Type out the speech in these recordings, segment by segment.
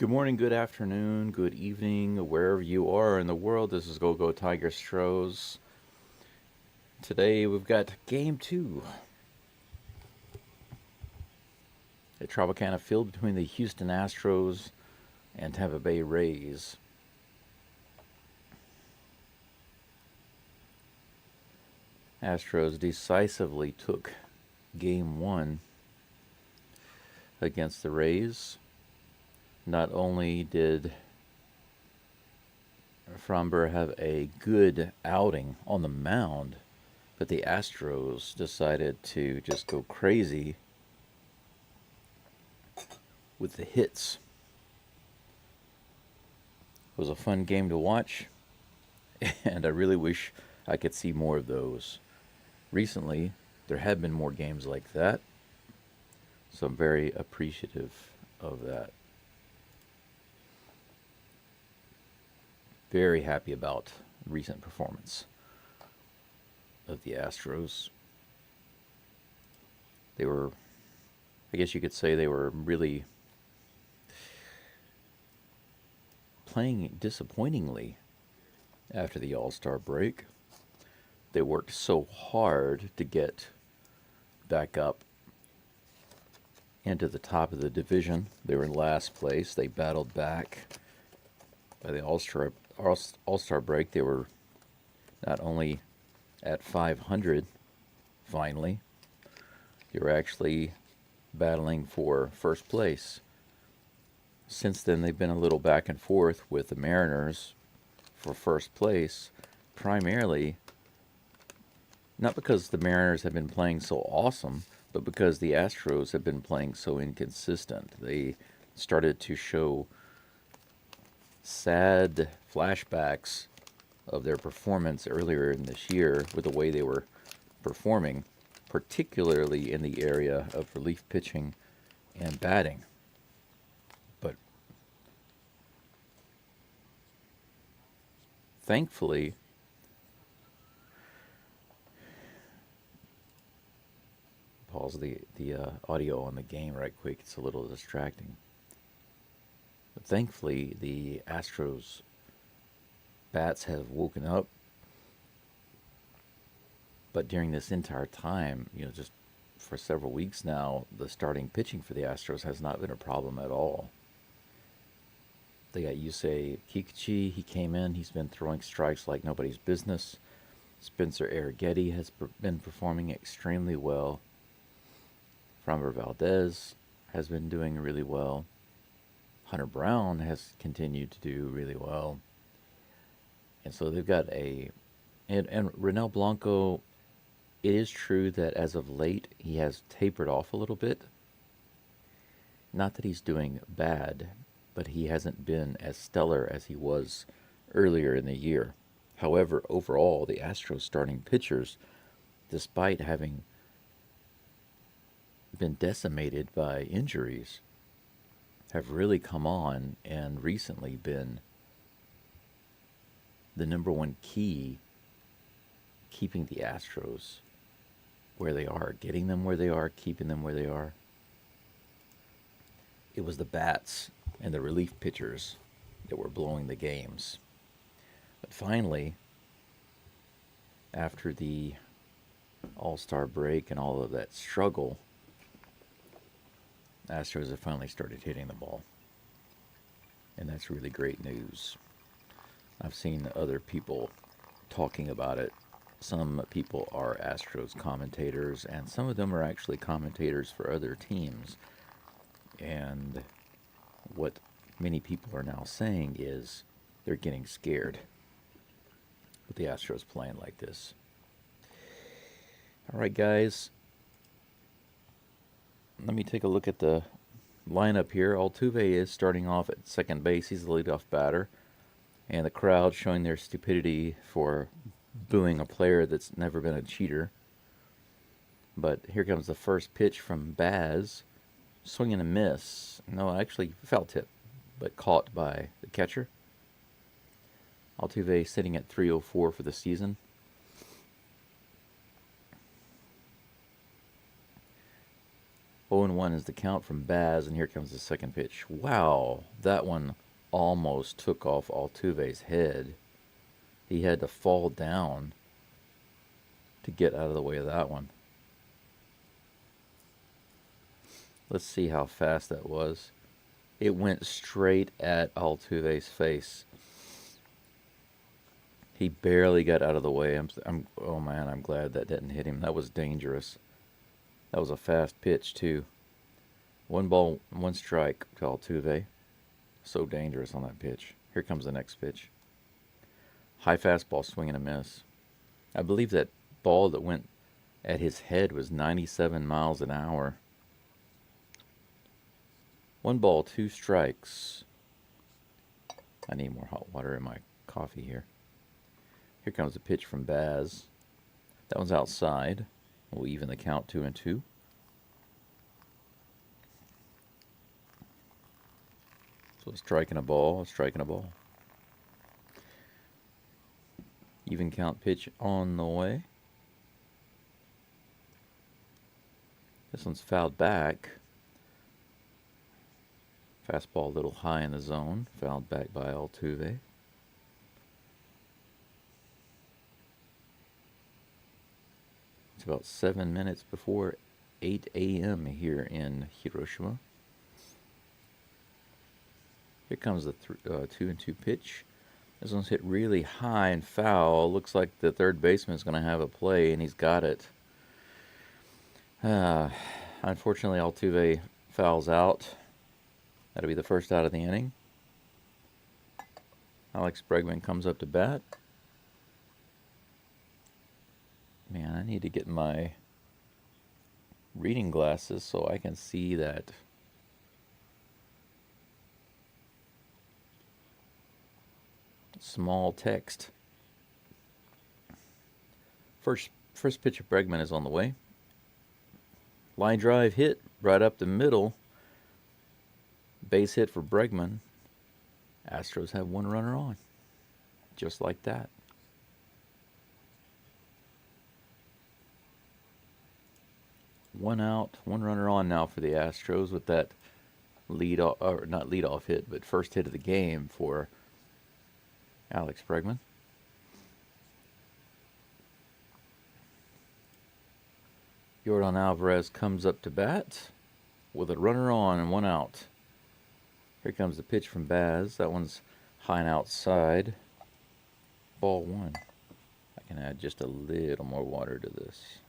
Good morning, good afternoon, good evening, wherever you are in the world. This is Go Go Tiger Stros. Today we've got game two at Tropicana Field between the Houston Astros and Tampa Bay Rays. Astros decisively took game one against the Rays. Not only did Framber have a good outing on the mound, but the Astros decided to just go crazy with the hits. It was a fun game to watch, and I really wish I could see more of those. Recently, there have been more games like that, so I'm very appreciative of that. Very happy about recent performance of the Astros. They were, I guess you could say, they were really playing disappointingly after the All-Star break. They worked so hard to get back up into the top of the division. They were in last place. They battled back. By the All-Star break, they were not only at 500 finally, they were actually battling for first place. Since then, they've been a little back and forth with the Mariners for first place, primarily not because the Mariners have been playing so awesome, but because the Astros have been playing so inconsistent. They started to show sad flashbacks of their performance earlier in this year with the way they were performing, particularly in the area of relief pitching and batting. But thankfully, pause the audio on the game right quick. It's a little distracting. But thankfully, the Astros bats have woken up. But during this entire time, just for several weeks now, the starting pitching for the Astros has not been a problem at all. They got Yusei Kikuchi. He came in. He's been throwing strikes like nobody's business. Spencer Arrighetti has been performing extremely well. Framber Valdez has been doing really well. Hunter Brown has continued to do really well. And so they've got and Renel Blanco, it is true that as of late he has tapered off a little bit. Not that he's doing bad, but he hasn't been as stellar as he was earlier in the year. However, overall, the Astros starting pitchers, despite having been decimated by injuries, have really come on and recently been the number one key keeping the Astros where they are, getting them where they are, keeping them where they are. It was the bats and the relief pitchers that were blowing the games. But finally, after the All-Star break and all of that struggle, Astros have finally started hitting the ball. And that's really great news. I've seen other people talking about it. Some people are Astros commentators, and some of them are actually commentators for other teams. And what many people are now saying is they're getting scared with the Astros playing like this. All right, guys. Let me take a look at the lineup here. Altuve is starting off at second base. He's the leadoff batter. And the crowd showing their stupidity for booing a player that's never been a cheater. But here comes the first pitch from Baz. Swing and a miss. No, actually foul tip, but caught by the catcher. Altuve sitting at 304 for the season. 0-1 is the count from Baz, and here comes the second pitch. Wow, that one almost took off Altuve's head. He had to fall down to get out of the way of that one. Let's see how fast that was. It went straight at Altuve's face. He barely got out of the way. Oh man, I'm glad that didn't hit him. That was dangerous. That was a fast pitch too. 1 ball, 1 strike to Altuve. So dangerous on that pitch. Here comes the next pitch. High fastball, swing and a miss. I believe that ball that went at his head was 97 miles an hour. 1 ball, 2 strikes. I need more hot water in my coffee here. Here comes a pitch from Baz. That one's outside. We'll even the count 2-2. So striking a ball, striking a ball. Even count pitch on the way. This one's fouled back. Fastball a little high in the zone. Fouled back by Altuve. It's about 7 minutes before 8 a.m. here in Hiroshima. Here comes the 2-2 pitch. This one's hit really high and foul. Looks like the third baseman is going to have a play, and he's got it. Unfortunately, Altuve fouls out. That'll be the first out of the inning. Alex Bregman comes up to bat. Man, I need to get my reading glasses so I can see that. Small text. First pitch of Bregman is on the way. Line drive hit right up the middle. Base hit for Bregman. Astros have 1 runner on. Just like that. One out, 1 runner on now for the Astros with that not lead off hit, but first hit of the game for Alex Bregman. Yordan Alvarez comes up to bat with a runner on and 1 out. Here comes the pitch from Baz. That one's high and outside. Ball 1. I can add just a little more water to this.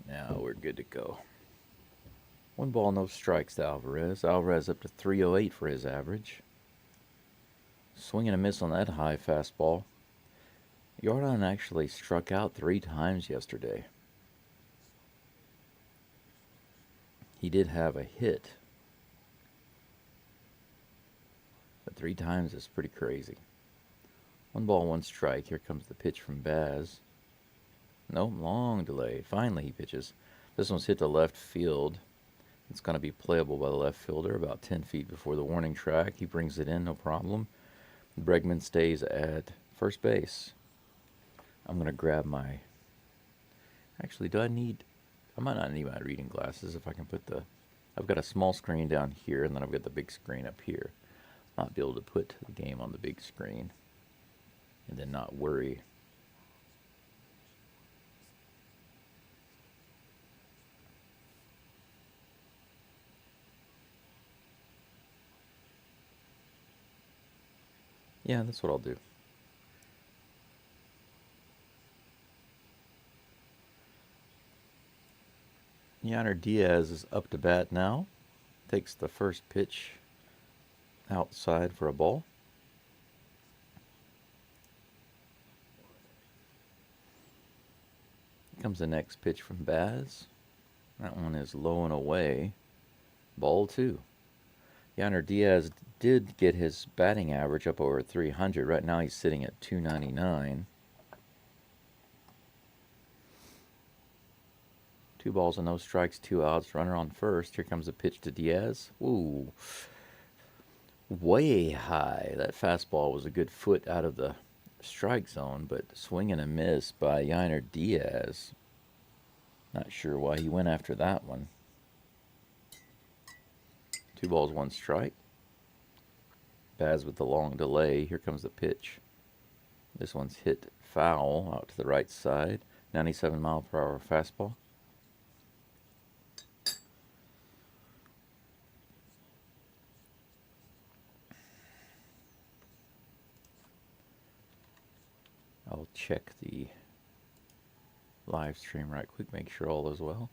Now we're good to go. 1 ball, no strikes to Alvarez. Alvarez up to 308 for his average. Swing and a miss on that high fastball. Yordan actually struck out 3 times yesterday. He did have a hit. But 3 times is pretty crazy. 1 ball, 1 strike. Here comes the pitch from Baz. Nope, long delay. Finally he pitches. This one's hit to left field. It's going to be playable by the left fielder about 10 feet before the warning track. He brings it in, no problem. Bregman stays at first base. I'm going to grab my... Actually, I might not need my reading glasses if I can put the... I've got a small screen down here, and then I've got the big screen up here. Not be able to put the game on the big screen and then not worry. Yeah, that's what I'll do. Yainer Diaz is up to bat now. Takes the first pitch outside for a ball. Here comes the next pitch from Baz. That one is low and away. Ball 2. Yainer Diaz did get his batting average up over 300. Right now he's sitting at 299. 2 balls and no strikes, 2 outs, runner on first. Here comes a pitch to Diaz. Ooh, way high. That fastball was a good foot out of the strike zone, but swing and a miss by Yainer Diaz. Not sure why he went after that one. 2 balls, 1 strike. Baz with the long delay. Here comes the pitch. This one's hit foul out to the right side. 97-mile-per-hour fastball. I'll check the live stream right quick, make sure all is well.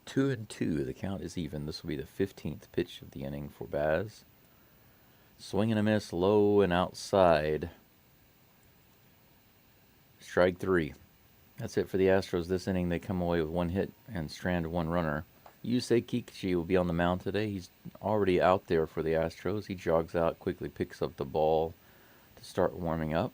2-2, the count is even. This will be the 15th pitch of the inning for Baz. Swing and a miss, low and outside. Strike 3. That's it for the Astros this inning. They come away with 1 hit and strand 1 runner. Yusei Kikuchi will be on the mound today. He's already out there for the Astros. He jogs out, quickly picks up the ball to start warming up.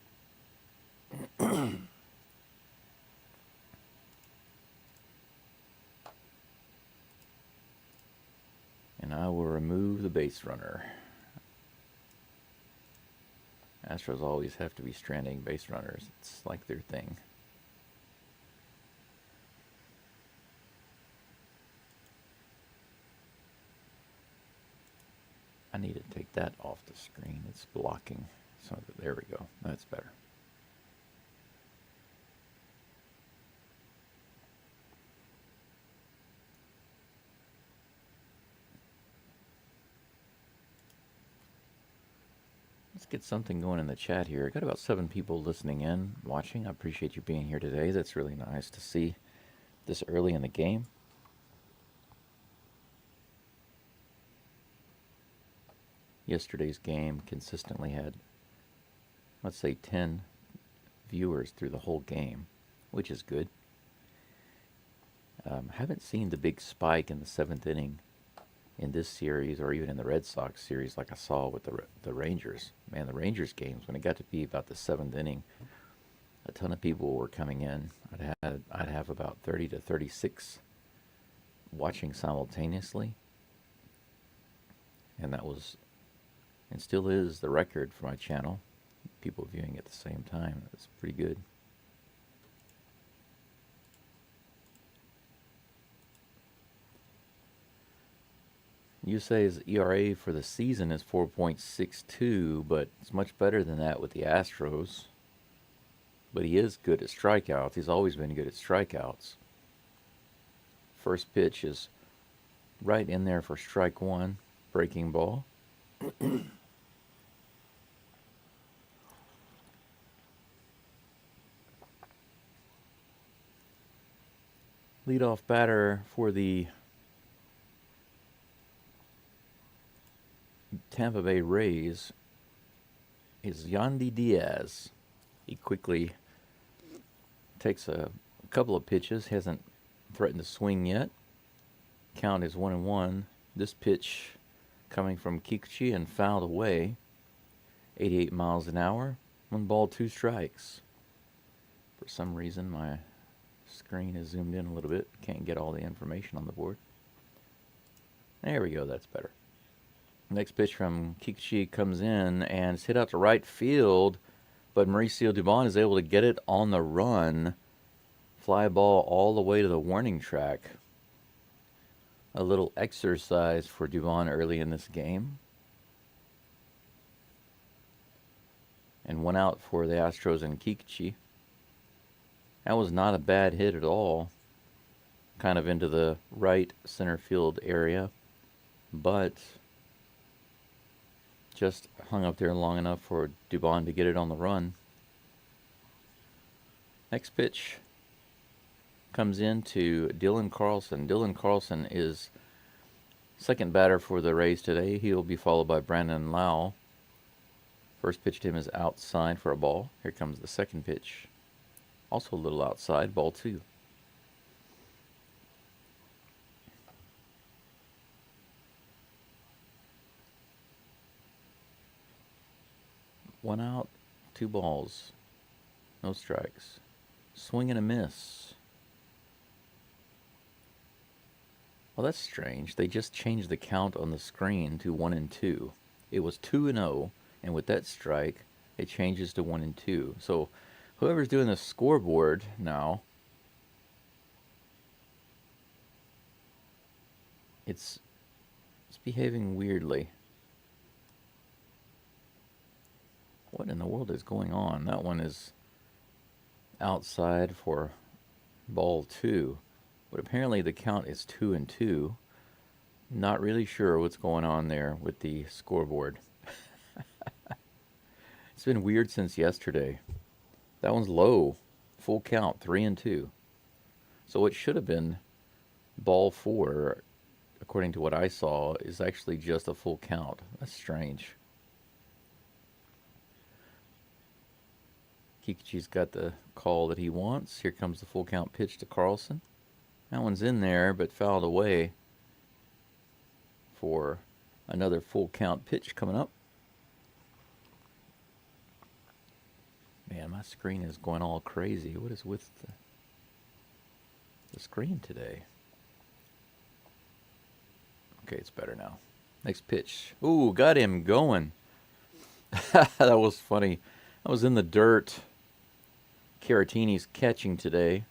And I will remove the base runner. Astros always have to be stranding base runners. It's like their thing. I need to take that off the screen. It's blocking. So there we go. That's better. Let's get something going in the chat here. I got about 7 people listening in, watching. I appreciate you being here today. That's really nice to see this early in the game. Yesterday's game consistently had, let's say, 10 viewers through the whole game, which is good. Haven't seen the big spike in the 7th inning in this series or even in the Red Sox series like I saw with the Rangers. Man, the Rangers games, when it got to be about the 7th inning, a ton of people were coming in. I'd have about 30 to 36 watching simultaneously. And that was, and still is, the record for my channel. People viewing at the same time. That's pretty good. Yusei's ERA for the season is 4.62, but it's much better than that with the Astros. But he is good at strikeouts. He's always been good at strikeouts. First pitch is right in there for strike 1, breaking ball. Leadoff batter for the Tampa Bay Rays is Yandy Diaz. He quickly takes a couple of pitches, hasn't threatened to swing yet. Count is 1-1. This pitch coming from Kikuchi and fouled away. 88 miles an hour. 1 ball, 2 strikes. For some reason, my screen is zoomed in a little bit. Can't get all the information on the board. There we go. That's better. Next pitch from Kikuchi comes in and it's hit out to right field, but Mauricio Dubon is able to get it on the run. Fly ball all the way to the warning track. A little exercise for Dubon early in this game. And 1 out for the Astros and Kikuchi. That was not a bad hit at all. Kind of into the right center field area, but just hung up there long enough for Dubon to get it on the run. Next pitch comes in to Dylan Carlson. Dylan Carlson is second batter for the Rays today. He will be followed by Brandon Lau. First pitch to him is outside for a ball. Here comes the second pitch. Also a little outside, ball 2. One out, 2 balls, no strikes. Swing and a miss. Well, that's strange. They just changed the count on the screen to 1-2. It was 2-0, and with that strike, it changes to 1-2. So whoever's doing the scoreboard now It's behaving weirdly. What in the world is going on? That one is outside for ball two. But apparently the count is 2-2. Not really sure what's going on there with the scoreboard. It's been weird since yesterday. That one's low. Full count, 3-2. So what should have been ball four, according to what I saw, is actually just a full count. That's strange. Kikuchi's got the call that he wants. Here comes the full count pitch to Carlson. That one's in there, but fouled away for another full count pitch coming up. Man, my screen is going all crazy. What is with the screen today? Okay, it's better now. Next pitch. Ooh, got him going. That was funny. I was in the dirt. Caratini's catching today.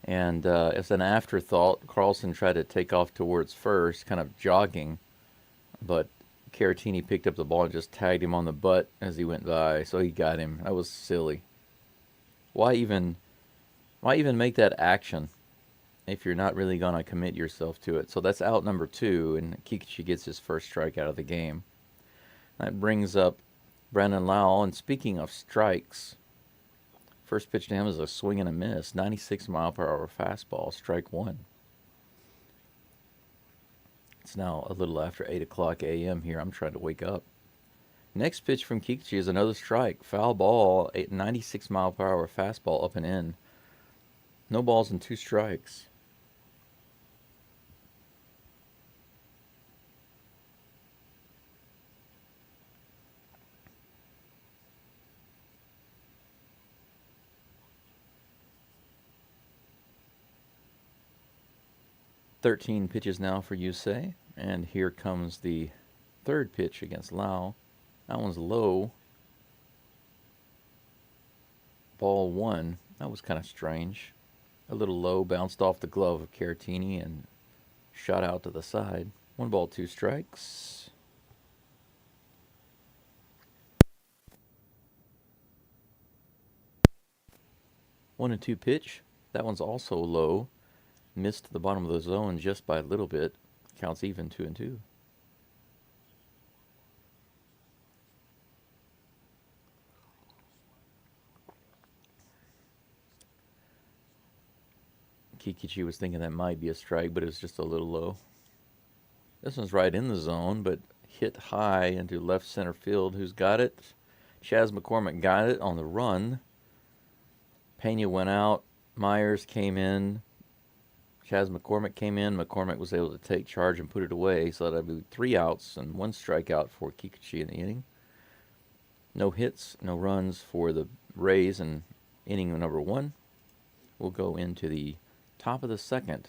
And as an afterthought, Carlson tried to take off towards first, kind of jogging. But Caratini picked up the ball and just tagged him on the butt as he went by. So he got him. That was silly. Why even make that action if you're not really going to commit yourself to it? So that's out number 2, and Kikuchi gets his first strike out of the game. That brings up Brandon Lau. And speaking of strikes, first pitch to him is a swing and a miss. 96 mile per hour fastball, strike 1. It's now a little after 8 o'clock a.m. here. I'm trying to wake up. Next pitch from Kikuchi is another strike. Foul ball, 96 mile per hour fastball up and in. No balls and 2 strikes. "13 pitches now for Yusei, and here comes the third pitch against Lau. That one's low. Ball 1. That was kind of strange. A little low, bounced off the glove of Caratini and shot out to the side. 1 ball, 2 strikes. One and 2 pitch. That one's also low. Missed the bottom of the zone just by a little bit. Counts even, 2-2. Kikuchi was thinking that might be a strike, but it was just a little low. This one's right in the zone, but hit high into left center field. Who's got it? Chas McCormick got it on the run. Pena went out. Myers came in. Chas McCormick came in. McCormick was able to take charge and put it away, so that'd be 3 outs and 1 strikeout for Kikuchi in the inning. No hits, no runs for the Rays in inning number 1. We'll go into the top of the second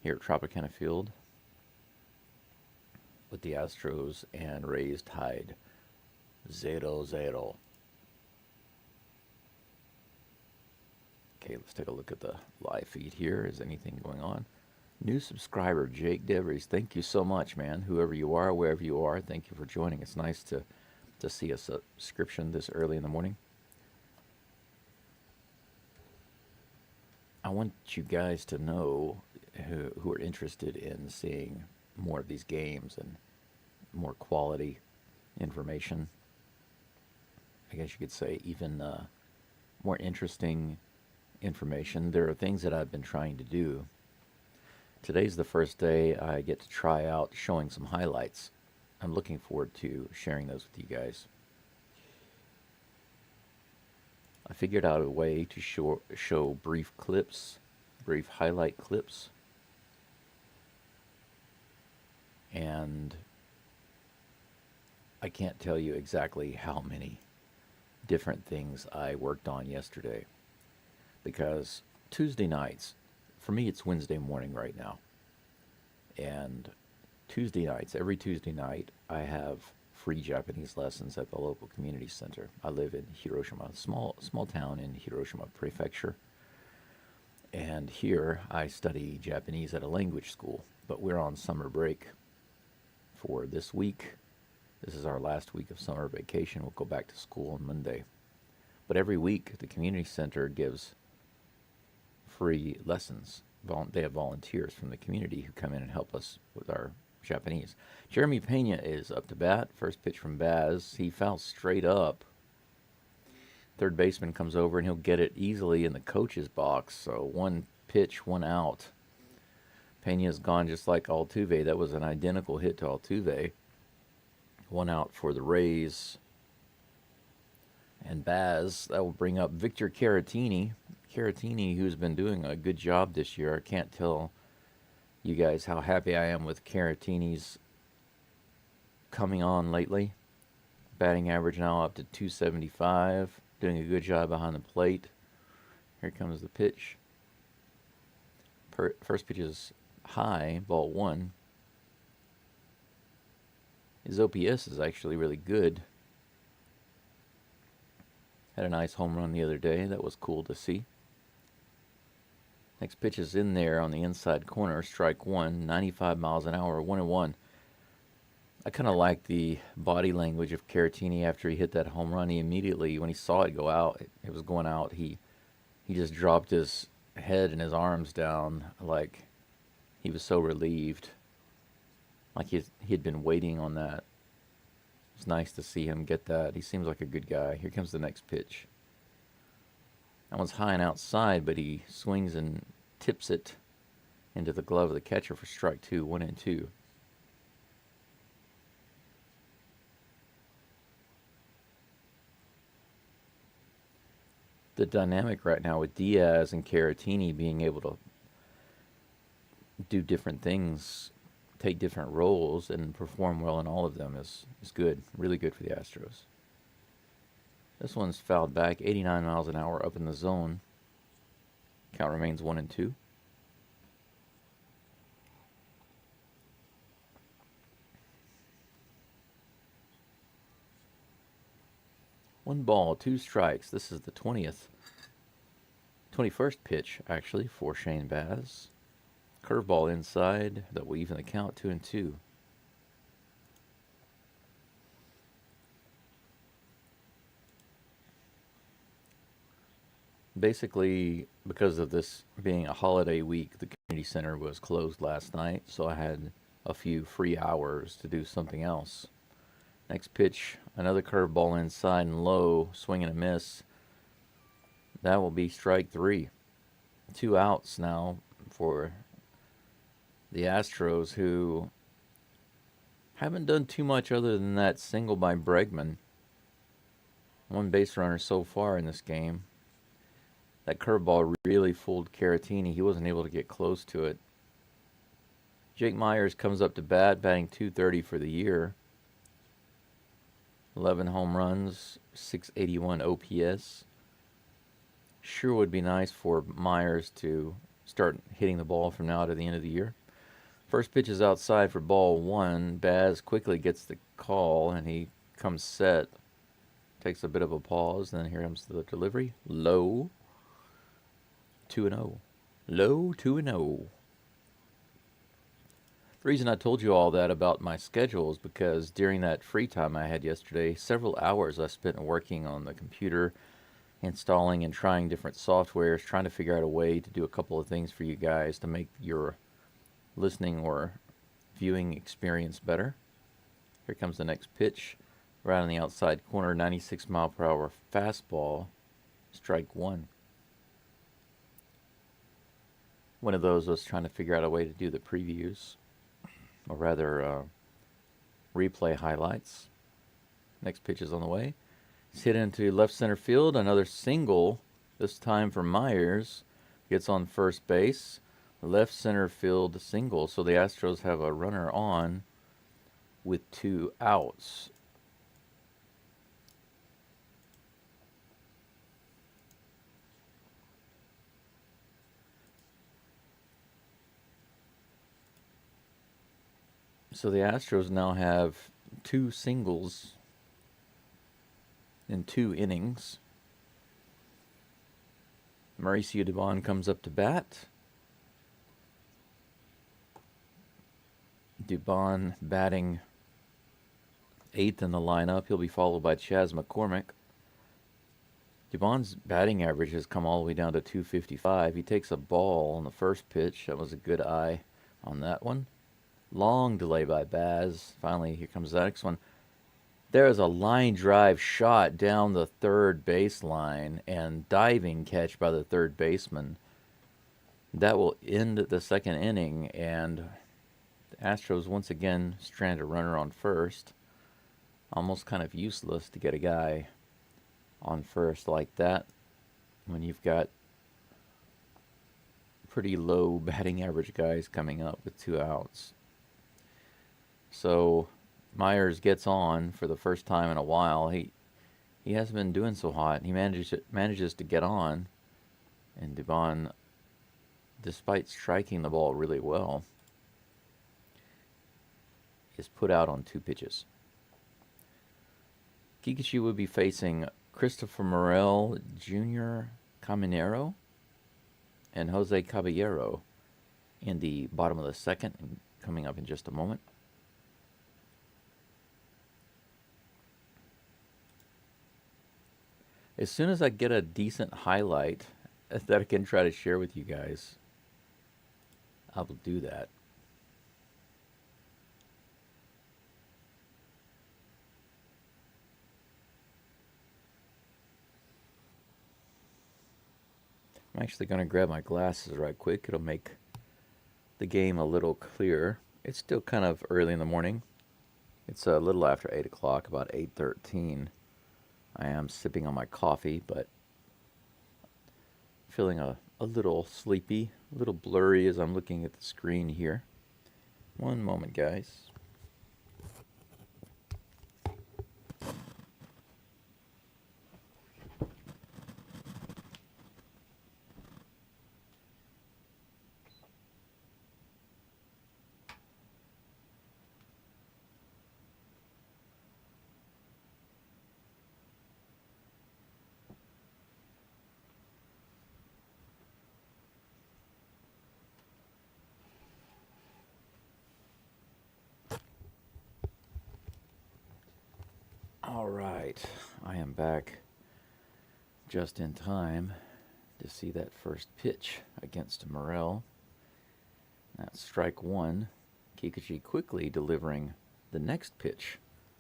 here at Tropicana Field with the Astros and Rays tied 0-0. Okay, let's take a look at the live feed here. Is anything going on? New subscriber, Jake Devries. Thank you so much, man. Whoever you are, wherever you are, thank you for joining. It's nice to see a subscription this early in the morning. I want you guys to know who are interested in seeing more of these games and more quality information. I guess you could say even more interesting information. There are things that I've been trying to do. Today's the first day I get to try out showing some highlights. I'm looking forward to sharing those with you guys. I figured out a way to show brief clips, brief highlight clips, and I can't tell you exactly how many different things I worked on yesterday, because Tuesday nights, for me it's Wednesday morning right now, and Tuesday nights, every Tuesday night, I have free Japanese lessons at the local community center. I live in Hiroshima, small town in Hiroshima Prefecture, And here I study Japanese at a language school, but we're on summer break for this week. This is our last week of summer vacation. We'll go back to school on Monday. But every week, the community center gives free lessons. They have volunteers from the community who come in and help us with our Japanese. Jeremy Pena is up to bat. First pitch from Baz. He fouls straight up. Third baseman comes over and he'll get it easily in the coach's box. So one pitch, one out. Pena's gone just like Altuve. That was an identical hit to Altuve. One out for the Rays. And Baz, that will bring up Victor Caratini. Caratini, who's been doing a good job this year. I can't tell you guys how happy I am with Caratini's coming on lately. Batting average now up to 275. Doing a good job behind the plate. Here comes the pitch. First pitch is high, ball one. His OPS is actually really good. Had a nice home run the other day. That was cool to see. Next pitch is in there on the inside corner. Strike one, 95 miles an hour, 1-1. I kind of like the body language of Caratini after he hit that home run. He immediately, when he saw it go out, it was going out, he just dropped his head and his arms down like he was so relieved. Like he had been waiting on that. It's nice to see him get that. He seems like a good guy. Here comes the next pitch. That one's high and outside, but he swings and tips it into the glove of the catcher for strike two, 1-2. The dynamic right now with Diaz and Caratini being able to do different things, take different roles, and perform well in all of them is good. Really good for the Astros. This one's fouled back, 89 miles an hour up in the zone. Count remains 1-2. One ball, two strikes. This is the 21st pitch, actually, for Shane Baz. Curveball inside that will even the count, 2-2. Basically, because of this being a holiday week, the community center was closed last night, so I had a few free hours to do something else. Next pitch, another curveball inside and low, swing and a miss. That will be strike three. 2 outs now for the Astros, who haven't done too much other than that single by Bregman. One base runner so far in this game. That curveball really fooled Caratini. He wasn't able to get close to it. Jake Myers comes up to bat, batting .230 for the year. 11 home runs, 681 OPS. Sure would be nice for Myers to start hitting the ball from now to the end of the year. First pitch is outside for ball one. Baz quickly gets the call, and he comes set. Takes a bit of a pause, and then here comes the delivery. Low. 2-0. Low 2-0. The reason I told you all that about my schedule is because during that free time I had yesterday, several hours I spent working on the computer, installing and trying different softwares, trying to figure out a way to do a couple of things for you guys to make your listening or viewing experience better. Here comes the next pitch. Right on the outside corner, 96 mile per hour fastball. Strike one. One of those was trying to figure out a way to do the previews, or rather replay highlights. Next pitch is on the way. It's hit into left center field. Another single, this time for Myers. Gets on first base. Left center field single. So the Astros have a runner on with 2 outs. So the Astros now have 2 singles in 2 innings. Mauricio Dubon comes up to bat. Dubon batting 8th in the lineup. He'll be followed by Chas McCormick. Dubon's batting average has come all the way down to 255. He takes a ball on the first pitch. That was a good eye on that one. Long delay by Baz. Finally, here comes the next one. There is a line drive shot down the third baseline and diving catch by the third baseman. That will end the second inning, and the Astros once again strand a runner on first. Almost kind of useless to get a guy on first like that when you've got pretty low batting average guys coming up with 2 outs. So Myers gets on for the first time in a while. He hasn't been doing so hot. He manages to get on, and Dubon, despite striking the ball really well, is put out on 2 pitches. Kikuchi would be facing Christopher Morel Jr. Caminero and Jose Caballero in the bottom of the second, and coming up in just a moment. As soon as I get a decent highlight that I can try to share with you guys, I will do that. I'm actually going to grab my glasses right quick. It'll make the game a little clearer. It's still kind of early in the morning. It's a little after 8 o'clock, about 8:13. I am sipping on my coffee, but feeling a little sleepy, a little blurry as I'm looking at the screen here. One moment, guys. All right, I am back just in time to see that first pitch against Morel. That's strike 1. Kikuchi quickly delivering the next pitch.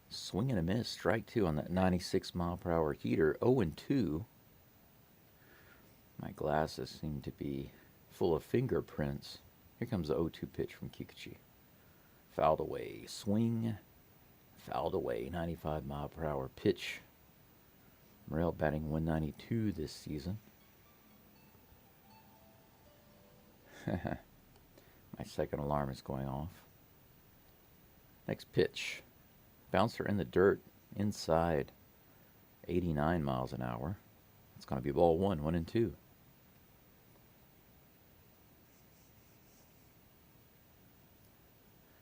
Swing and a miss, strike 2 on that 96-mile-per-hour heater. 0-2. My glasses seem to be full of fingerprints. Here comes the 0-2 pitch from Kikuchi. Fouled away. Swing. Fouled away. 95-mile-per-hour pitch. Morel batting 192 this season. My second alarm is going off. Next pitch. Bouncer in the dirt. Inside. 89 miles an hour. It's going to be ball 1, 1-2.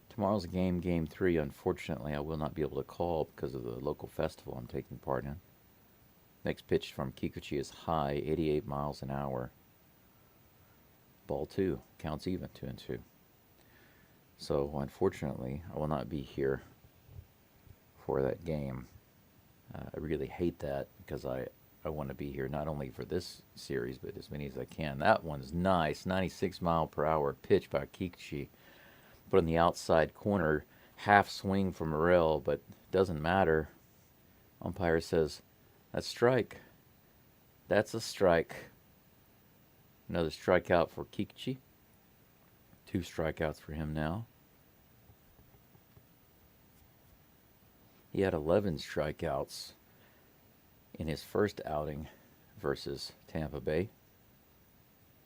Tomorrow's game, game 3. Unfortunately, I will not be able to call because of the local festival I'm taking part in. Next pitch from Kikuchi is high, 88 miles an hour. Ball 2. Counts even, 2-2. So, unfortunately, I will not be here for that game. I really hate that because I want to be here not only for this series, but as many as I can. That one's nice. 96-mile-per-hour pitch by Kikuchi. Put on the outside corner, half swing from Morel, but doesn't matter. Umpire says, that's strike. That's a strike. Another strikeout for Kikuchi. 2 strikeouts for him now. He had 11 strikeouts in his first outing versus Tampa Bay.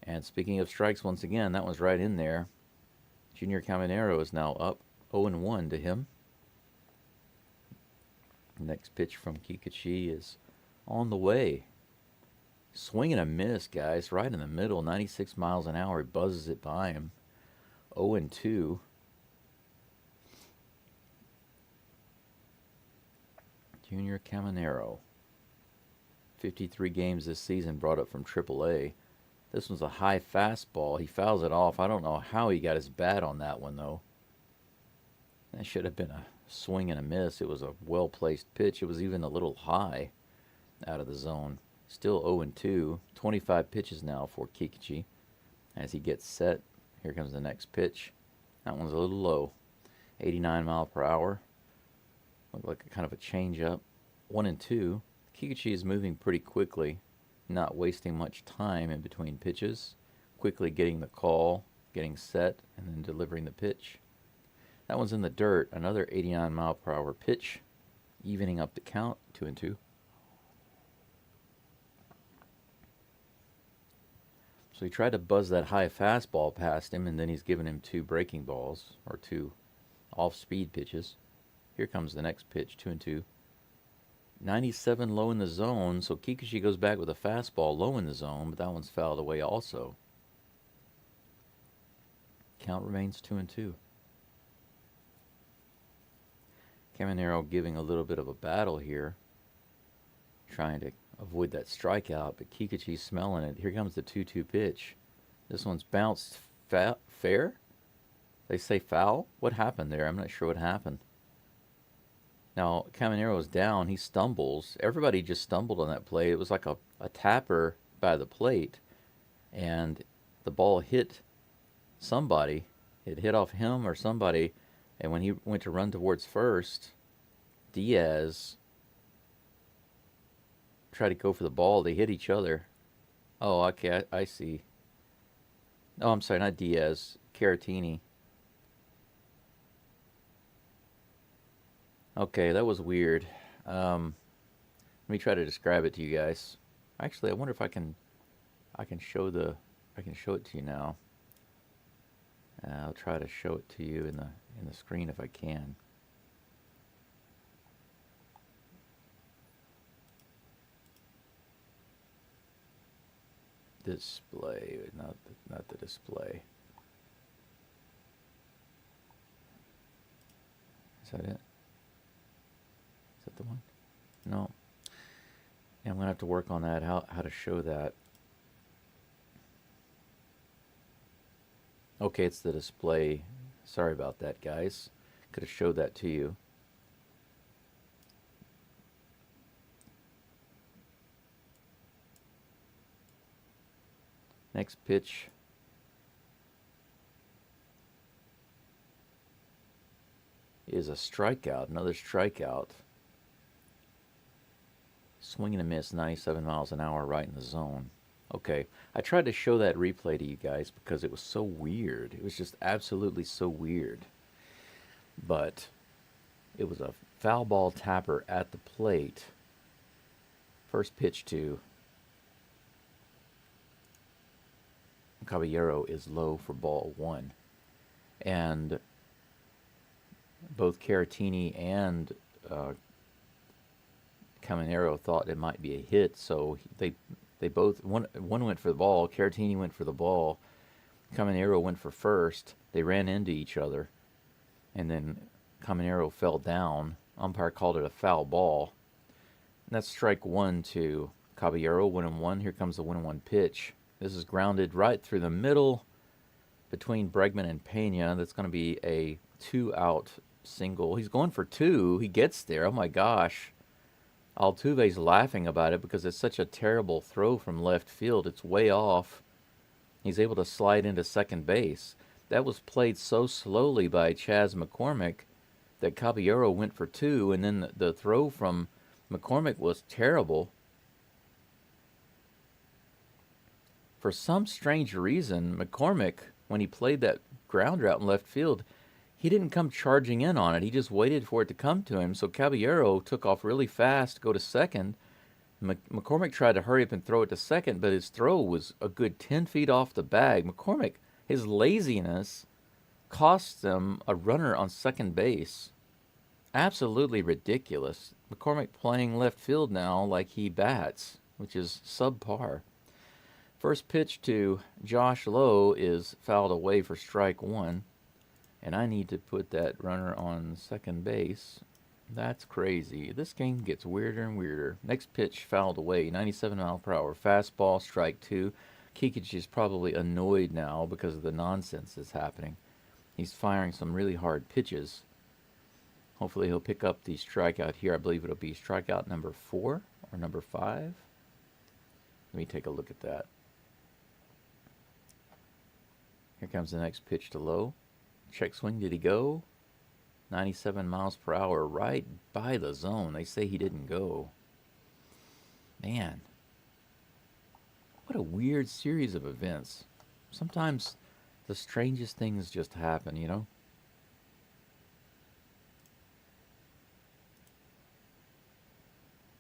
And speaking of strikes, once again, that was right in there. Junior Caminero is now up 0-1 to him. Next pitch from Kikuchi is on the way. Swing and a miss, guys. Right in the middle. 96 miles an hour. He buzzes it by him. 0-2. Junior Caminero. 53 games this season, brought up from AAA. This one's a high fastball. He fouls it off. I don't know how he got his bat on that one, though. That should have been a swing and a miss. It was a well-placed pitch. It was even a little high out of the zone. Still 0-2. 25 pitches now for Kikuchi. As he gets set, here comes the next pitch. That one's a little low. 89 mile per hour. Looked like a kind of a change-up. 1-2. Kikuchi is moving pretty quickly, not wasting much time in between pitches. Quickly getting the call, getting set, and then delivering the pitch. That one's in the dirt. Another 89 mile per hour pitch, evening up the count. 2-2. So he tried to buzz that high fastball past him, and then he's given him 2 breaking balls, or 2 off-speed pitches. Here comes the next pitch, 2-2. 97 low in the zone, so Kikuchi goes back with a fastball low in the zone, but that one's fouled away also. Count remains 2-2. Caminero giving a little bit of a battle here, trying to avoid that strikeout, but Kikuchi's smelling it. Here comes the 2-2 pitch. This one's bounced fair? They say foul? What happened there? I'm not sure what happened. Now, Caminero's down. He stumbles. Everybody just stumbled on that play. It was like a tapper by the plate, and the ball hit somebody. It hit off him or somebody, and when he went to run towards first, Diaz tried to go for the ball. They hit each other. Oh, okay, I see. Oh, I'm sorry, not Diaz. Caratini. Okay, that was weird. Let me try to describe it to you guys. Actually, I wonder if I can show it to you now. I'll try to show it to you in the screen if I can. Display, not the display. Is that it? Is that the one? No. Yeah, I'm gonna have to work on that. How to show that? Okay, it's the display. Sorry about that, guys. Could have showed that to you. Next pitch. Is a strikeout, another strikeout. Swing and a miss, 97 miles an hour, right in the zone. Okay, I tried to show that replay to you guys because it was so weird. It was just absolutely so weird. But it was a foul ball tapper at the plate. First pitch to Caballero is low for ball 1. And both Caratini and Caminero thought it might be a hit, so they both one went for the ball. Caratini went for the ball. Caminero went for first. They ran into each other, and then Caminero fell down. Umpire called it a foul ball. And that's strike 1 to Caballero. 1-1. Here comes the 1-1 pitch. This is grounded right through the middle between Bregman and Pena. That's going to be a 2-out single. He's going for 2. He gets there. Oh my gosh. Altuve's laughing about it because it's such a terrible throw from left field. It's way off. He's able to slide into second base. That was played so slowly by Chas McCormick that Caballero went for 2, and then the throw from McCormick was terrible. For some strange reason, McCormick, when he played that grounder out in left field, he didn't come charging in on it. He just waited for it to come to him. So Caballero took off really fast to go to second. McCormick tried to hurry up and throw it to second, but his throw was a good 10 feet off the bag. McCormick, his laziness cost them a runner on second base. Absolutely ridiculous. McCormick playing left field now like he bats, which is subpar. First pitch to Josh Lowe is fouled away for strike 1. And I need to put that runner on second base. That's crazy. This game gets weirder and weirder. Next pitch fouled away. 97 mile per hour. Fastball, strike 2. Kikuchi is probably annoyed now because of the nonsense that's happening. He's firing some really hard pitches. Hopefully he'll pick up the strikeout here. I believe it'll be strikeout number 4 or number 5. Let me take a look at that. Here comes the next pitch to low. Check swing. Did he go? 97 miles per hour, right by the zone. They say he didn't go. Man, what a weird series of events. Sometimes the strangest things just happen, you know?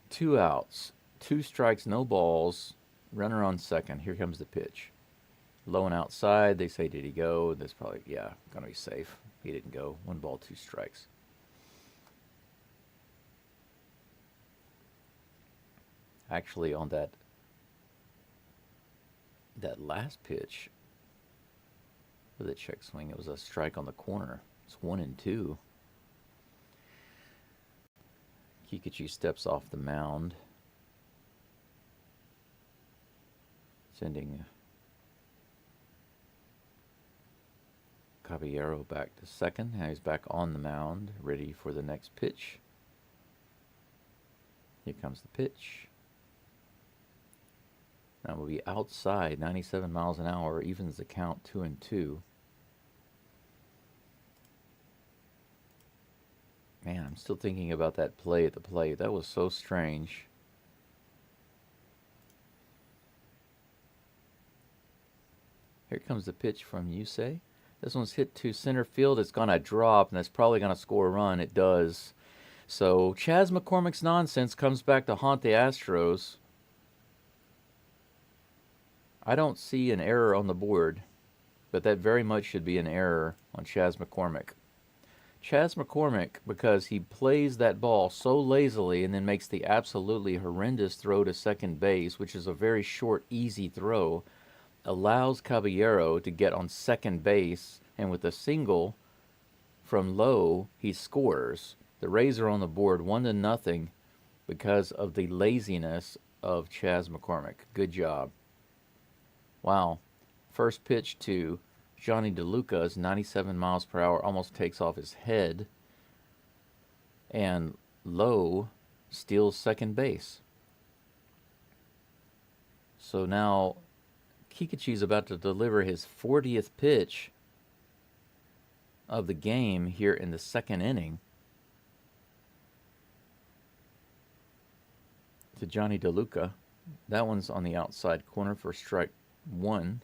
Two outs, 2 strikes, no balls, runner on second. Here comes the pitch. Low and outside. They say, did he go? This probably, yeah, going to be safe. He didn't go. 1 ball, 2 strikes. Actually, on that last pitch with a check swing, it was a strike on the corner. It's 1-2. Kikuchi steps off the mound, sending Caballero back to second. Now he's back on the mound, ready for the next pitch. Here comes the pitch. That will be outside, 97 miles an hour, evens the count 2-2. Man, I'm still thinking about that play at the plate. That was so strange. Here comes the pitch from Yusei. This one's hit to center field. It's going to drop, and that's probably going to score a run. It does. So Chas McCormick's nonsense comes back to haunt the Astros. I don't see an error on the board, but that very much should be an error on Chas McCormick. Chas McCormick, because he plays that ball so lazily and then makes the absolutely horrendous throw to second base, which is a very short, easy throw, allows Caballero to get on second base, and with a single from low, he scores. The Rays are on the board 1-0 because of the laziness of Chas McCormick. Good job. Wow. First pitch to Johnny DeLuca is 97 miles per hour, almost takes off his head. And low steals second base. So now Kikuchi's about to deliver his 40th pitch of the game here in the second inning to Johnny DeLuca. That one's on the outside corner for strike 1.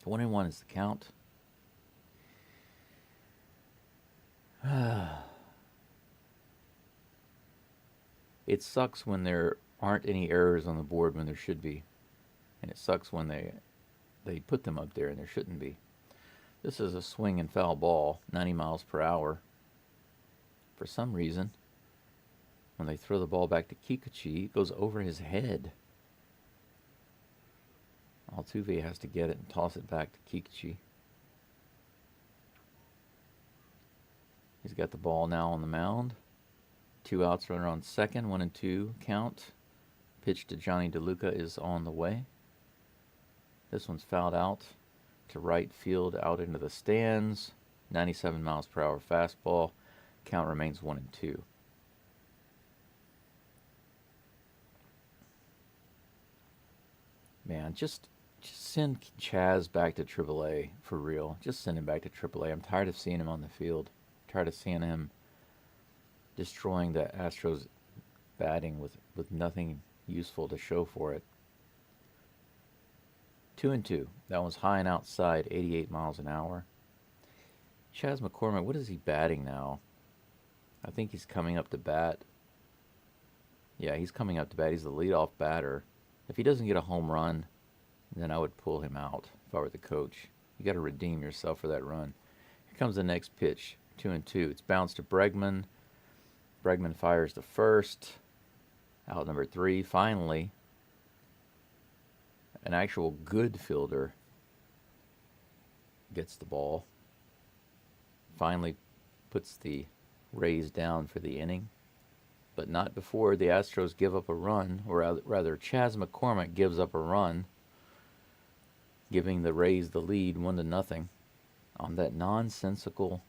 1-1 is the count. It sucks when there aren't any errors on the board when there should be. And it sucks when they put them up there and there shouldn't be. This is a swing and foul ball, 90 miles per hour. For some reason, when they throw the ball back to Kikuchi, it goes over his head. Altuve has to get it and toss it back to Kikuchi. He's got the ball now on the mound. 2 outs, runner on second, 1-2 count. Pitch to Johnny DeLuca is on the way. This one's fouled out to right field, out into the stands. 97 miles per hour fastball. Count remains 1-2. Man, just send Chas back to AAA for real. Just send him back to AAA. I'm tired of seeing him on the field. I'm tired of seeing him destroying the Astros batting with nothing useful to show for it. 2-2. That one's high and outside, 88 miles an hour. Chas McCormick, what is he batting now? I think he's coming up to bat. Yeah, he's coming up to bat. He's the leadoff batter. If he doesn't get a home run, then I would pull him out if I were the coach. You got to redeem yourself for that run. Here comes the next pitch, 2-2. It's bounced to Bregman. Bregman fires to first. Out number 3. Finally, an actual good fielder gets the ball. Finally puts the Rays down for the inning. But not before the Astros give up a run, or rather Chas McCormick gives up a run. giving the Rays the lead 1-0 on that nonsensical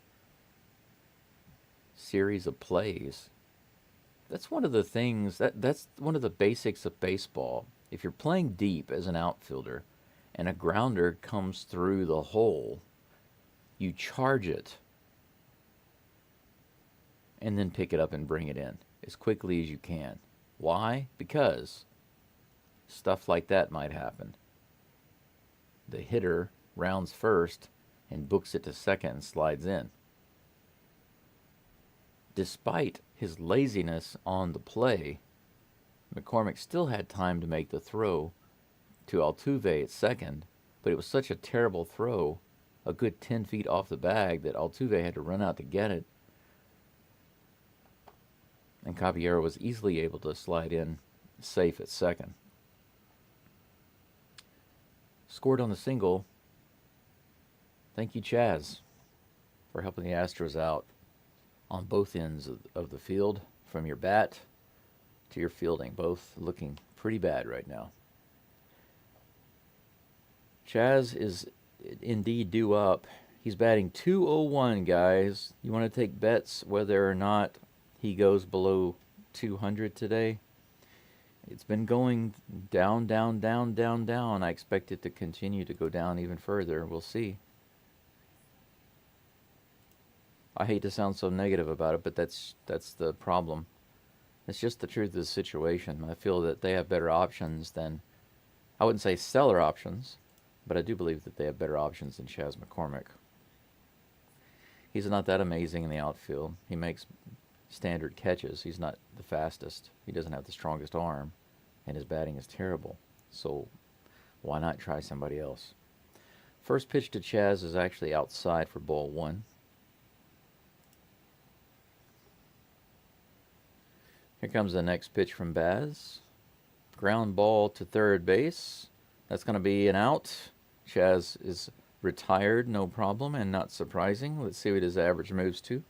series of plays. That's one of the things that's one of the basics of baseball. If you're playing deep as an outfielder and a grounder comes through the hole, you charge it and then pick it up and bring it in as quickly as you can. Why? Because stuff like that might happen. The hitter rounds first and books it to second and slides in. Despite his laziness on the play, McCormick still had time to make the throw to Altuve at second, but it was such a terrible throw, a good 10 feet off the bag, that Altuve had to run out to get it. And Caballero was easily able to slide in safe at second. Scored on the single. Thank you, Chaz, for helping the Astros out on both ends of the field, from your bat to your fielding, both looking pretty bad right now. Chaz is indeed due up. He's batting .201, guys. You want to take bets whether or not he goes below 200 today? It's been going down, down, down, down, down. I expect it to continue to go down even further. We'll see. I hate to sound so negative about it, but that's the problem. It's just the truth of the situation. I feel that they have better options than, I wouldn't say stellar options, but I do believe that they have better options than Chas McCormick. He's not that amazing in the outfield. He makes standard catches. He's not the fastest. He doesn't have the strongest arm, and his batting is terrible. So why not try somebody else? First pitch to Chaz is actually outside for ball one. Here comes the next pitch from Baz. Ground ball to third base. That's going to be an out. Chaz is retired, no problem, and not surprising. Let's see what his average moves to.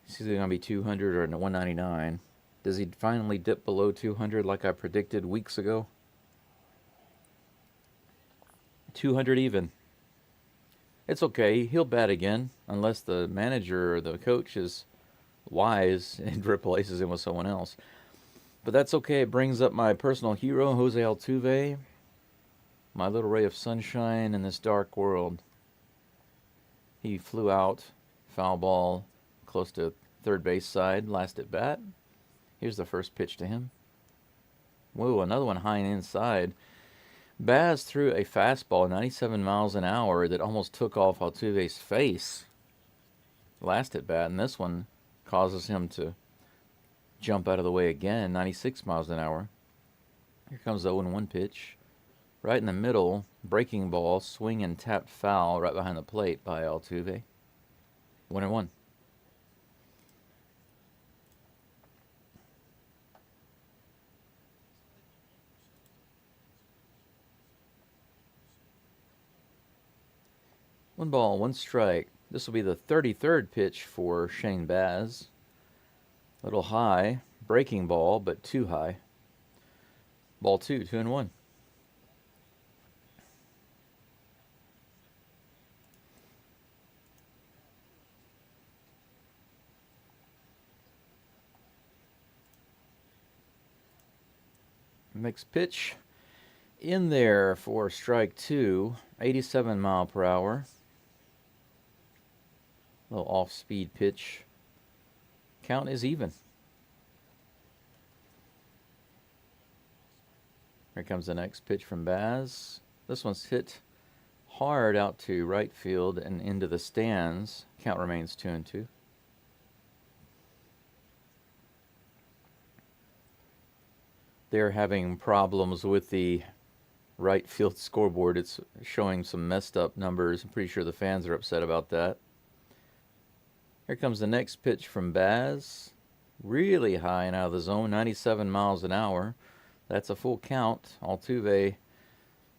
Is he going to be 200 or 199? Does he finally dip below 200 like I predicted weeks ago? 200 even. It's okay. He'll bat again unless the manager or the coach is wise and replaces him with someone else. But that's okay. It brings up my personal hero, Jose Altuve. My little ray of sunshine in this dark world. He flew out, foul ball, close to third base side, last at bat. Here's the first pitch to him. Whoa, another one high and inside. Baz threw a fastball 97 miles an hour that almost took off Altuve's face last at bat, and this one causes him to jump out of the way again, 96 miles an hour. Here comes the 0-1 pitch. Right in the middle, breaking ball, swing and tapped foul right behind the plate by Altuve. 1-1. One ball, one strike. This will be the 33rd pitch for Shane Baz. A little high, breaking ball, but too high. Ball 2, 2-1. Next pitch in there for strike 2, 87 mile per hour. A little off-speed pitch. Count is even. Here comes the next pitch from Baz. This one's hit hard out to right field and into the stands. Count remains 2-2. They're having problems with the right field scoreboard. It's showing some messed up numbers. I'm pretty sure the fans are upset about that. Here comes the next pitch from Baz. Really high and out of the zone, 97 miles an hour. That's a full count. Altuve,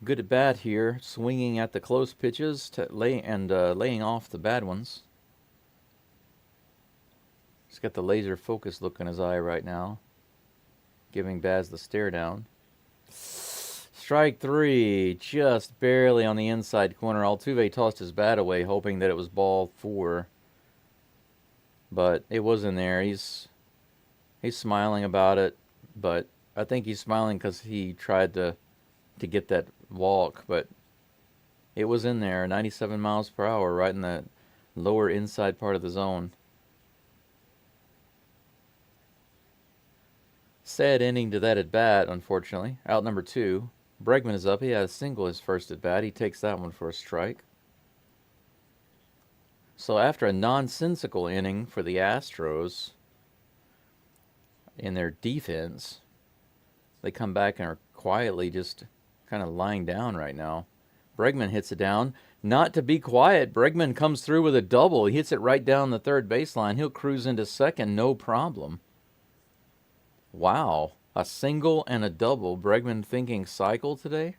good at bat here, swinging at the close pitches to laying off the bad ones. He's got the laser focus look in his eye right now, giving Baz the stare down. Strike three, just barely on the inside corner. Altuve tossed his bat away, hoping that it was ball four, but it was in there. He's smiling about it, but I think he's smiling because he tried to get that walk, but it was in there. 97 miles per hour, right in the lower inside part of the zone. Sad ending to that at bat, unfortunately. Out number two. Bregman is up. He had a single his first at bat. He takes that one for a strike. So after a nonsensical inning for the Astros in their defense, they come back and are quietly just kind of lying down right now. Bregman hits it down. Not to be quiet, Bregman comes through with a double. He hits it right down the third baseline. He'll cruise into second, no problem. Wow, a single and a double. Bregman thinking cycle today?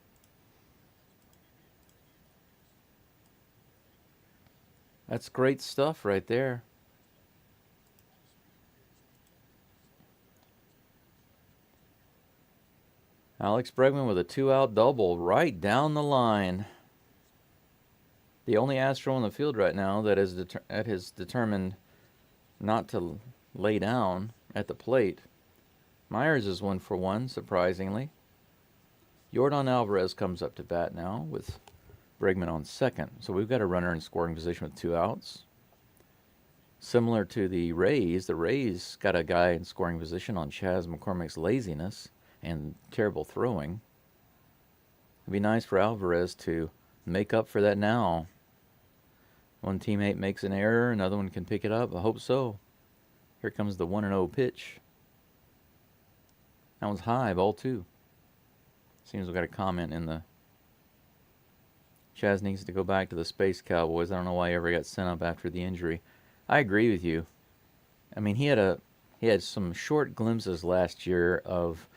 That's great stuff right there. Alex Bregman with a 2-out double right down the line. The only Astro on the field right now that is determined not to lay down at the plate. Myers is 1 for 1, surprisingly. Yordan Alvarez comes up to bat now with Bregman on second. So we've got a runner in scoring position with 2 outs. Similar to the Rays got a guy in scoring position on Chas McCormick's laziness and terrible throwing. It'd be nice for Alvarez to make up for that now. One teammate makes an error, another one can pick it up. I hope so. Here comes the 1-0 pitch. That one's high, ball 2. Seems we've got a comment in the... Chas needs to go back to the Space Cowboys. I don't know why he ever got sent up after the injury. I agree with you. I mean, he had some short glimpses last year of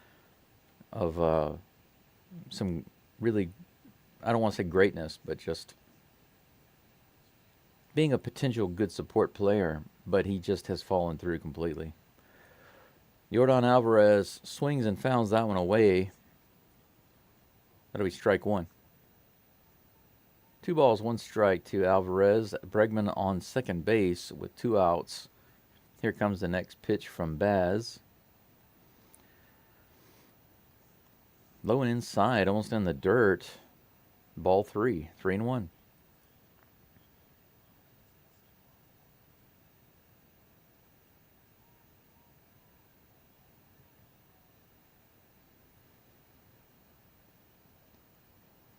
some really, I don't want to say greatness, but just being a potential good support player, but he just has fallen through completely. Yordan Alvarez swings and fouls that one away. That'll be strike 1. 2 balls, 1 strike to Alvarez. Bregman on second base with 2 outs. Here comes the next pitch from Baz. Low and inside, almost in the dirt. Ball 3, 3-1.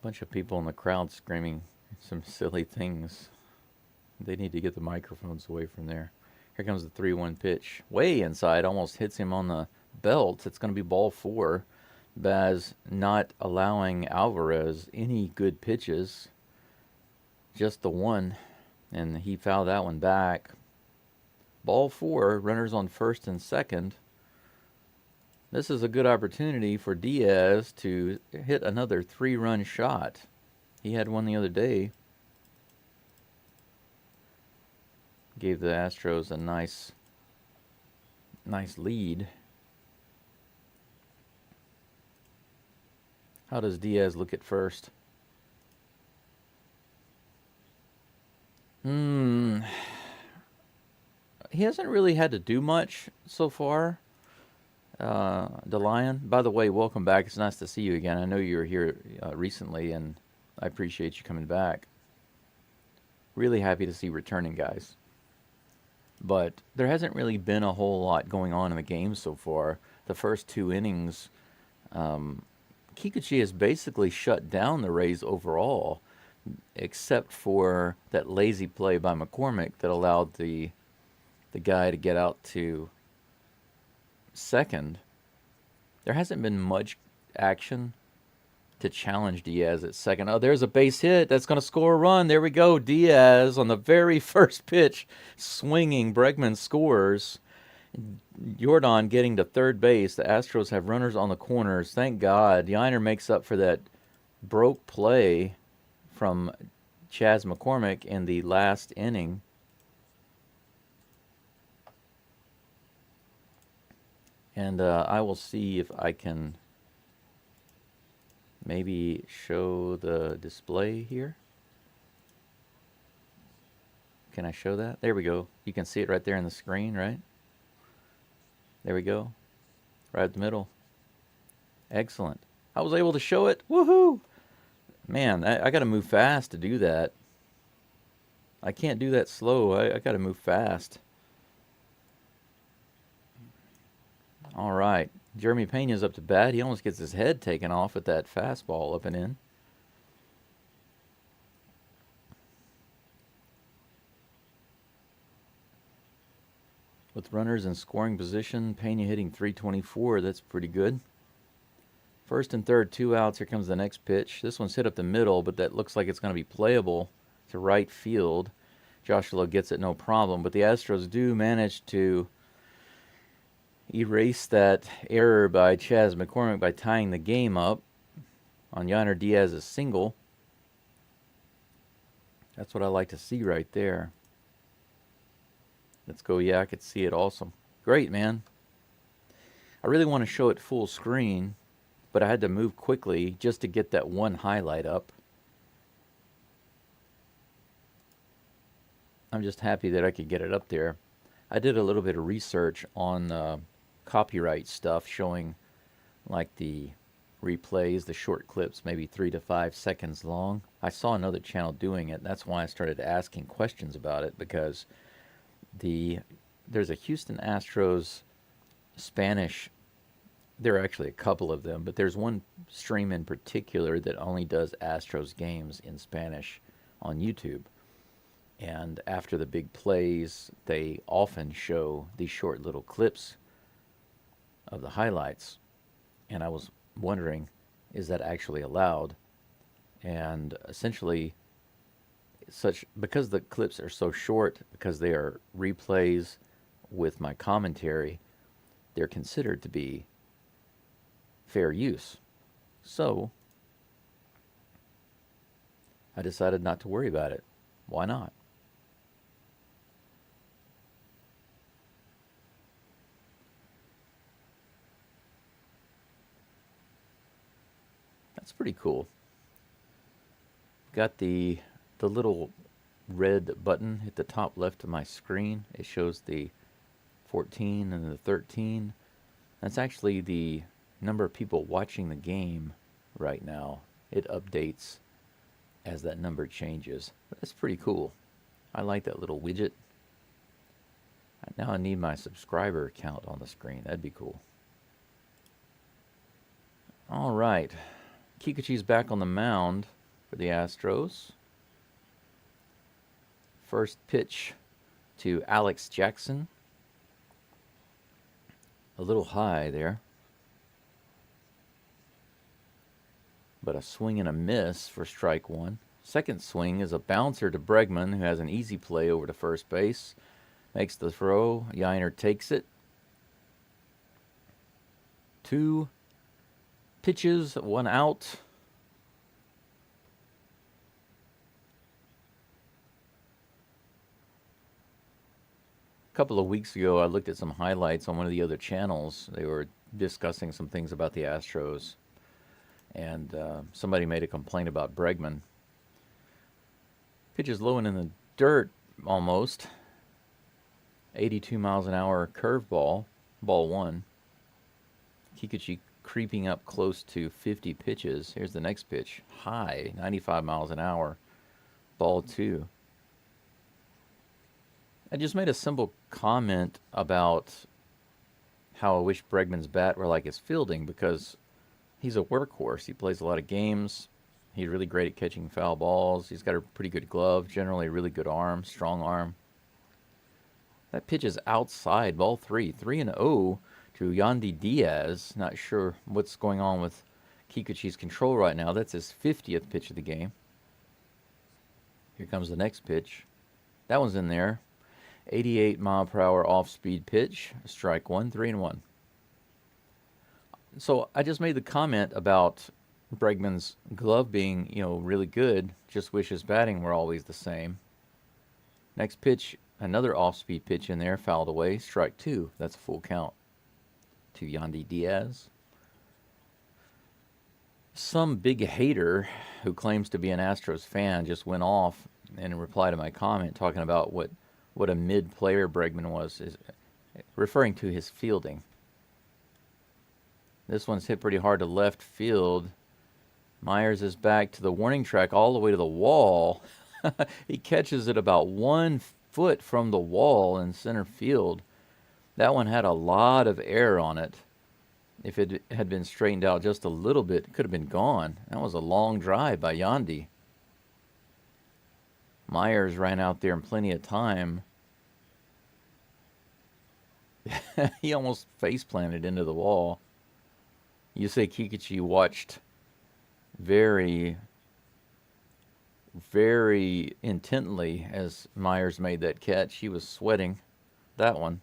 Bunch of people in the crowd screaming some silly things. They need to get the microphones away from there. Here comes the 3-1 pitch. Way inside, almost hits him on the belt. It's going to be ball 4. Baz not allowing Alvarez any good pitches. Just the one. And he fouled that one back. Ball 4, runners on first and second. This is a good opportunity for Diaz to hit another 3-run shot. He had one the other day. Gave the Astros a nice lead. How does Diaz look at first? He hasn't really had to do much so far. DeLion, by the way, welcome back. It's nice to see you again. I know you were here recently, and I appreciate you coming back. Really happy to see returning guys. But there hasn't really been a whole lot going on in the game so far. The first 2 innings, Kikuchi has basically shut down the Rays overall, except for that lazy play by McCormick that allowed the guy to get out to second. There hasn't been much action to challenge Diaz at second. Oh, there's a base hit. That's going to score a run. There we go. Diaz on the very first pitch, swinging. Bregman scores. Yordan getting to third base. The Astros have runners on the corners. Thank God. Yiner makes up for that broke play from Chas McCormick in the last inning. And I will see if I can Maybe show the display here. Can I show that? There we go. You can see it right there in the screen, right? There we go. Right in the middle. Excellent. I was able to show it. Woohoo! Man, I got to move fast to do that. I can't do that slow. I got to move fast. All right. Jeremy Pena's up to bat. He almost gets his head taken off with that fastball up and in. With runners in scoring position, Pena hitting .324. That's pretty good. First and third, 2 outs. Here comes the next pitch. This one's hit up the middle, but that looks like it's going to be playable to right field. Joshua gets it no problem, but the Astros do manage to erase that error by Chas McCormick by tying the game up on Yainer Diaz's single. That's what I like to see right there. Let's go. Yeah, I could see it. Awesome. Great, man. I really want to show it full screen, but I had to move quickly just to get that one highlight up. I'm just happy that I could get it up there. I did a little bit of research on copyright stuff, showing like the replays, the short clips, maybe 3 to 5 seconds long. I saw another channel doing it. That's why I started asking questions about it, because there's a Houston Astros Spanish. There are actually a couple of them, but there's one stream in particular that only does Astros games in Spanish on YouTube. And after the big plays, they often show these short little clips of the highlights. And I was wondering, is that actually allowed? And essentially, because the clips are so short, because they are replays with my commentary, they're considered to be fair use. So I decided not to worry about it. Why not? That's pretty cool. Got the little red button at the top left of my screen. It shows the 14 and the 13. That's actually the number of people watching the game right now. It updates as that number changes. That's pretty cool. I like that little widget. Now I need my subscriber count on the screen. That'd be cool. All right. Kikuchi's back on the mound for the Astros. First pitch to Alex Jackson. A little high there, but a swing and a miss for strike one. Second swing is a bouncer to Bregman, who has an easy play over to first base. Makes the throw. Yainer takes it. 2 pitches, 1 out. A couple of weeks ago, I looked at some highlights on one of the other channels. They were discussing some things about the Astros, and somebody made a complaint about Bregman. Pitch is low and in the dirt almost. 82 miles an hour curveball, ball 1. Kikuchi creeping up close to 50 pitches. Here's the next pitch, high, 95 miles an hour, ball 2. I just made a simple comment about how I wish Bregman's bat were like his fielding, because he's a workhorse. He plays a lot of games. He's really great at catching foul balls. He's got a pretty good glove, generally a really good arm, strong arm. That pitch is outside, ball 3. 3-0 to Yandy Diaz. Not sure what's going on with Kikuchi's control right now. That's his 50th pitch of the game. Here comes the next pitch. That one's in there. 88 mile per hour off-speed pitch, strike 1, 3-1. So I just made the comment about Bregman's glove being, really good. Just wish his batting were always the same. Next pitch, another off-speed pitch in there, fouled away, strike 2. That's a full count to Yandy Diaz. Some big hater who claims to be an Astros fan just went off in reply to my comment talking about what a mid player Bregman was, is referring to his fielding. This one's hit pretty hard to left field. Myers is back to the warning track all the way to the wall. He catches it about 1 foot from the wall in center field. That one had a lot of air on it. If it had been straightened out just a little bit, it could have been gone. That was a long drive by Yandy. Myers ran out there in plenty of time. He almost face planted into the wall. Yusei Kikuchi watched very, very intently as Myers made that catch. He was sweating that one.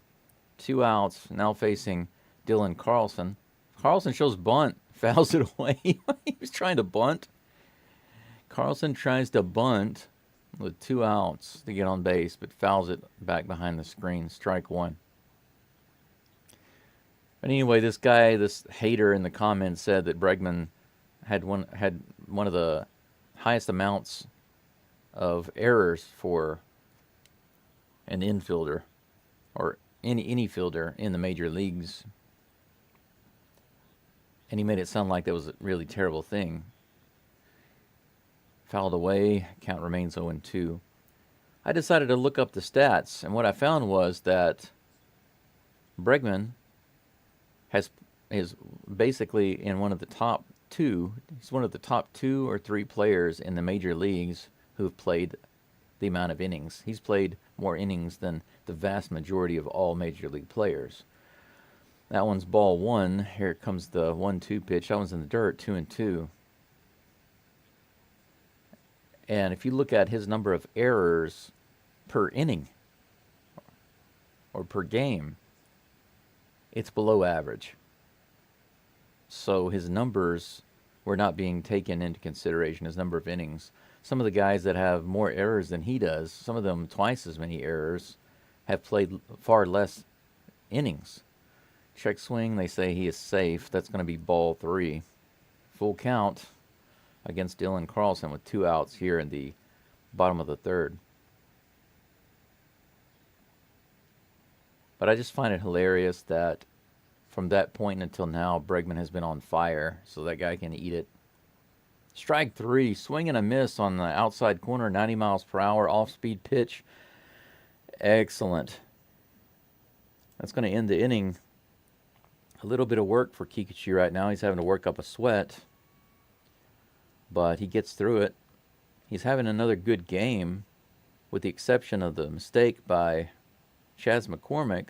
2 outs, now facing Dylan Carlson. Carlson shows bunt, fouls it away. He was trying to bunt. Carlson tries to bunt with 2 outs to get on base, but fouls it back behind the screen. Strike 1. But anyway, this guy, this hater in the comments said that Bregman had one of the highest amounts of errors for an infielder or any fielder in the major leagues. And he made it sound like that was a really terrible thing. Fouled away, count remains 0-2. I decided to look up the stats, and what I found was that Bregman is basically in one of the top 2. He's one of the top 2 or 3 players in the major leagues who have played the amount of innings. He's played more innings than the vast majority of all major league players. That one's ball 1. Here comes the 1-2 pitch. That one's in the dirt, 2-2. And if you look at his number of errors per inning or per game, it's below average. So his numbers were not being taken into consideration, his number of innings. Some of the guys that have more errors than he does, some of them twice as many errors, have played far less innings. Check swing, they say he is safe. That's going to be ball 3. Full count against Dylan Carlson with 2 outs here in the bottom of the 3rd. But I just find it hilarious that from that point until now, Bregman has been on fire, so that guy can eat it. Strike 3, swing and a miss on the outside corner, 90 miles per hour, off-speed pitch. Excellent. That's going to end the inning. A little bit of work for Kikuchi right now. He's having to work up a sweat, but he gets through it. He's having another good game, with the exception of the mistake by Chas McCormick.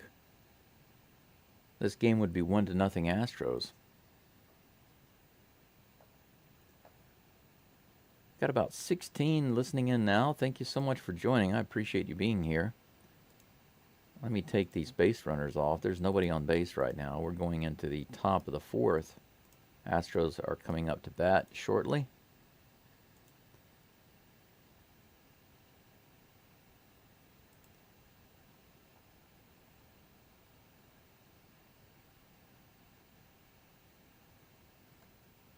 This game would be 1-0 Astros. Got about 16 listening in now. Thank you so much for joining. I appreciate you being here. Let me take these base runners off. There's nobody on base right now. We're going into the top of the 4th. Astros are coming up to bat shortly.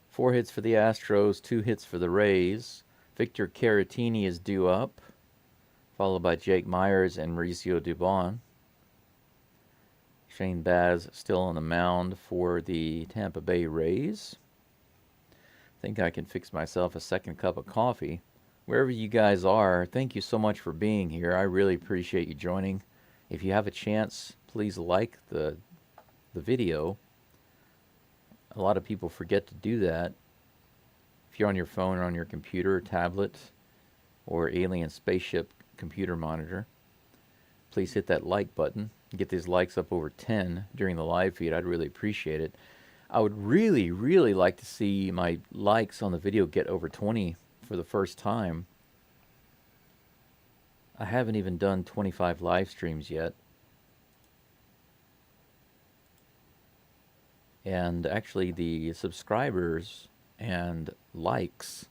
Four hits for the Astros, 2 hits for the Rays. Victor Caratini is due up, followed by Jake Myers and Mauricio Dubon. Shane Baz still on the mound for the Tampa Bay Rays. I think I can fix myself a second cup of coffee. Wherever you guys are, thank you so much for being here. I really appreciate you joining. If you have a chance, please like the video. A lot of people forget to do that. If you're on your phone or on your computer or tablet or alien spaceship computer monitor, please hit that like button. Get these likes up over 10 during the live feed. I'd really appreciate it. I would really, really like to see my likes on the video get over 20 for the first time. I haven't even done 25 live streams yet. And actually the subscribers and likes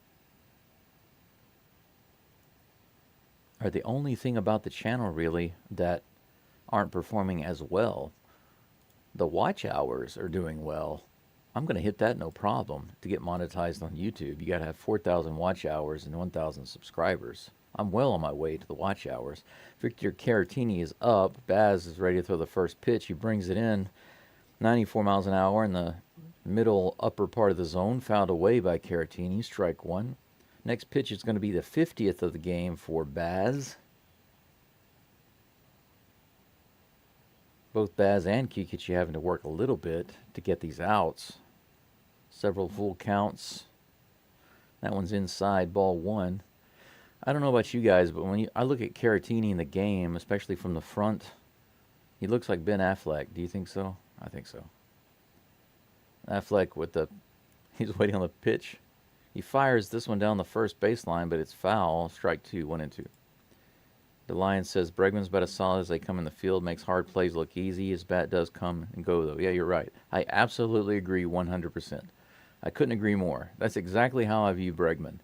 are the only thing about the channel really that aren't performing as well. The watch hours are doing well. I'm going to hit that no problem to get monetized on YouTube. You got to have 4,000 watch hours and 1,000 subscribers. I'm well on my way to the watch hours. Victor Caratini is up. Baz is ready to throw the first pitch. He brings it in 94 miles an hour in the middle upper part of the zone. Fouled away by Caratini. Strike one. Next pitch is going to be the 50th of the game for Baz. Both Baz and Kikichi having to work a little bit to get these outs. Several full counts. That one's inside, ball one. I don't know about you guys, but when I look at Caratini in the game, especially from the front, he looks like Ben Affleck. Do you think so? I think so. Affleck with he's waiting on the pitch. He fires this one down the first baseline, but it's foul. Strike two, 1-2. The Lion says Bregman's about as solid as they come in the field, makes hard plays look easy. His bat does come and go, though. Yeah, you're right. I absolutely agree 100%. I couldn't agree more. That's exactly how I view Bregman.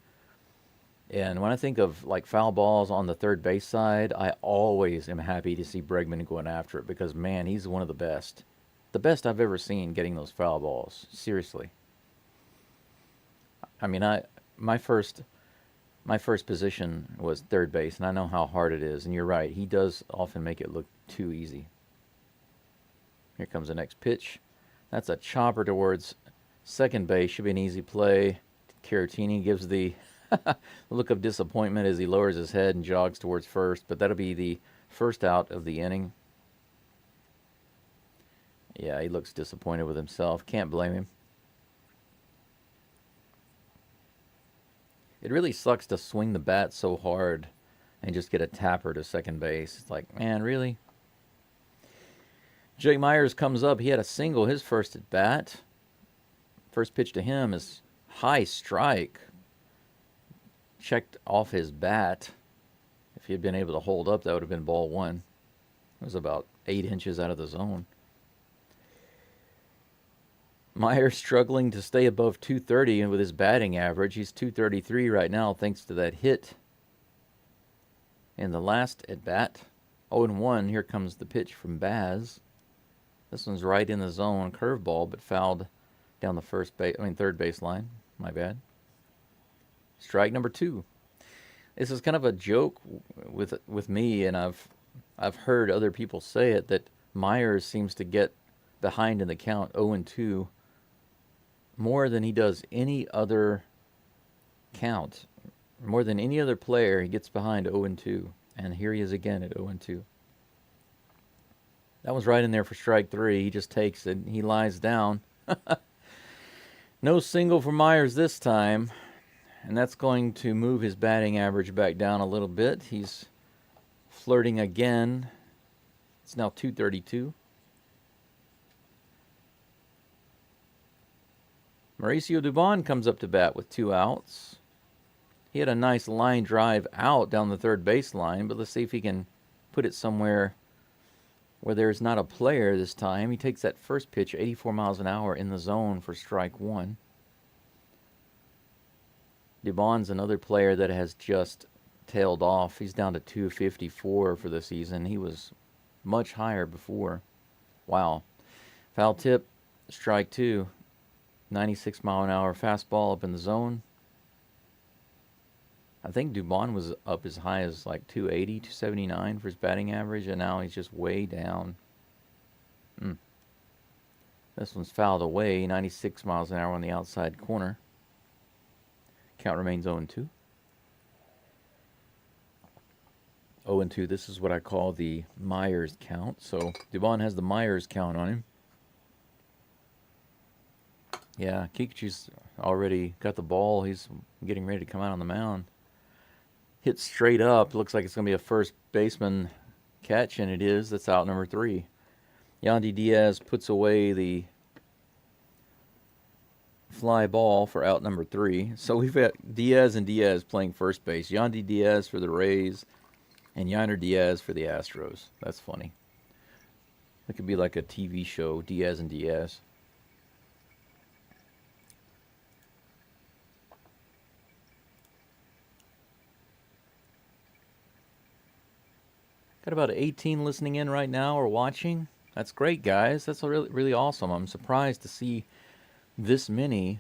And when I think of like foul balls on the third base side, I always am happy to see Bregman going after it because, man, he's one of the best. The best I've ever seen getting those foul balls. Seriously. I mean, my first position was third base, and I know how hard it is. And you're right, he does often make it look too easy. Here comes the next pitch. That's a chopper towards second base. Should be an easy play. Caratini gives the look of disappointment as he lowers his head and jogs towards first, but that'll be the first out of the inning. Yeah, he looks disappointed with himself. Can't blame him. It really sucks to swing the bat so hard and just get a tapper to second base. It's like, man, really? Jake Myers comes up. He had a single his first at bat. First pitch to him is high strike. Checked off his bat. If he had been able to hold up, that would have been ball one. It was about 8 inches out of the zone. Myers struggling to stay above 230, and with his batting average, he's 233 right now thanks to that hit in the last at bat. 0-1. Here comes the pitch from Baz. This one's right in the zone, curveball, but fouled down the third base line. My bad. Strike number two. This is kind of a joke with me, and I've heard other people say it that Myers seems to get behind in the count 0-2 more than he does any other count. More than any other player, he gets behind 0-2. And here he is again at 0-2. That was right in there for strike three. He just takes it. He lies down. No single for Myers this time. And that's going to move his batting average back down a little bit. He's flirting again. It's now 232. Mauricio Dubon comes up to bat with 2 outs. He had a nice line drive out down the third baseline, but let's see if he can put it somewhere where there's not a player this time. He takes that first pitch, 84 miles an hour, in the zone for strike one. Dubon's another player that has just tailed off. He's down to 254 for the season. He was much higher before. Wow. Foul tip, strike two. 96 mile an hour fastball up in the zone. I think Dubon was up as high as like 280, 279 for his batting average, and now he's just way down. This one's fouled away, 96 miles an hour on the outside corner. Count remains 0-2. 0-2, this is what I call the Myers count. So Dubon has the Myers count on him. Yeah, Kikuchi's already got the ball. He's getting ready to come out on the mound. Hit straight up. Looks like it's going to be a first baseman catch, and it is. That's out number 3. Yandy Diaz puts away the fly ball for out number 3. So we've got Diaz and Diaz playing first base. Yandy Diaz for the Rays and Yainer Diaz for the Astros. That's funny. It could be like a TV show, Diaz and Diaz. Got about 18 listening in right now or watching. That's great, guys. That's really, really awesome. I'm surprised to see this many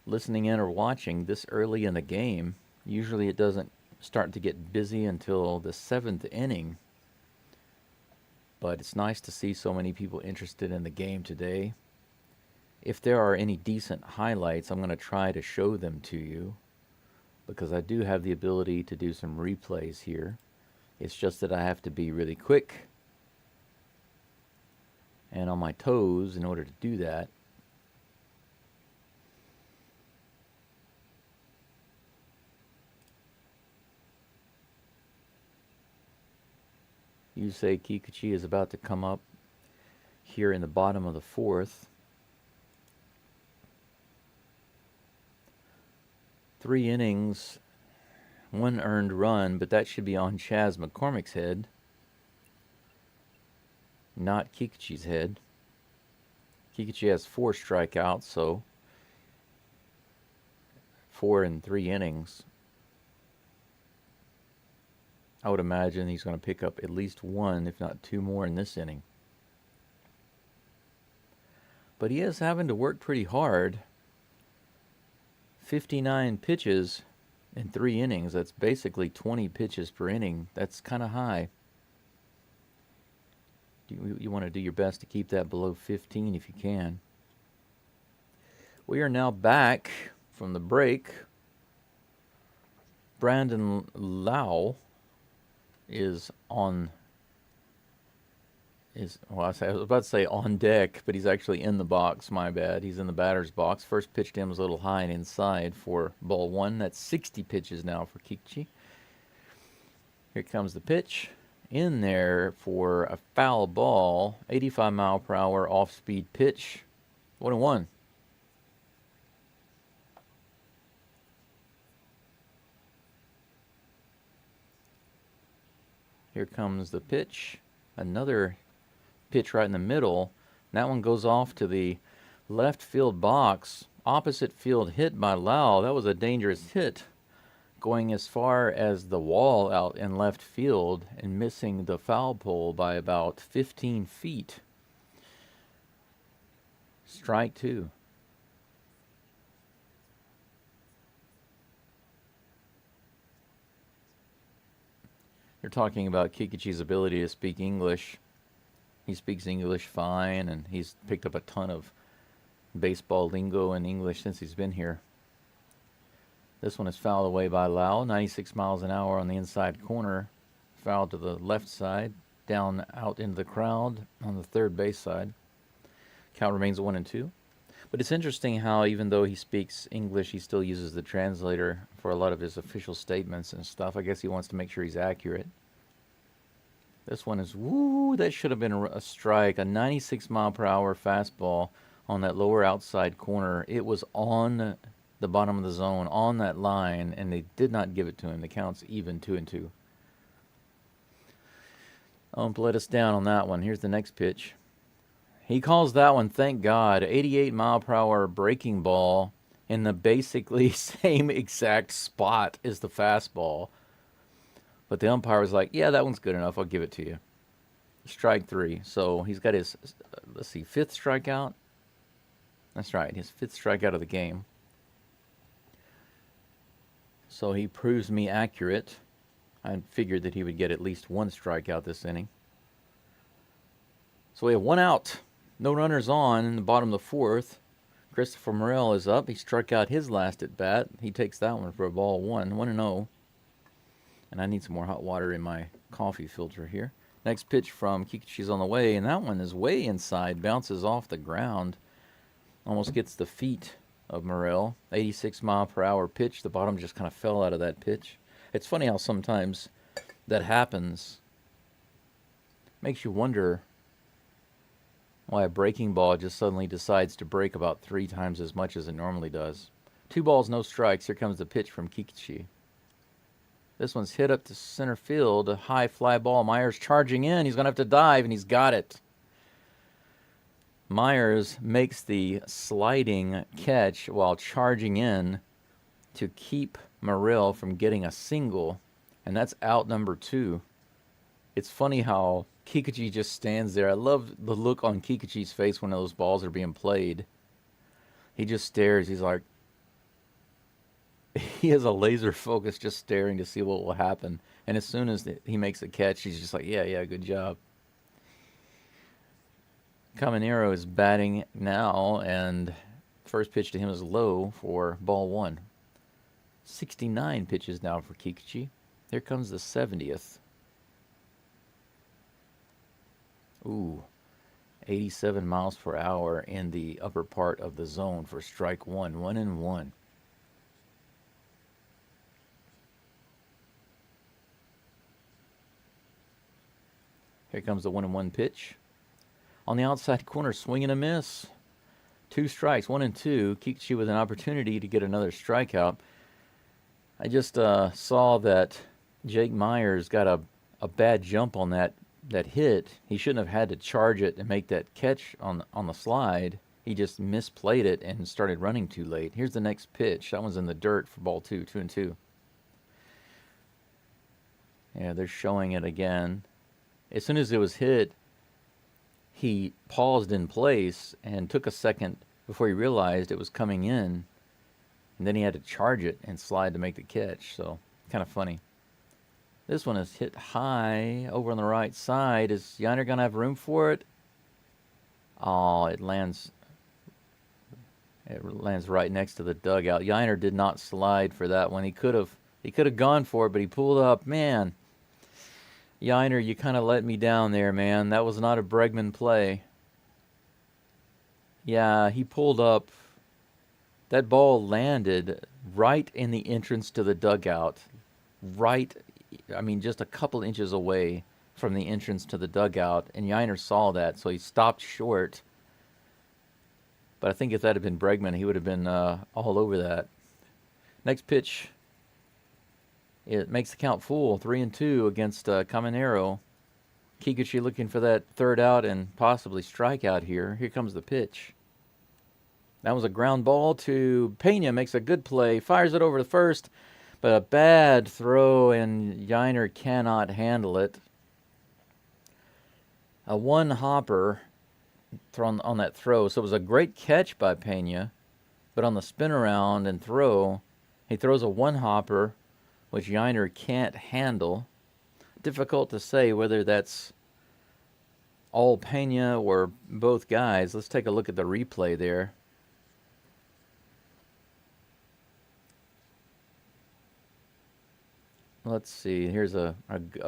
listening in or watching this early in the game. Usually it doesn't start to get busy until the 7th inning. But it's nice to see so many people interested in the game today. If there are any decent highlights, I'm going to try to show them to you, because I do have the ability to do some replays here. It's just that I have to be really quick and on my toes in order to do that. Yusei Kikuchi is about to come up here in the bottom of the 4th. 3 innings, 1 earned run, but that should be on Chaz McCormick's head, not Kikuchi's head. Kikuchi has 4 strikeouts, so 4 in 3 innings. I would imagine he's going to pick up at least 1, if not 2 more in this inning. But he is having to work pretty hard. 59 pitches in 3 innings. That's basically 20 pitches per inning. That's kind of high. You want to do your best to keep that below 15 if you can. We are now back from the break. Brandon Lau is on. I was about to say on deck, but he's actually in the box. My bad. He's in the batter's box. First pitch to him was a little high and inside for ball 1. That's 60 pitches now for Kikuchi. Here comes the pitch. In there for a foul ball. 85 mile per hour off-speed pitch. 1-1. Here comes the pitch. Another pitch right in the middle. That one goes off to the left field box. Opposite field hit by Lau. That was a dangerous hit, going as far as the wall out in left field and missing the foul pole by about 15 feet. Strike 2. You're talking about Kikuchi's ability to speak English. He speaks English fine, and he's picked up a ton of baseball lingo and English since he's been here. This one is fouled away by Lau. 96 miles an hour on the inside corner. Foul to the left side. Down out into the crowd on the third base side. Count remains 1-2. But it's interesting how even though he speaks English, he still uses the translator for a lot of his official statements and stuff. I guess he wants to make sure he's accurate. This one is, woo, that should have been a strike. A 96 mile per hour fastball on that lower outside corner. It was on the bottom of the zone, on that line, and they did not give it to him. The count's even, 2-2. Ump let us down on that one. Here's the next pitch. He calls that one, thank God, 88 mile per hour breaking ball in the basically same exact spot as the fastball. But the umpire was like, yeah, that one's good enough. I'll give it to you. Strike 3. So he's got his, let's see, 5th strikeout. That's right, his 5th strikeout of the game. So he proves me accurate. I figured that he would get at least 1 strikeout this inning. So we have 1 out. No runners on in the bottom of the 4th. Christopher Morel is up. He struck out his last at bat. He takes that one for a ball 1. 1-0. And I need some more hot water in my coffee filter here. Next pitch from Kikuchi's on the way, and that one is way inside. Bounces off the ground. Almost gets the feet of Morel. 86 mile per hour pitch. The bottom just kind of fell out of that pitch. It's funny how sometimes that happens. Makes you wonder why a breaking ball just suddenly decides to break about 3 times as much as it normally does. 2 balls, no strikes. Here comes the pitch from Kikuchi. This one's hit up to center field. A high fly ball. Myers charging in. He's going to have to dive, and he's got it. Myers makes the sliding catch while charging in to keep Morel from getting a single, and that's out number 2. It's funny how Kikuchi just stands there. I love the look on Kikuchi's face when those balls are being played. He just stares. He's like, he has a laser focus just staring to see what will happen. And as soon as he makes a catch, he's just like, yeah, yeah, good job. Caminero is batting now, and first pitch to him is low for ball one. 69 pitches now for Kikuchi. Here comes the 70th. Ooh, 87 miles per hour in the upper part of the zone for strike one. 1-1. Here comes the 1-1 pitch. On the outside corner, swing and a miss. 2 strikes, 1-2. Kikuchi with an opportunity to get another strikeout. I just saw that Jake Myers got a bad jump on that hit. He shouldn't have had to charge it and make that catch on the slide. He just misplayed it and started running too late. Here's the next pitch. That one's in the dirt for ball 2, 2-2. Yeah, they're showing it again. As soon as it was hit, he paused in place and took a second before he realized it was coming in. And then he had to charge it and slide to make the catch. So, kind of funny. This one is hit high over on the right side. Is Yiner going to have room for it? Oh, it lands right next to the dugout. Yiner did not slide for that one. He could have gone for it, but he pulled up. Man, Yiner, you kind of let me down there, man. That was not a Bregman play. Yeah, he pulled up. That ball landed right in the entrance to the dugout. Right, I mean, just a couple inches away from the entrance to the dugout. And Yiner saw that, so he stopped short. But I think if that had been Bregman, he would have been all over that. Next pitch. It makes the count full, 3-2 against Caminero. Kikuchi looking for that third out and possibly strikeout here. Here comes the pitch. That was a ground ball to Pena. Makes a good play. Fires it over to first, but a bad throw, and Yiner cannot handle it. A one hopper thrown on that throw. So it was a great catch by Pena, but on the spin around and throw, he throws a one hopper, which Yiner can't handle. Difficult to say whether that's all Pena or both guys. Let's take a look at the replay there. Let's see. Here's a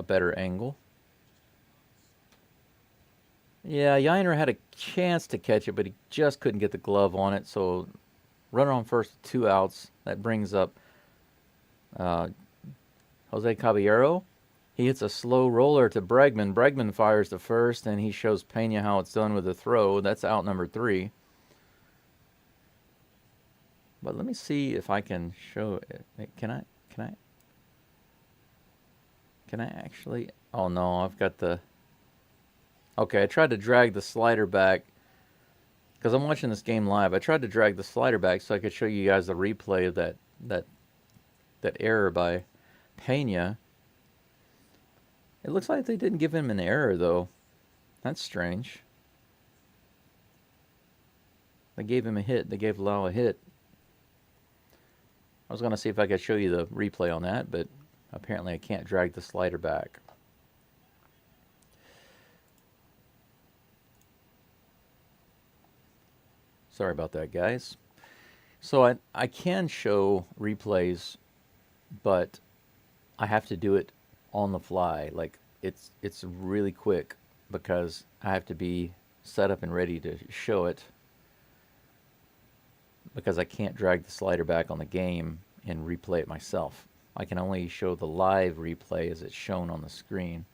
better angle. Yeah, Yiner had a chance to catch it, but he just couldn't get the glove on it. So runner on first, 2 outs. That brings up Jose Caballero. He hits a slow roller to Bregman. Bregman fires to first, and he shows Pena how it's done with the throw. That's out number 3. But let me see if I can show it. Can I actually? Oh no, I've got the. Okay, I tried to drag the slider back because I'm watching this game live. I tried to drag the slider back so I could show you guys the replay of that error by Pena. It looks like they didn't give him an error though. That's strange. They gave him a hit. They gave Lau a hit. I was going to see if I could show you the replay on that, but apparently I can't drag the slider back. Sorry about that, guys. So I can show replays, but I have to do it on the fly. Like it's really quick because I have to be set up and ready to show it because I can't drag the slider back on the game and replay it myself. I can only show the live replay as it's shown on the screen.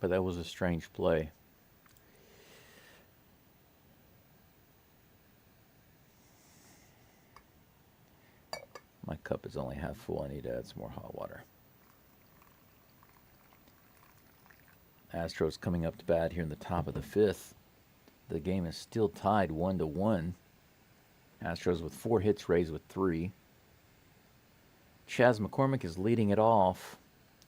But that was a strange play. My cup is only half full. I need to add some more hot water. Astros coming up to bat here in the top of the 5th. The game is still tied 1-1. Astros with 4 hits, Rays with 3. Chas McCormick is leading it off.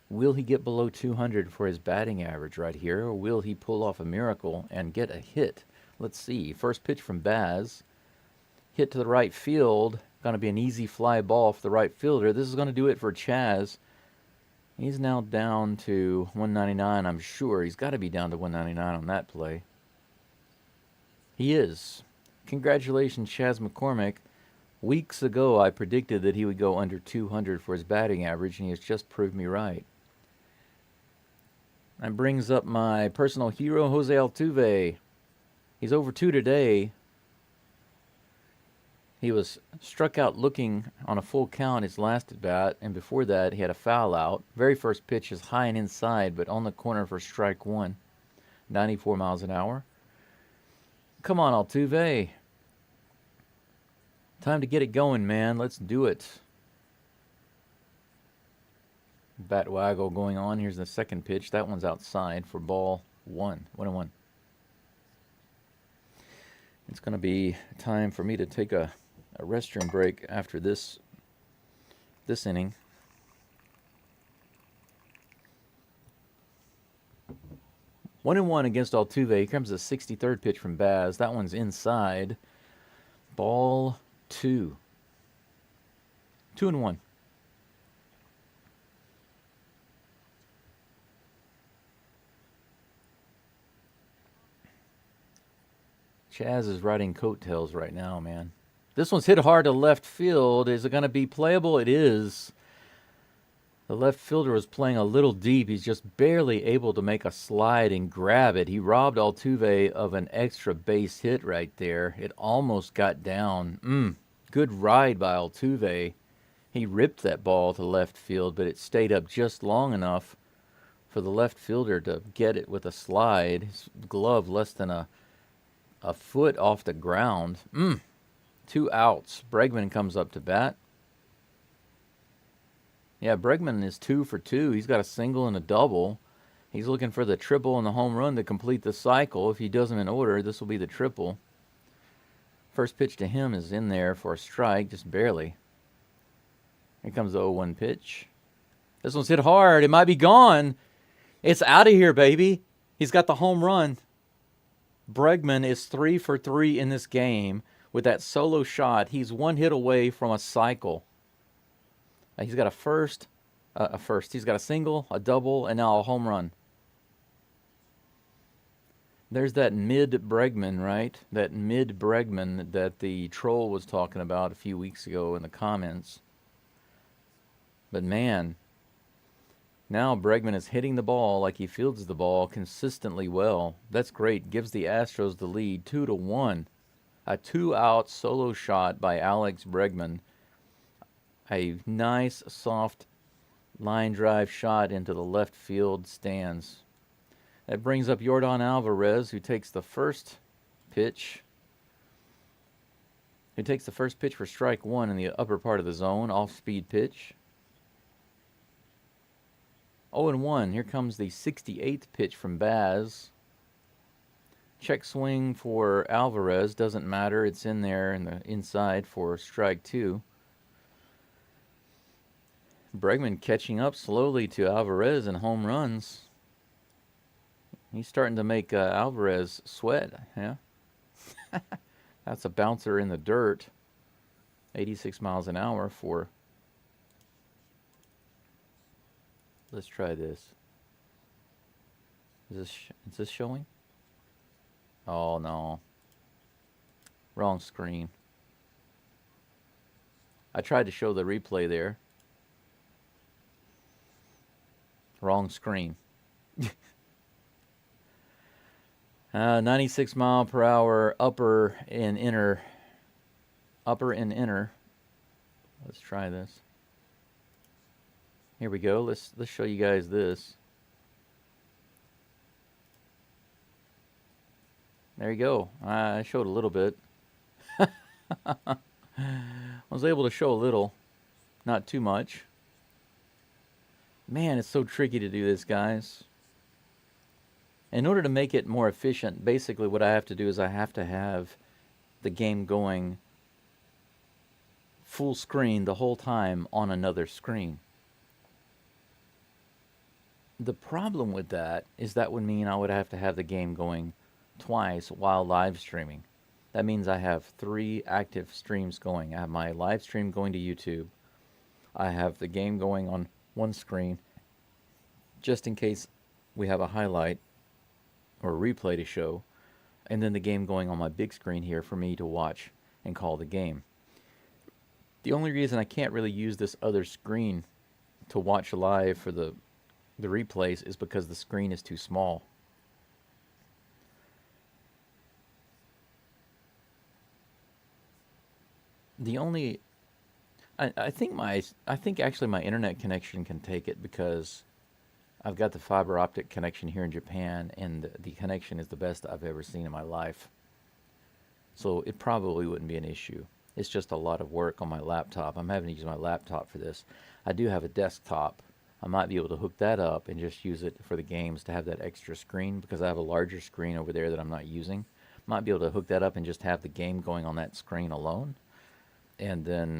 Will he get below 200 for his batting average right here, or will he pull off a miracle and get a hit? Let's see. First pitch from Baz. Hit to the right field. Going to be an easy fly ball for the right fielder. This is going to do it for Chas. He's now down to 199, I'm sure. He's got to be down to 199 on that play. He is. Congratulations, Chas McCormick. Weeks ago, I predicted that he would go under 200 for his batting average, and he has just proved me right. That brings up my personal hero, Jose Altuve. He's over 2 today. He was struck out looking on a full count his last at bat, and before that he had a foul out. Very first pitch is high and inside, but on the corner for strike 1. 94 miles an hour. Come on, Altuve. Time to get it going, man. Let's do it. Bat waggle going on. Here's the second pitch. That one's outside for ball 1. 1-1. It's going to be time for me to take a restroom break after this inning. One and one against Altuve. Here comes the 63rd pitch from Baz. That one's inside. Ball 2. 2-1. Chas is riding coattails right now, man. This one's hit hard to left field. Is it going to be playable? It is. The left fielder was playing a little deep. He's just barely able to make a slide and grab it. He robbed Altuve of an extra base hit right there. It almost got down. Good ride by Altuve. He ripped that ball to left field, but it stayed up just long enough for the left fielder to get it with a slide. His glove less than a foot off the ground. 2 outs. Bregman comes up to bat. Yeah, Bregman is 2 for 2. He's got a single and a double. He's looking for the triple and the home run to complete the cycle. If he does them in order, this will be the triple. First pitch to him is in there for a strike, just barely. Here comes the 0-1 pitch. This one's hit hard. It might be gone. It's out of here, baby. He's got the home run. Bregman is 3 for 3 in this game with that solo shot. He's 1 hit away from a cycle. He's got he's got a single, a double, and now a home run. There's that mid-Bregman, right? That mid-Bregman that the troll was talking about a few weeks ago in the comments. But man, now Bregman is hitting the ball like he fields the ball consistently well. That's great. Gives the Astros the lead 2-1. A 2-out solo shot by Alex Bregman. A nice, soft line drive shot into the left field stands. That brings up Yordan Alvarez, who takes the first pitch. Who takes the first pitch for strike 1 in the upper part of the zone, off-speed pitch. 0-1. Here comes the 68th pitch from Baz. Check swing for Alvarez. Doesn't matter. It's in there in the inside for strike 2. Bregman catching up slowly to Alvarez in home runs. He's starting to make Alvarez sweat, yeah? That's a bouncer in the dirt. 86 miles an hour for... Let's try this. Is this showing? Oh, no. Wrong screen. I tried to show the replay there. Wrong screen. 96 mile per hour upper and inner. Upper and inner. Let's try this. Here we go. Let's show you guys this. There you go. I showed a little bit. I was able to show a little. Not too much. Man, it's so tricky to do this, guys. In order to make it more efficient, basically what I have to do is I have to have the game going full screen the whole time on another screen. The problem with that is that would mean I would have to have the game going twice while live streaming. That means I have 3 active streams going. I have my live stream going to YouTube. I have the game going on one screen just in case we have a highlight or a replay to show, and then the game going on my big screen here for me to watch and call the game. The only reason I can't really use this other screen to watch live for the replays is because the screen is too small. The only I think actually my internet connection can take it because I've got the fiber optic connection here in Japan, and the connection is the best I've ever seen in my life. So it probably wouldn't be an issue. It's just a lot of work on my laptop. I'm having to use my laptop for this. I do have a desktop. I might be able to hook that up and just use it for the games to have that extra screen because I have a larger screen over there that I'm not using. Might be able to hook that up and just have the game going on that screen alone. And then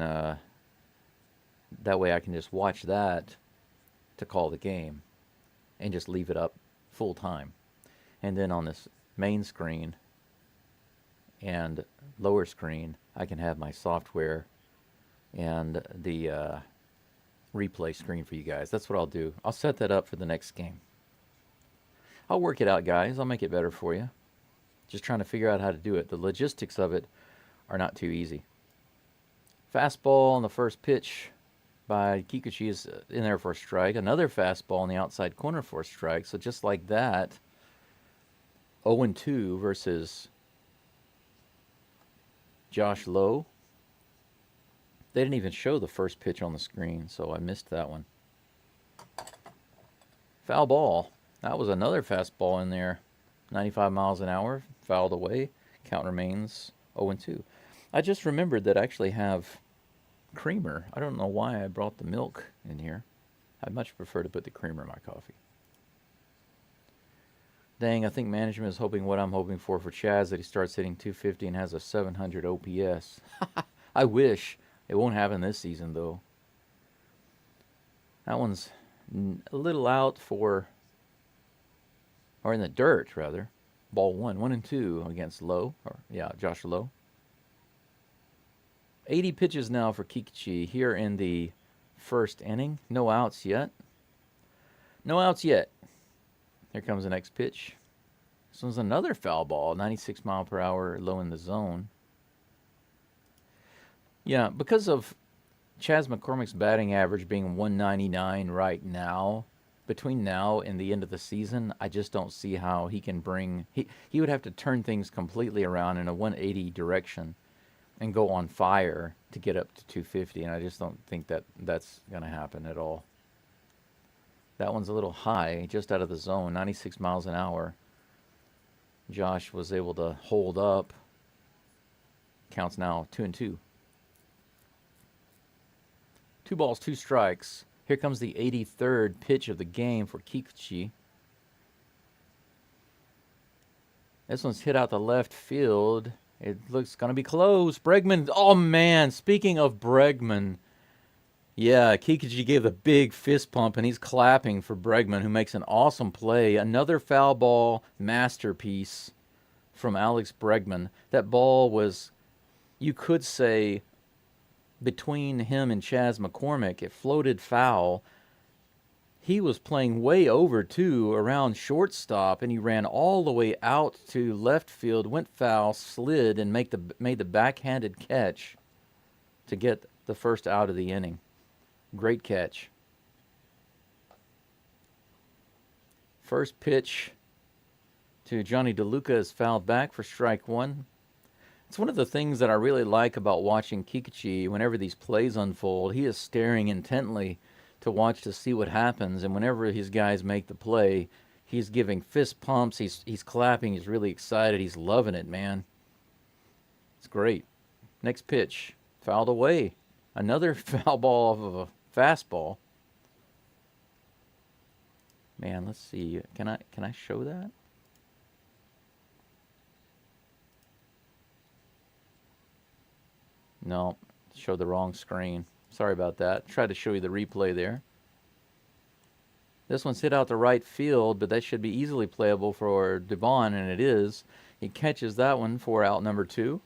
that way I can just watch that to call the game and just leave it up full time. And then on this main screen and lower screen, I can have my software and the replay screen for you guys. That's what I'll do. I'll set that up for the next game. I'll work it out, guys. I'll make it better for you. Just trying to figure out how to do it. The logistics of it are not too easy. Fastball on the first pitch by Kikuchi is in there for a strike. Another fastball on the outside corner for a strike. So just like that, 0-2 versus Josh Lowe. They didn't even show the first pitch on the screen, so I missed that one. Foul ball. That was another fastball in there. 95 miles an hour, fouled away. Count remains 0-2. I just remembered that I actually have creamer. I don't know why I brought the milk in here. I'd much prefer to put the creamer in my coffee. Dang, I think management is hoping what I'm hoping for Chaz, that he starts hitting 250 and has a 700 OPS. I wish. It won't happen this season, though. That one's a little out for, or in the dirt, rather. Ball 1-2 against Lowe, Josh Lowe. 80 pitches now for Kikuchi here in the first inning. No outs yet. No outs yet. Here comes the next pitch. This one's another foul ball, 96 mile per hour, low in the zone. Yeah, because of Chas McCormick's batting average being 199 right now, between now and the end of the season, I just don't see how he can bring... He would have to turn things completely around in a 180 direction and go on fire to get up to 250, and I just don't think that that's going to happen at all. That one's a little high, just out of the zone, 96 miles an hour. Josh was able to hold up. Counts now 2-2. 2 balls, 2 strikes. Here comes the 83rd pitch of the game for Kikuchi. This one's hit out the left field. It looks going to be close. Bregman, oh man, speaking of Bregman, yeah, Kikuchi gave a big fist pump, and he's clapping for Bregman, who makes an awesome play. Another foul ball masterpiece from Alex Bregman. That ball was, you could say, between him and Chas McCormick. It floated foul. He was playing way over, too, around shortstop, and he ran all the way out to left field, went foul, slid, and made the backhanded catch to get the first out of the inning. Great catch. First pitch to Johnny DeLuca is fouled back for strike 1. It's one of the things that I really like about watching Kikuchi. Whenever these plays unfold, he is staring intently to watch to see what happens, and whenever his guys make the play, he's giving fist pumps, he's clapping, he's really excited, he's loving it, man. It's great. Next pitch, fouled away. Another foul ball off of a fastball. Man, let's see. Can I show that? No, Showed the wrong screen. Sorry about that. Tried to show you the replay there. This one's hit out to right field, but that should be easily playable for Devon, and it is. He catches that one for out number 2.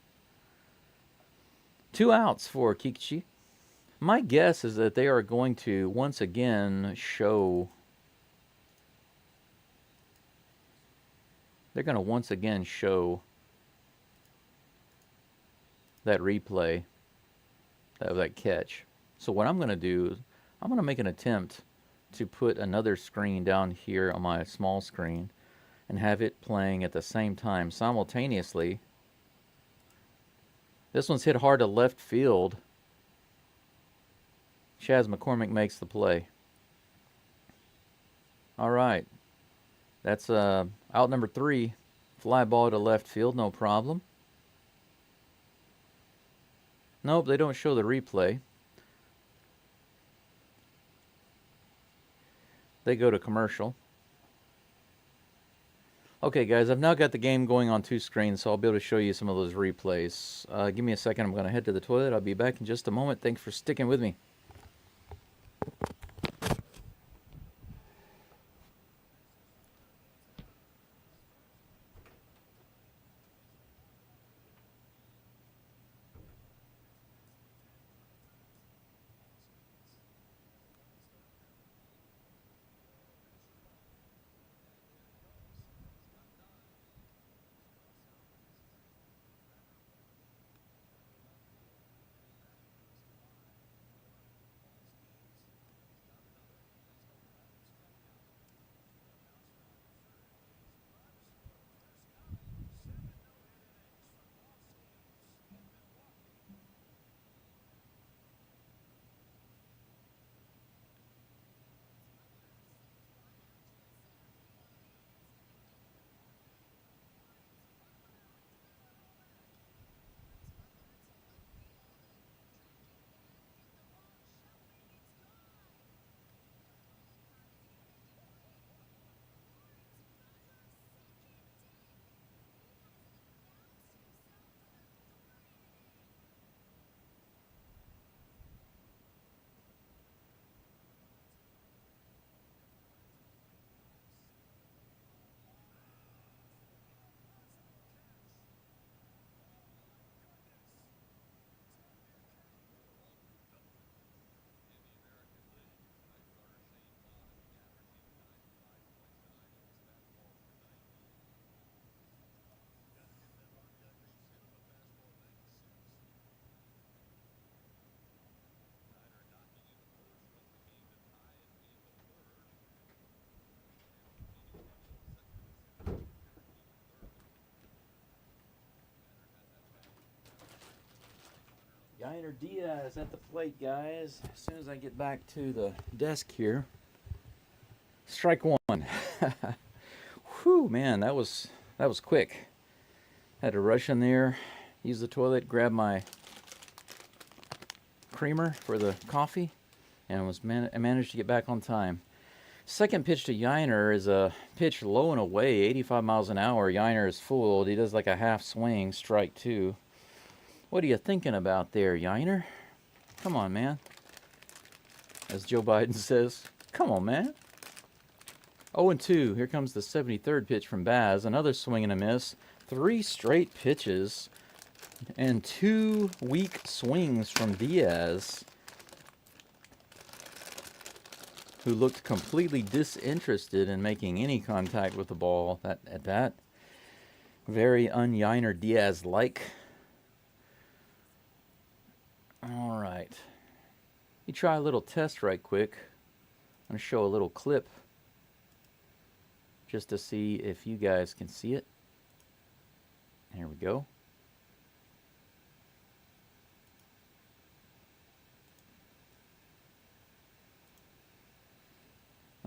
2 outs for Kikuchi. My guess is that they are going to once again show. They're going to once again show that replay of that catch. So what I'm going to do is I'm going to make an attempt to put another screen down here on my small screen and have it playing at the same time simultaneously. This one's hit hard to left field. Chaz McCormick makes the play. All right. That's out number 3. Fly ball to left field, no problem. Nope, they don't show the replay. They go to commercial. Okay, guys, I've now got the game going on 2 screens, so I'll be able to show you some of those replays. Give me a second. I'm going to head to the toilet. I'll be back in just a moment. Thanks for sticking with me. Yainer Diaz at the plate, guys. As soon as I get back to the desk here. Strike 1. Whew, man, that was quick. Had to rush in there, use the toilet, grab my creamer for the coffee, and I managed to get back on time. Second pitch to Yainer is a pitch low and away, 85 miles an hour. Yainer is fooled. He does like a half swing, strike 2. What are you thinking about there, Yainer? Come on, man. As Joe Biden says, come on, man. 0-2. Here comes the 73rd pitch from Baz. Another swing and a miss. 3 straight pitches and 2 weak swings from Diaz, who looked completely disinterested in making any contact with the ball at that. Very un-Yainer Diaz-like. All right. You try a little test right quick. I'm going to show a little clip just to see if you guys can see it. Here we go.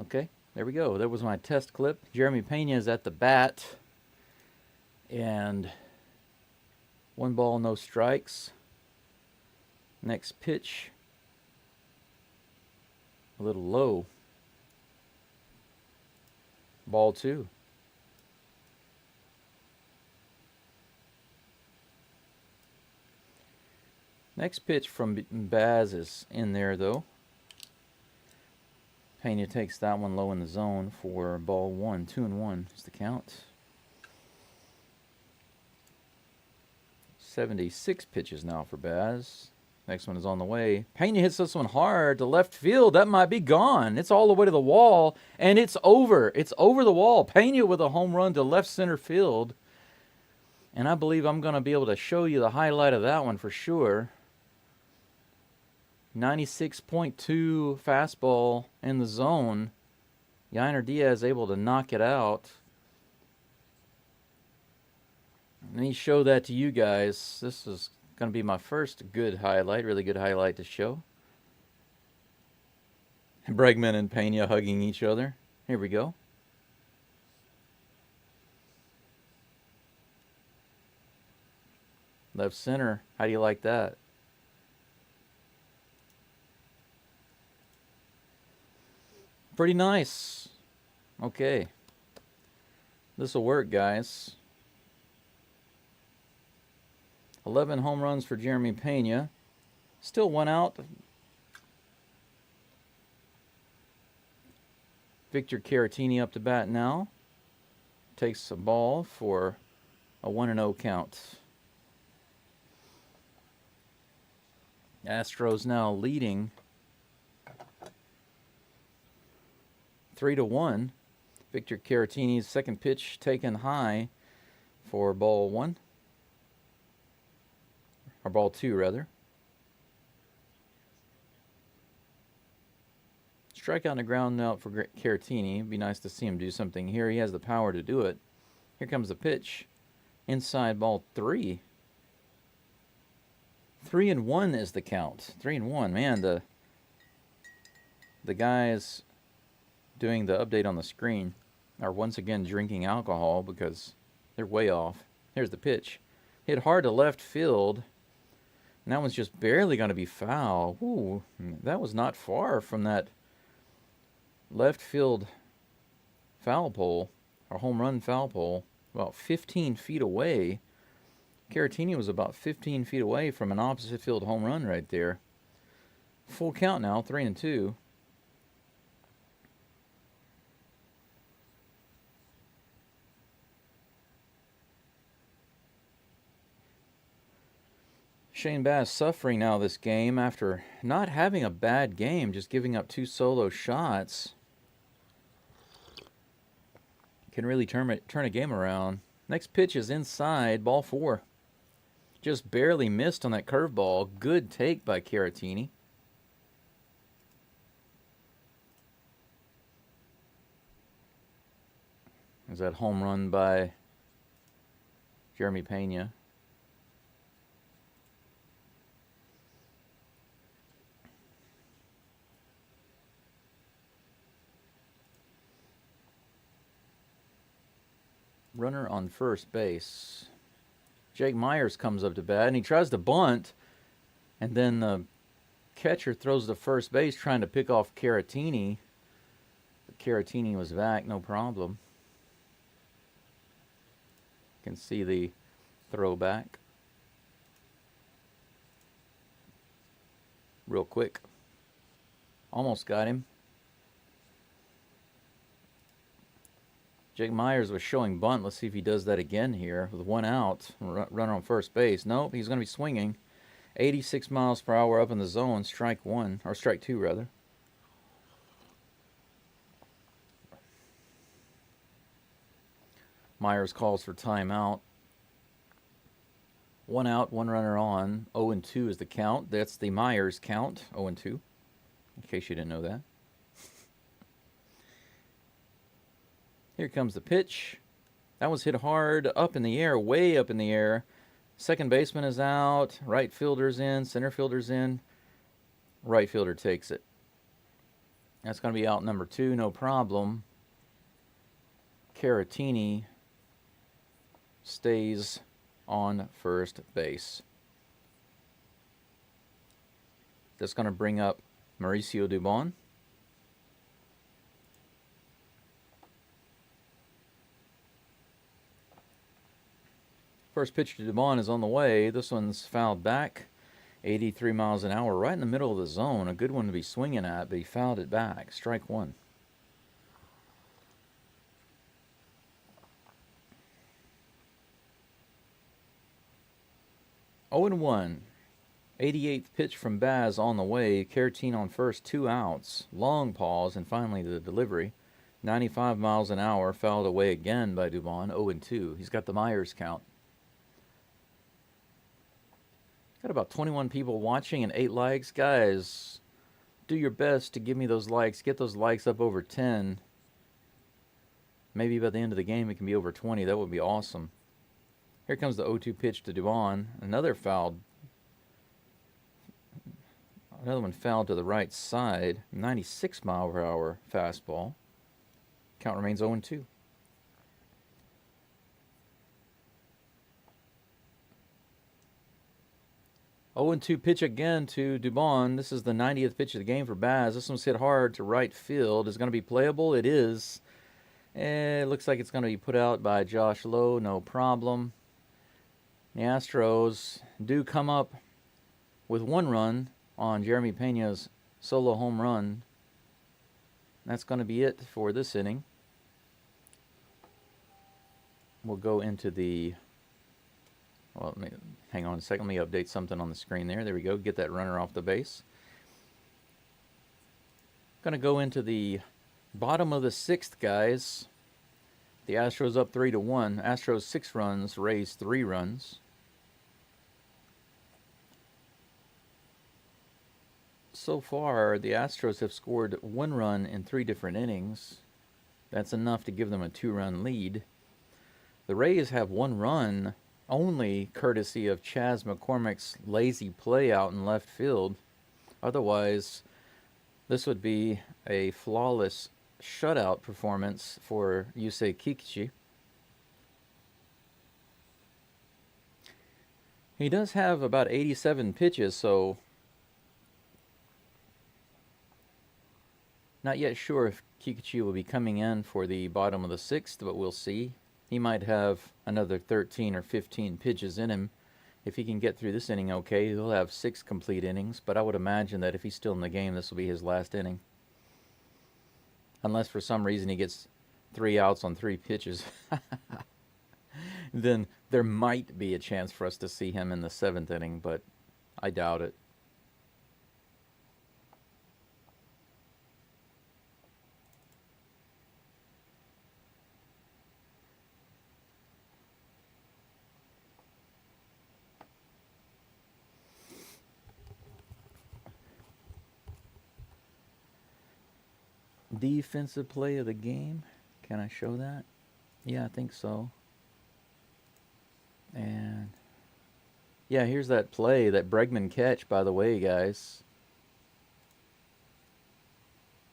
Okay, there we go. There was my test clip. Jeremy Pena is at the bat. And 1 ball, no strikes. Next pitch, a little low. Ball 2. Next pitch from Baz is in there, though. Pena takes that one low in the zone for ball 1. 2-1 is the count. 76 pitches now for Baz. Next one is on the way. Pena hits this one hard to left field. That might be gone. It's all the way to the wall, and it's over. It's over the wall. Pena with a home run to left center field. And I believe I'm going to be able to show you the highlight of that one for sure. 96.2 fastball in the zone. Yainer Diaz able to knock it out. Let me show that to you guys. This is going to be my first good highlight, really good highlight to show. Bregman and Pena hugging each other. Here we go. Left center. How do you like that? Pretty nice. Okay. This will work, guys. 11 home runs for Jeremy Pena. Still one out. Victor Caratini up to bat now. Takes a ball for a 1-0 count. Astros now leading 3-1. Victor Caratini's second pitch taken high for ball 1. Or ball 2, rather. Strikeout on the ground out for Caratini. It'd be nice to see him do something here. He has the power to do it. Here comes the pitch. Inside ball 3. 3-1 is the count. 3-1. Man, the guys doing the update on the screen are once again drinking alcohol because they're way off. Here's the pitch. Hit hard to left field. And that one's just barely going to be foul. Ooh, that was not far from that left field foul pole, or home run foul pole, about 15 feet away. Caratini was about 15 feet away from an opposite field home run right there. Full count now, 3-2. Shane Baz suffering now this game after not having a bad game, just giving up 2 solo shots. Can really turn a game around. Next pitch is inside, ball 4. Just barely missed on that curveball. Good take by Caratini. Is that home run by Jeremy Pena? Runner on first base. Jake Myers comes up to bat, and he tries to bunt, and then the catcher throws to first base trying to pick off Caratini. But Caratini was back, no problem. You can see the throwback. Real quick. Almost got him. Jake Myers was showing bunt. Let's see if he does that again here with 1 out. Runner on first base. Nope, he's going to be swinging. 86 miles per hour up in the zone. Strike 1, or strike 2 rather. Myers calls for timeout. 1 out, 1 runner on. 0-2 is the count. That's the Myers count. 0-2. In case you didn't know that. Here comes the pitch. That was hit hard, up in the air, way up in the air. Second baseman is out. Right fielder's in. Center fielder's in. Right fielder takes it. That's going to be out number 2, no problem. Caratini stays on first base. That's going to bring up Mauricio Dubon. First pitch to Dubon is on the way. This one's fouled back. 83 miles an hour, right in the middle of the zone. A good one to be swinging at, but he fouled it back. Strike one. Oh and 1. 88th pitch from Baz on the way. Caratine on first, 2 outs. Long pause, and finally the delivery. 95 miles an hour, fouled away again by Dubon. 0 and 2. He's got the Myers count. Got about 21 people watching and 8 likes. Guys, do your best to give me those likes. Get those likes up over 10. Maybe by the end of the game it can be over 20. That would be awesome. Here comes the 0-2 pitch to Dubon. Another fouled. Another one fouled to the right side. 96 mile per hour fastball. Count remains 0 and 2. Oh and 2 pitch again to Dubon. This is the 90th pitch of the game for Baz. This one's hit hard to right field. Is it going to be playable? It is. It looks like it's going to be put out by Josh Lowe. No problem. The Astros do come up with 1 run on Jeremy Pena's solo home run. That's going to be it for this inning. We'll go into the... Well, hang on a second. Let me update something on the screen there. There we go. Get that runner off the base. Going to go into the bottom of the 6th, guys. The Astros up 3-1. Astros 6 runs, Rays 3 runs. So far, the Astros have scored 1 run in 3 different innings. That's enough to give them a 2-run lead. The Rays have 1 run only courtesy of Chas McCormick's lazy play out in left field. Otherwise, this would be a flawless shutout performance for Yusei Kikuchi. He does have about 87 pitches, so not yet sure if Kikuchi will be coming in for the bottom of the 6th, but we'll see. He might have another 13 or 15 pitches in him. If he can get through this inning okay, he'll have 6 complete innings, but I would imagine that if he's still in the game, this will be his last inning. Unless for some reason he gets 3 outs on 3 pitches. Then there might be a chance for us to see him in the 7th inning, but I doubt it. Defensive play of the game. Can I show that? Yeah, I think so. And yeah, here's that play, that Bregman catch, by the way, guys.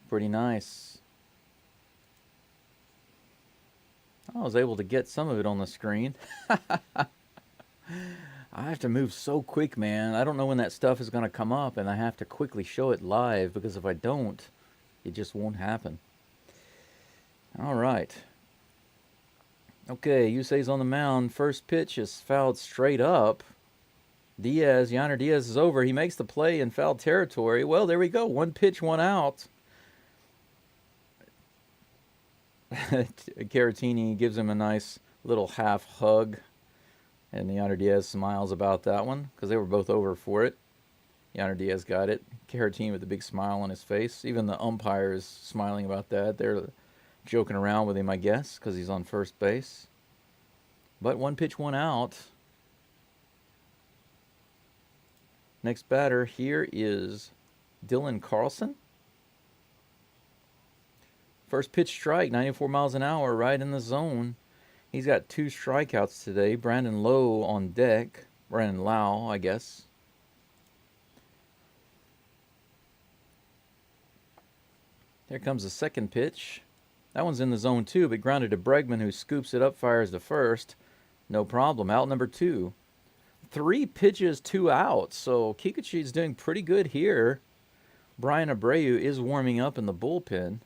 Pretty nice. I was able to get some of it on the screen. I have to move so quick, man. I don't know when that stuff is going to come up, and I have to quickly show it live, because if I don't, it just won't happen. All right. Okay, Yusei's on the mound. First pitch is fouled straight up. Yonder Diaz is over. He makes the play in foul territory. Well, there we go. 1 pitch, 1 out. Caratini gives him a nice little half hug. And Yonder Diaz smiles about that one because they were both over for it. Yonder Diaz got it. Caratini with a big smile on his face. Even the umpire is smiling about that. They're joking around with him, I guess, because he's on first base. But 1 pitch, 1 out. Next batter here is Dylan Carlson. First pitch strike, 94 miles an hour, right in the zone. He's got 2 strikeouts today. Brandon Lowe on deck. Brandon Lau, I guess. Here comes the second pitch. That one's in the zone too, but grounded to Bregman, who scoops it up, fires to first. No problem. Out number 2. 3 pitches, 2 outs. So Kikuchi's doing pretty good here. Brian Abreu is warming up in the bullpen.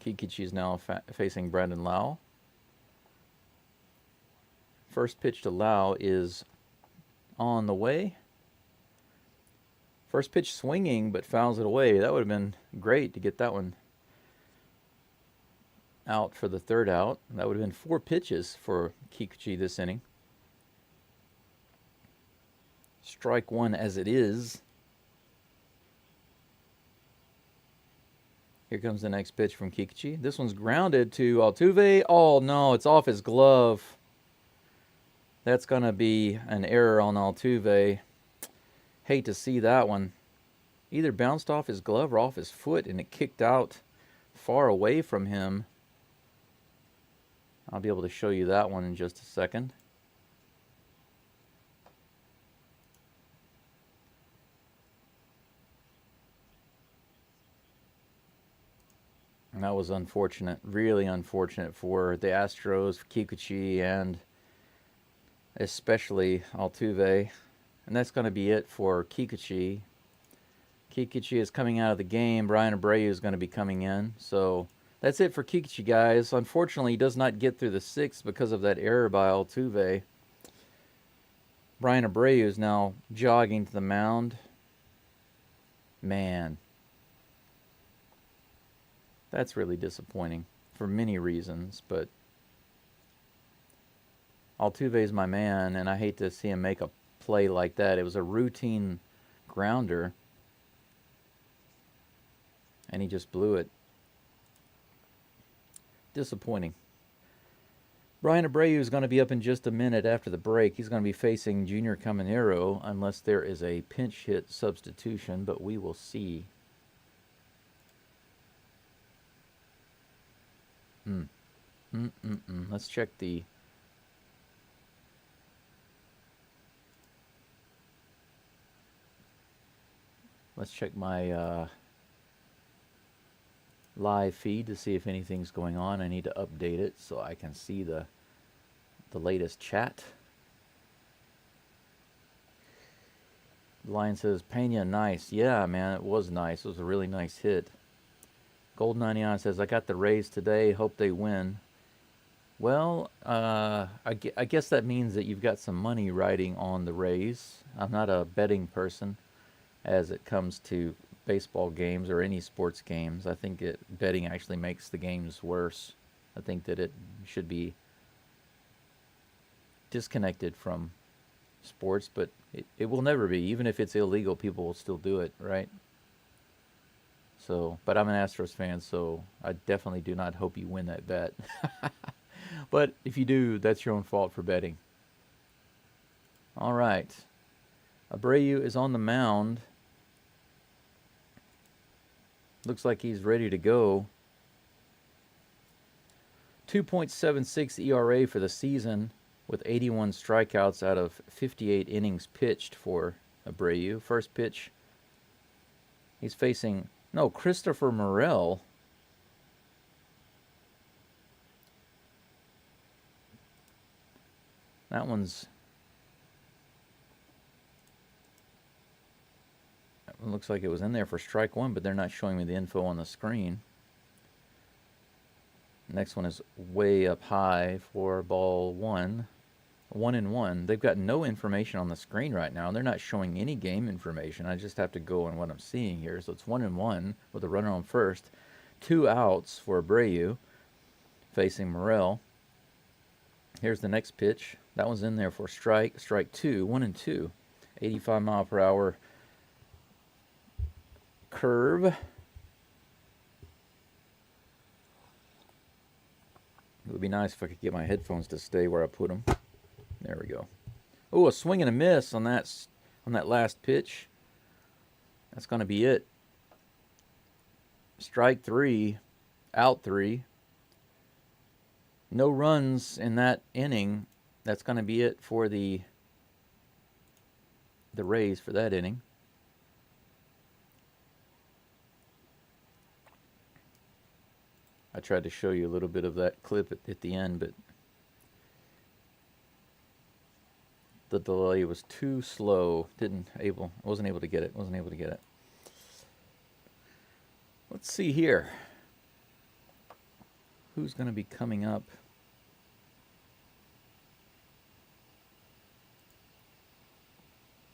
Kikichi is now facing Brandon Lau. First pitch to Lau is on the way. First pitch swinging, but fouls it away. That would have been great to get that one out for the third out. That would have been 4 pitches for Kikuchi this inning. Strike 1 as it is. Here comes the next pitch from Kikuchi. This one's grounded to Altuve. Oh, no, it's off his glove. That's going to be an error on Altuve. Hate to see that one. Either bounced off his glove or off his foot, and it kicked out far away from him. I'll be able to show you that one in just a second. And that was unfortunate, really unfortunate for the Astros, for Kikuchi, and especially Altuve. And that's going to be it for Kikuchi. Kikuchi is coming out of the game. Brian Abreu is going to be coming in. So that's it for Kikuchi, guys. Unfortunately, he does not get through the 6th because of that error by Altuve. Brian Abreu is now jogging to the mound. Man, that's really disappointing for many reasons, but Altuve's my man, and I hate to see him make a play like that. It was a routine grounder, and he just blew it. Disappointing. Brian Abreu is going to be up in just a minute after the break. He's going to be facing Junior Caminero unless there is a pinch hit substitution, but we will see. Let's check the... Let's check my live feed to see if anything's going on. I need to update it so I can see the latest chat. The line says, Pena, nice. Yeah, man, it was nice. It was a really nice hit. Gold 99 says, I got the Rays today. Hope they win. Well, I guess that means that you've got some money riding on the Rays. I'm not a betting person as it comes to baseball games or any sports games. I think betting actually makes the games worse. I think that it should be disconnected from sports, but it will never be. Even if it's illegal, people will still do it, right? So, but I'm an Astros fan, so I definitely do not hope you win that bet. But if you do, that's your own fault for betting. All right. Abreu is on the mound. Looks like he's ready to go. 2.76 ERA for the season with 81 strikeouts out of 58 innings pitched for Abreu. First pitch, he's facing, Christopher Morel. That one's... It looks like it was in there for strike 1, but they're not showing me the info on the screen. Next one is way up high for ball 1. 1-1. They've got no information on the screen right now. They're not showing any game information. I just have to go on what I'm seeing here. So it's 1-1 with a runner on first. 2 outs for Abreu facing Morel. Here's the next pitch. That one's in there for strike 2. 1-2. 85 mile per hour curve. It would be nice if I could get my headphones to stay where I put them. There we go. Oh, a swing and a miss on that last pitch. That's going to be it. Strike 3, out 3. No runs in that inning. That's going to be it for the Rays for that inning. I tried to show you a little bit of that clip at the end, but the delay was too slow. Wasn't able to get it. Let's see here. who's going to be coming up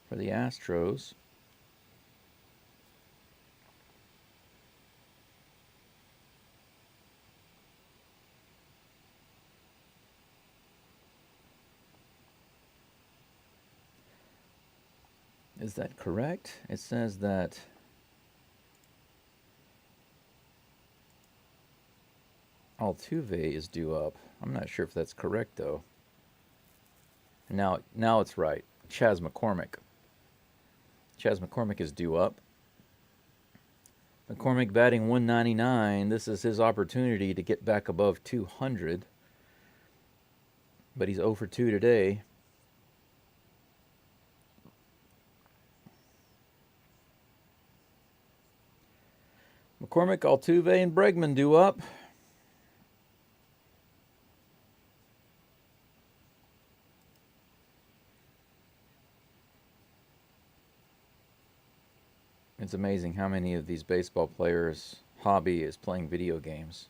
for the Astros. Is that correct? It says that Altuve is due up. I'm not sure if that's correct, though. Now it's right. Chas McCormick. Chas McCormick is due up. McCormick batting 199. This is his opportunity to get back above 200. But he's 0 for 2 today. McCormick, Altuve, and Bregman due up. It's amazing how many of these baseball players' hobby is playing video games.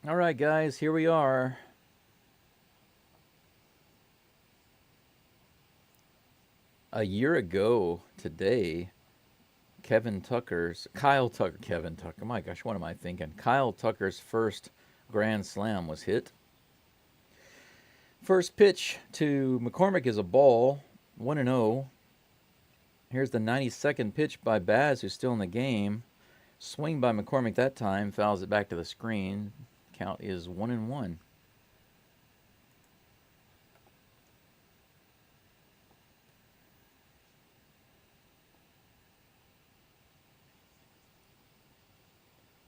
All right, guys, here we are. A year ago today, Kyle Tucker, my gosh, what am I thinking? Kyle Tucker's first grand slam was hit. First pitch to McCormick is a ball, 1-0. Here's the 92nd pitch by Baz, who's still in the game. Swing by McCormick that time, fouls it back to the screen. Count is 1-1.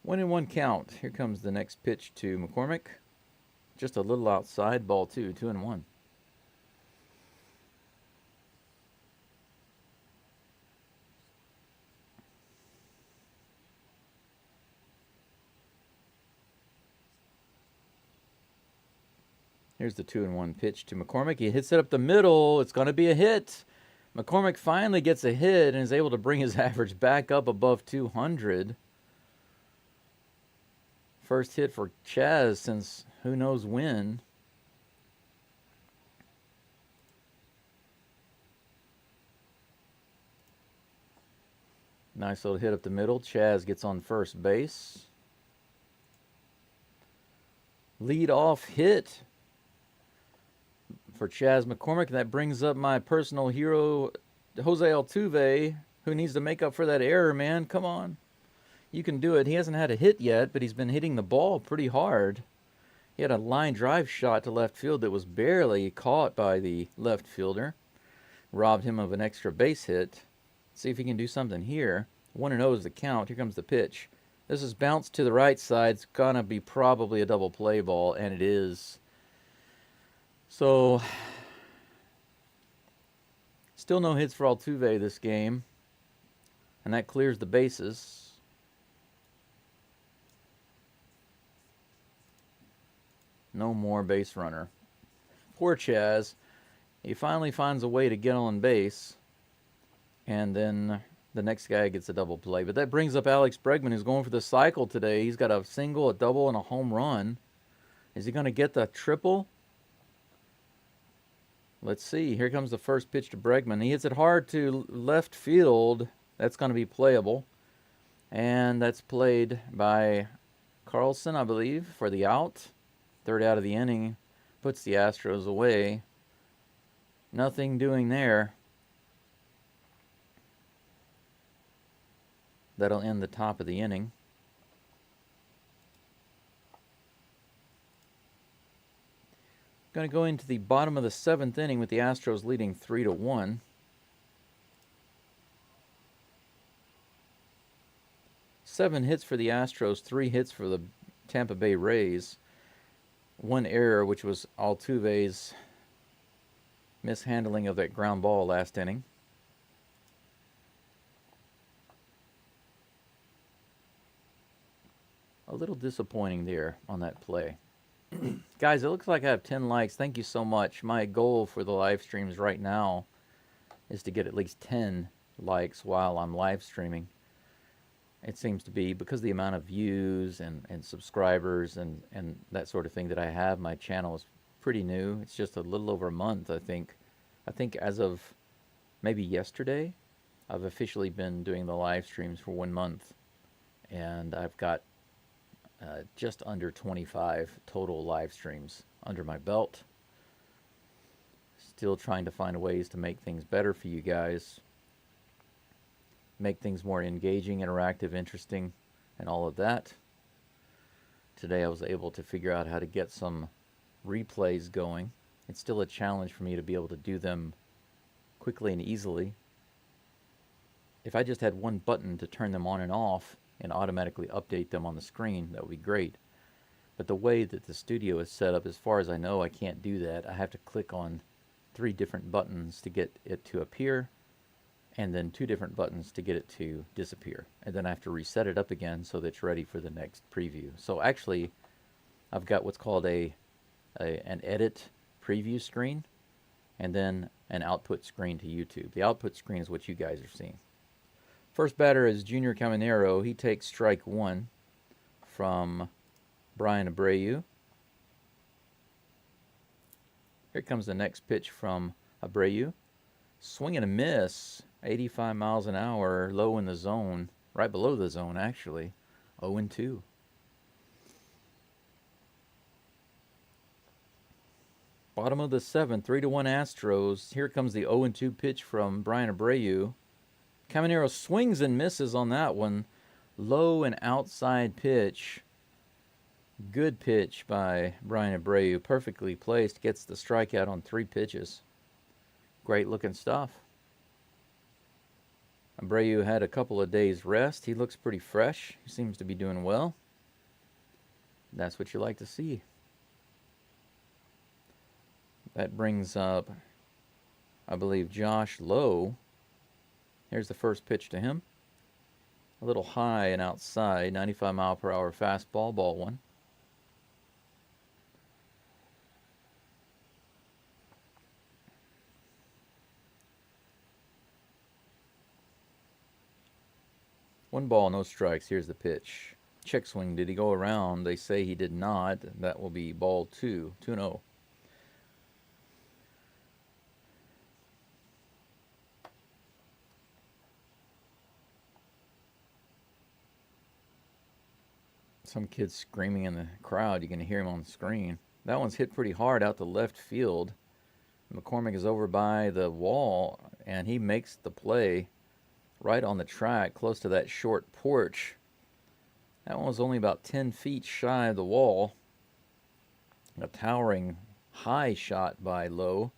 One and one count. Here comes the next pitch to McCormick. Just a little outside, ball 2-1. Here's the 2-1 pitch to McCormick. He hits it up the middle. It's going to be a hit. McCormick finally gets a hit and is able to bring his average back up above 200. First hit for Chas since who knows when. Nice little hit up the middle. Chas gets on first base. Lead off hit for Chas McCormick. That brings up my personal hero, Jose Altuve, who needs to make up for that error, man. Come on. You can do it. He hasn't had a hit yet, but he's been hitting the ball pretty hard. He had a line drive shot to left field that was barely caught by the left fielder. Robbed him of an extra base hit. See if he can do something here. 1-0 is the count. Here comes the pitch. This is bounced to the right side. It's going to be probably a double play ball, and it is. So, still no hits for Altuve this game. And that clears the bases. No more base runner. Poor Chas. He finally finds a way to get on base. And then the next guy gets a double play. But that brings up Alex Bregman, who's going for the cycle today. He's got a single, a double, and a home run. Is he going to get the triple? Let's see. Here comes the first pitch to Bregman. He hits it hard to left field. That's going to be playable. And that's played by Carlson, I believe, for the out. Third out of the inning. Puts the Astros away. Nothing doing there. That'll end the top of the inning. Going to go into the bottom of the 7th inning with the Astros leading 3-1. Seven hits for the Astros, 3 hits for the Tampa Bay Rays. One error, which was Altuve's mishandling of that ground ball last inning. a little disappointing there on that play. Guys, it looks like I have 10 likes. Thank you so much. My goal for the live streams right now is to get at least 10 likes while I'm live streaming. It seems to be because of the amount of views and subscribers and that sort of thing that I have. My channel is pretty new. It's just a little over a month, I think. I think as of maybe yesterday, I've officially been doing the live streams for 1 month. And I've got just under 25 total live streams under my belt. Still trying to find ways to make things better for you guys. Make things more engaging, interactive, interesting, and all of that. Today I was able to figure out how to get some replays going. It's still a challenge for me to be able to do them quickly and easily. If I just had one button to turn them on and off and automatically update them on the screen, that would be great. But the way that the studio is set up, as far as I know, I can't do that. I have to click on 3 different buttons to get it to appear, and then 2 different buttons to get it to disappear. And then I have to reset it up again so that it's ready for the next preview. So actually, I've got what's called an edit preview screen, and then an output screen to YouTube. The output screen is what you guys are seeing. First batter is Junior Caminero. He takes strike 1 from Brian Abreu. Here comes the next pitch from Abreu. Swing and a miss. 85 miles an hour, low in the zone. Right below the zone, actually. 0-2. Bottom of the 7th, 3-1 Astros. Here comes the 0-2 pitch from Brian Abreu. Caminero swings and misses on that one. Low and outside pitch. Good pitch by Brian Abreu. Perfectly placed. Gets the strikeout on 3 pitches. Great looking stuff. Abreu had a couple of days rest. He looks pretty fresh. He seems to be doing well. That's what you like to see. That brings up, I believe, Josh Lowe. Here's the first pitch to him. A little high and outside, 95 mile per hour fastball, ball 1. One ball, no strikes. Here's the pitch. Check swing. Did he go around? They say he did not. That will be ball 2. 2-0. Some kid's screaming in the crowd. You can hear him on the screen. That one's hit pretty hard out to left field. McCormick is over by the wall, and he makes the play right on the track, close to that short porch. That one was only about 10 feet shy of the wall. A towering high shot by Lowe,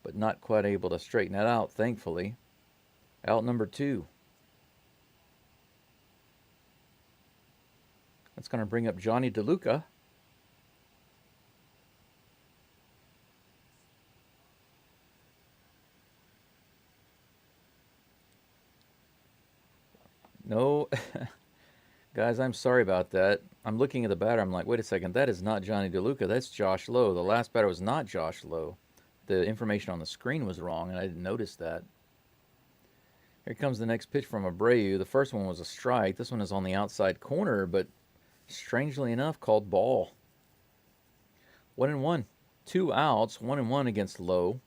but not quite able to straighten that out, thankfully. Out number 2. That's going to bring up Johnny DeLuca. No, guys, I'm sorry about that. I'm looking at the batter. I'm like, wait a second, that is not Johnny DeLuca. That's Josh Lowe. The last batter was not Josh Lowe. The information on the screen was wrong, and I didn't notice that. Here comes the next pitch from Abreu. The first one was a strike. This one is on the outside corner, but strangely enough, called ball. 1-1. 2 outs. 1-1 against Lowe.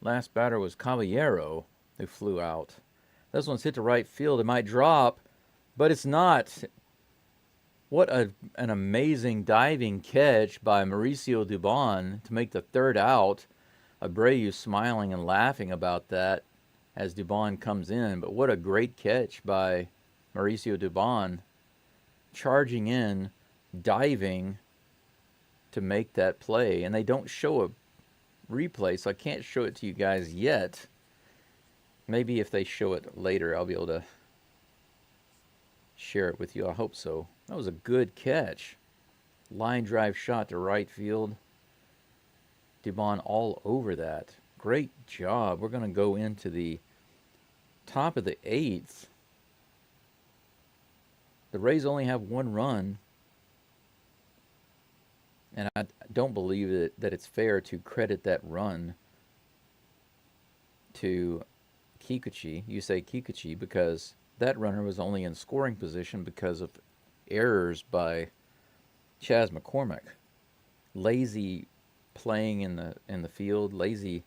Last batter was Caballero, who flew out. This one's hit to right field. It might drop, but it's not. What an amazing diving catch by Mauricio Dubon to make the 3rd out. Abreu smiling and laughing about that as Dubon comes in. But what a great catch by Mauricio Dubon, charging in, diving to make that play. And they don't show a replay, so I can't show it to you guys yet. Maybe if they show it later, I'll be able to share it with you. I hope so. That was a good catch. Line drive shot to right field. Dubon all over that. Great job. We're going to go into the top of the 8th. The Rays only have one run, and I don't believe that it's fair to credit that run to Kikuchi, because that runner was only in scoring position because of errors by Chas McCormick. Lazy playing in the field, lazy,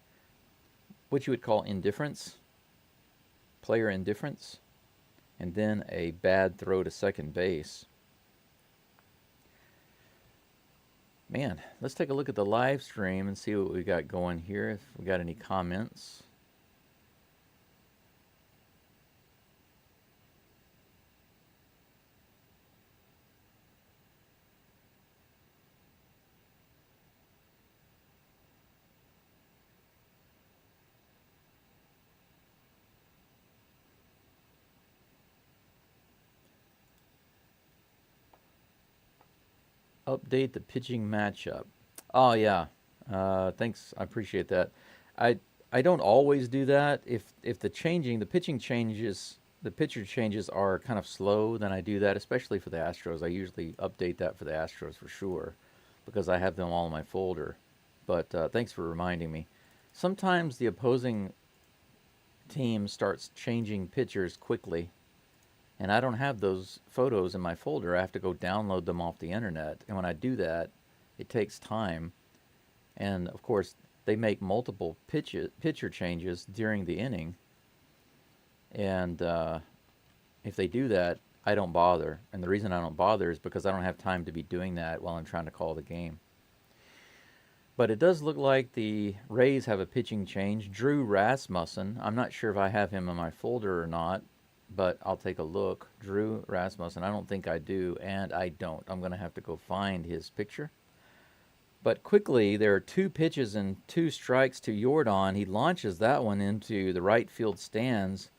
what you would call indifference, player indifference, and then a bad throw to second base. Man, let's take a look at the live stream and see what we got going here, if we got any comments. Update the pitching matchup. Oh yeah, thanks. I appreciate that. I I don't always do that. If the pitching changes, the pitcher changes are kind of slow, then I do that. Especially for the Astros, I usually update that for the Astros for sure, because I have them all in my folder. But thanks for reminding me. Sometimes the opposing team starts changing pitchers quickly, and I don't have those photos in my folder. I have to go download them off the internet. And when I do that, it takes time. And of course, they make multiple pitcher changes during the inning. And if they do that, I don't bother. And the reason I don't bother is because I don't have time to be doing that while I'm trying to call the game. But it does look like the Rays have a pitching change. Drew Rasmussen, I'm not sure if I have him in my folder or not, but I'll take a look. Drew Rasmussen, I don't think I do, and I don't. I'm going to have to go find his picture. But quickly, there are 2 pitches and 2 strikes to Jordan. He launches that one into the right field stands.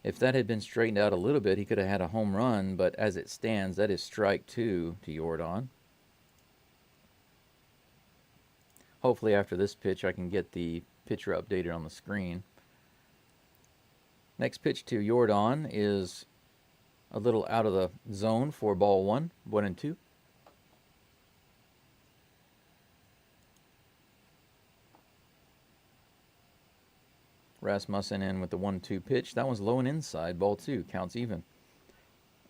If that had been straightened out a little bit, he could have had a home run, but as it stands, that is strike 2 to Jordan. Hopefully after this pitch, I can get the pitcher updated on the screen. Next pitch to Jordan is a little out of the zone for ball 1, 1-2. Rasmussen in with the 1-2 pitch. That one's low and inside. Ball 2. Counts even.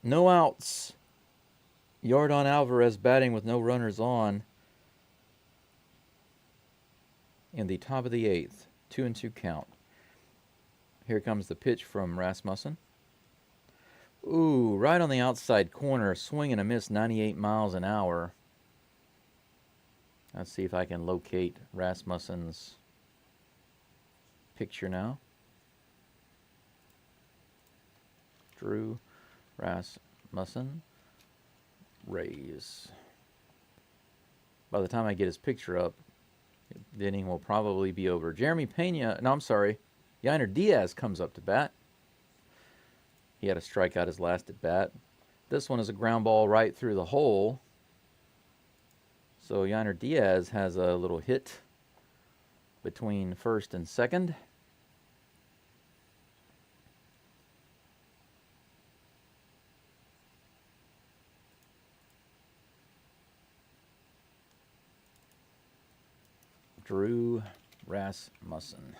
No outs. Jordan Alvarez batting with no runners on in the top of the 8th. 2-2 count. Here comes the pitch from Rasmussen. Ooh, right on the outside corner. Swing and a miss, 98 miles an hour. Let's see if I can locate Rasmussen's picture now. Drew Rasmussen, Rays. By the time I get his picture up, the inning will probably be over. Jeremy Pena, no, I'm sorry. Yainer Diaz comes up to bat. He had a strikeout his last at bat. This one is a ground ball right through the hole. So Yainer Diaz has a little hit between first and second. Drew Rasmussen.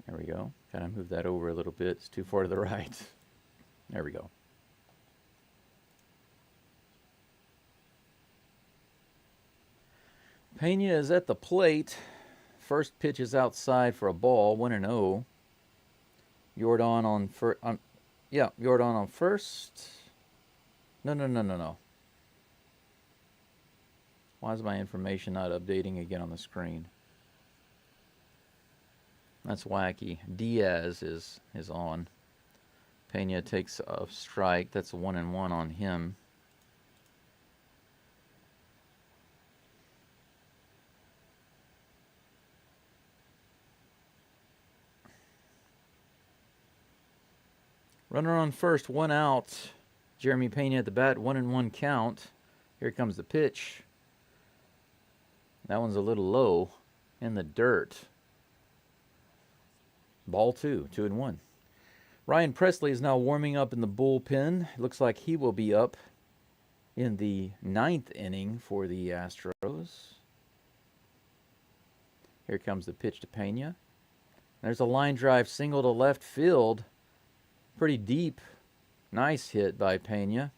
There we go. Kind of move that over a little bit. It's too far to the right. There we go. Pena is at the plate. First pitch is outside for a ball, 1-0. Jordan on first. Jordan on first. No. Why is my information not updating again on the screen? That's wacky. Diaz is on. Pena takes a strike. That's a 1-1 on him. Runner on first, 1 out. Jeremy Pena at the bat, 1-1 count. Here comes the pitch. That one's a little low in the dirt. Ball 2, 2-1. Ryan Presley is now warming up in the bullpen. It looks like he will be up in the 9th inning for the Astros. Here comes the pitch to Pena. There's a line drive single to left field. Pretty deep. Nice hit by Pena.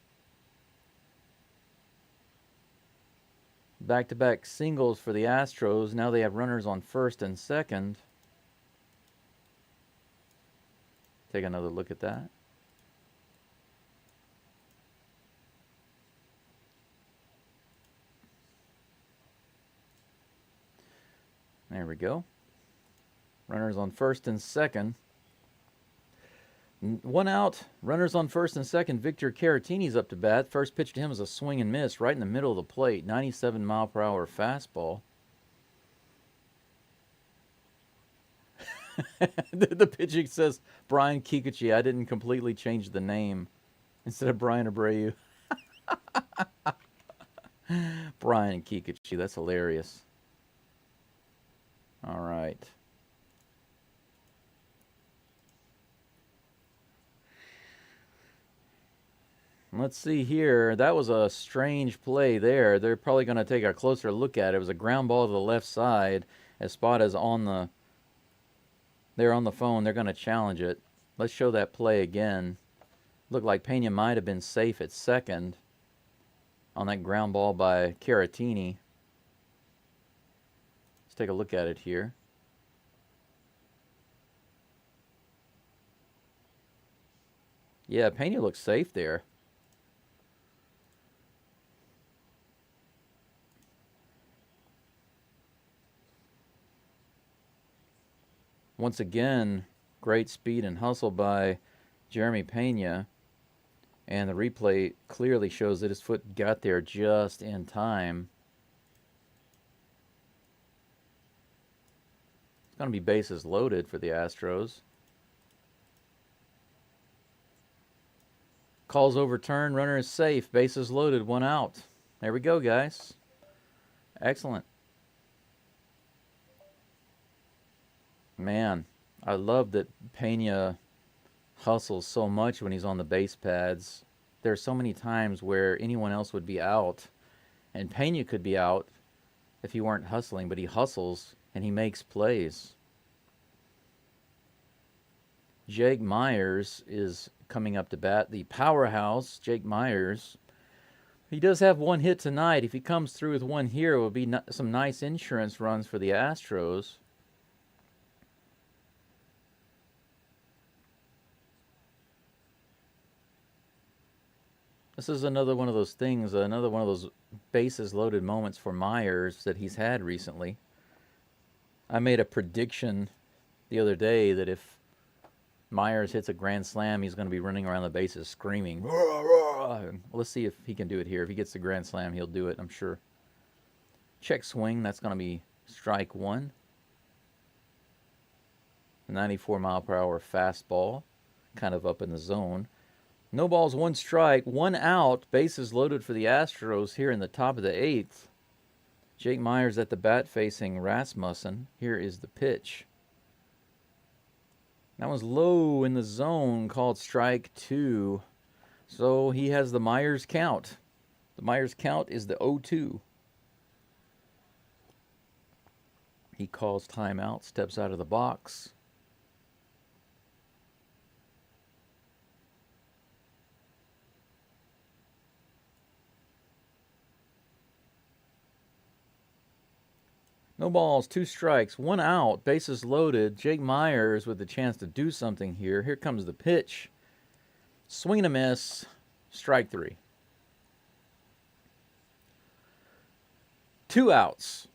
Back-to-back singles for the Astros. Now they have runners on first and second. Take another look at that. There we go. Runners on first and second. One out. Runners on first and second. Victor Caratini's up to bat. First pitch to him is a swing and miss right in the middle of the plate. 97-mile-per-hour fastball. The pitching says Brian Kikuchi. I didn't completely change the name instead of Brian Abreu. Brian Kikuchi. That's hilarious. All right. Let's see here. That was a strange play there. They're probably going to take a closer look at it. It was a ground ball to the left side. Espada's on the... They're on the phone. They're going to challenge it. Let's show that play again. Looked like Pena might have been safe at second on that ground ball by Caratini. Let's take a look at it here. Yeah, Pena looks safe there. Once again, great speed and hustle by Jeremy Pena. And the replay clearly shows that his foot got there just in time. It's going to be bases loaded for the Astros. Call's overturned. Runner is safe. Bases loaded. One out. There we go, guys. Excellent. Man, I love that Pena hustles so much when he's on the base pads. There are so many times where anyone else would be out, and Pena could be out if he weren't hustling, but he hustles and he makes plays. Jake Myers is coming up to bat. The powerhouse, Jake Myers. He does have one hit tonight. If he comes through with one here, it will be some nice insurance runs for the Astros. This is another one of those things, another one of those bases loaded moments for Myers that he's had recently. I made a prediction the other day that if Myers hits a grand slam, he's going to be running around the bases screaming. Rah, rah. Well, let's see if he can do it here. If he gets the grand slam, he'll do it, I'm sure. Check swing, that's going to be strike one. 94-mile-per-hour fastball, kind of up in the zone. No balls, one strike, one out. Bases loaded for the Astros here in the top of the 8th. Jake Myers at the bat facing Rasmussen. Here is the pitch. That one's low in the zone, called strike 2. So he has the Myers count. The Myers count is the 0-2. He calls timeout, steps out of the box. No balls, 2 strikes, 1 out, bases loaded. Jake Myers with the chance to do something here. Here comes the pitch. Swing and a miss, strike 3. 2 outs.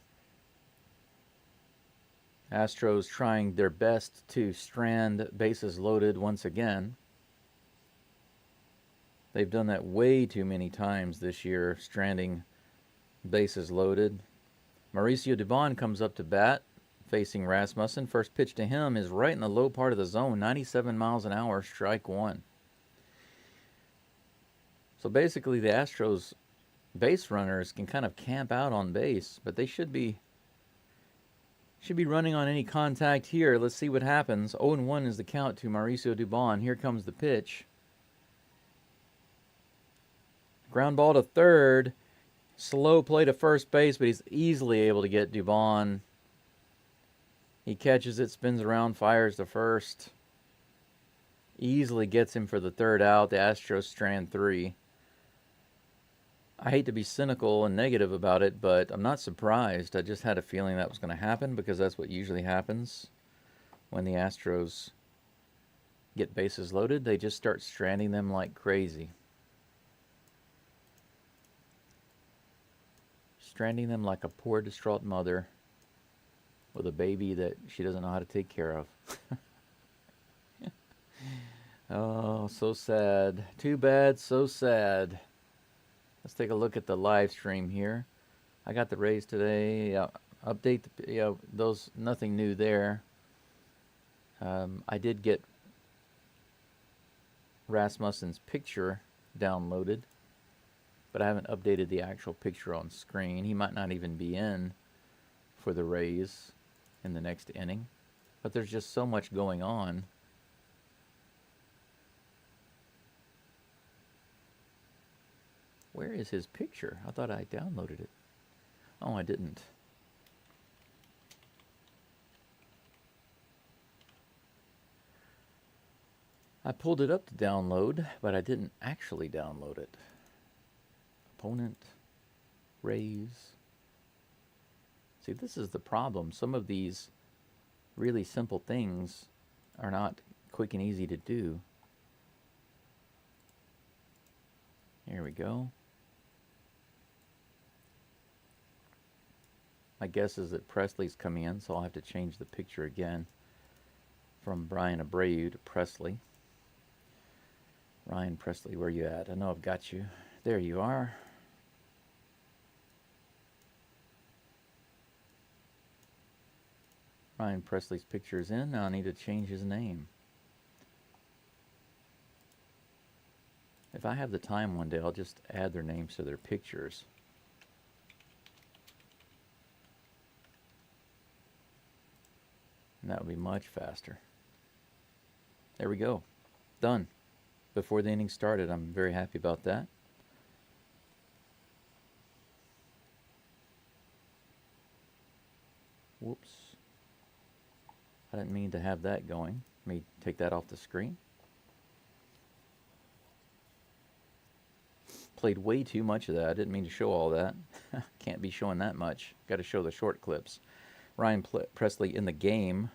Astros trying their best to strand bases loaded once again. They've done that way too many times this year, stranding bases loaded. Mauricio Dubon comes up to bat, facing Rasmussen. First pitch to him is right in the low part of the zone, 97 miles an hour, strike 1. So basically, the Astros base runners can kind of camp out on base, but they should be running on any contact here. Let's see what happens. 0-1 is the count to Mauricio Dubon. Here comes the pitch. Ground ball to third. Slow play to first base, but he's easily able to get Dubon. He catches it, spins around, fires to first. Easily gets him for the third out. The Astros strand 3. I hate to be cynical and negative about it, but I'm not surprised. I just had a feeling that was going to happen because that's what usually happens when the Astros get bases loaded. They just start stranding them like crazy. Stranding them like a poor, distraught mother with a baby that she doesn't know how to take care of. Oh, so sad. Too bad, so sad. Let's take a look at the live stream here. I got the Rays today. Update, those, nothing new there. I did get Rasmussen's picture downloaded, but I haven't updated the actual picture on screen. He might not even be in for the Rays in the next inning, but there's just so much going on. Where is his picture? I thought I downloaded it. Oh, I didn't. I pulled it up to download, but I didn't actually download it. Opponent, Rays. See, this is the problem. Some of these really simple things are not quick and easy to do. Here we go. My guess is that Presley's coming in, so I'll have to change the picture again from Brian Abreu to Presley. Ryan Presley, where you at? I know I've got you. There you are. Ryan Presley's picture is in. Now I need to change his name. If I have the time one day, I'll just add their names to their pictures. And that would be much faster. There we go. Done. Before the inning started. I'm very happy about that. Whoops. I didn't mean to have that going. Let me take that off the screen. Played way too much of that. I didn't mean to show all that. Can't be showing that much. Got to show the short clips. Ryan Presley in the game.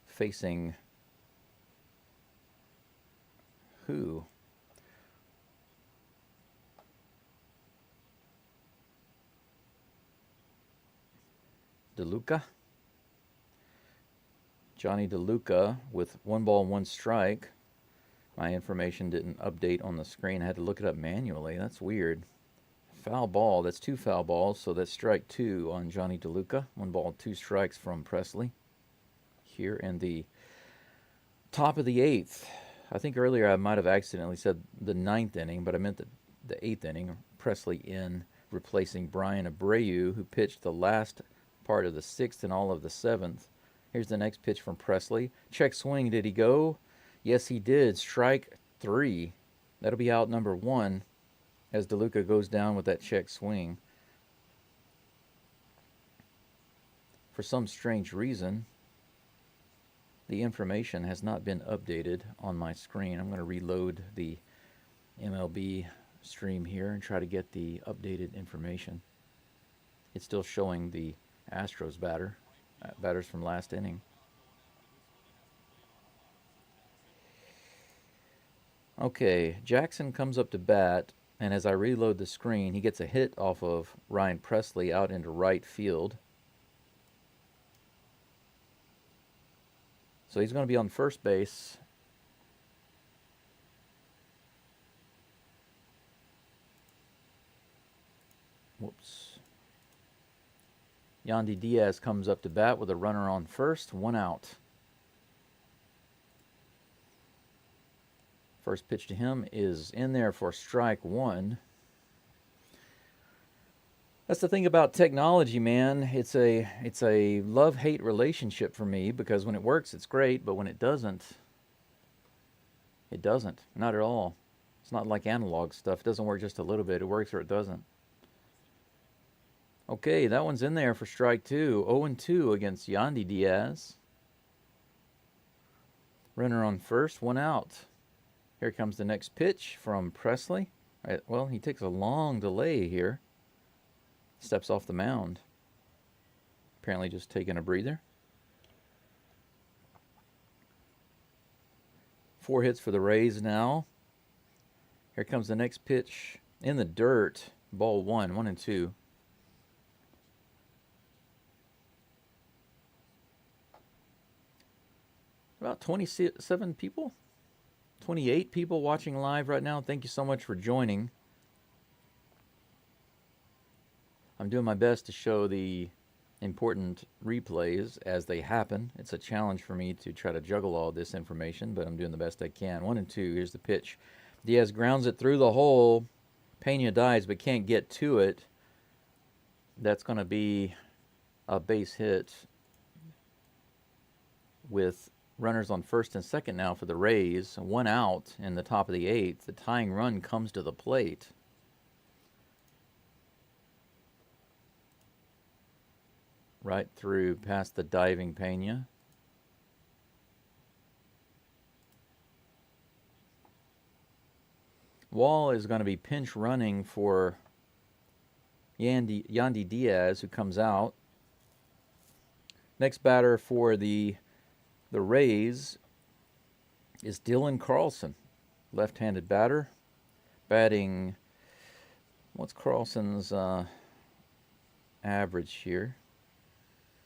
Facing who? DeLuca. Johnny DeLuca with 1 ball, 1 strike. My information didn't update on the screen. I had to look it up manually. That's weird. Foul ball. That's 2 foul balls, so that's strike 2 on Johnny DeLuca. 1 ball, 2 strikes from Presley. Here in the top of the 8th. I think earlier I might have accidentally said the 9th inning, but I meant the 8th inning. Presley in, replacing Brian Abreu, who pitched the last part of the 6th and all of the 7th. Here's the next pitch from Presley. Check swing. Did he go? Yes, he did. Strike 3. That'll be out number 1 as DeLuca goes down with that check swing. For some strange reason, the information has not been updated on my screen. I'm going to reload the MLB stream here and try to get the updated information. It's still showing the Astros batters from last inning. Okay, Jackson comes up to bat, and as I reload the screen, he gets a hit off of Ryan Presley out into right field. So he's going to be on first base. Whoops. Yandy Diaz comes up to bat with a runner on first, 1 out. First pitch to him is in there for strike 1. That's the thing about technology, man. It's a love-hate relationship for me, because when it works, it's great, but when it doesn't, it doesn't. Not at all. It's not like analog stuff. It doesn't work just a little bit. It works or it doesn't. Okay, that one's in there for strike 2. 0-2 against Yandy Diaz. Runner on first, 1 out. Here comes the next pitch from Presley. Well, he takes a long delay here. Steps off the mound. Apparently just taking a breather. 4 hits for the Rays now. Here comes the next pitch in the dirt. Ball 1, 1-2. About 27 people, 28 people watching live right now. Thank you so much for joining. I'm doing my best to show the important replays as they happen. It's a challenge for me to try to juggle all this information, but I'm doing the best I can. 1-2, here's the pitch. Diaz grounds it through the hole. Pena dives but can't get to it. That's going to be a base hit with runners on first and second now for the Rays. 1 out in the top of the 8th. The tying run comes to the plate. Right through past the diving Pena. Wall is going to be pinch running for Yandy Diaz, who comes out. Next batter for the Rays is Dylan Carlson, left-handed batter, batting. What's Carlson's average here?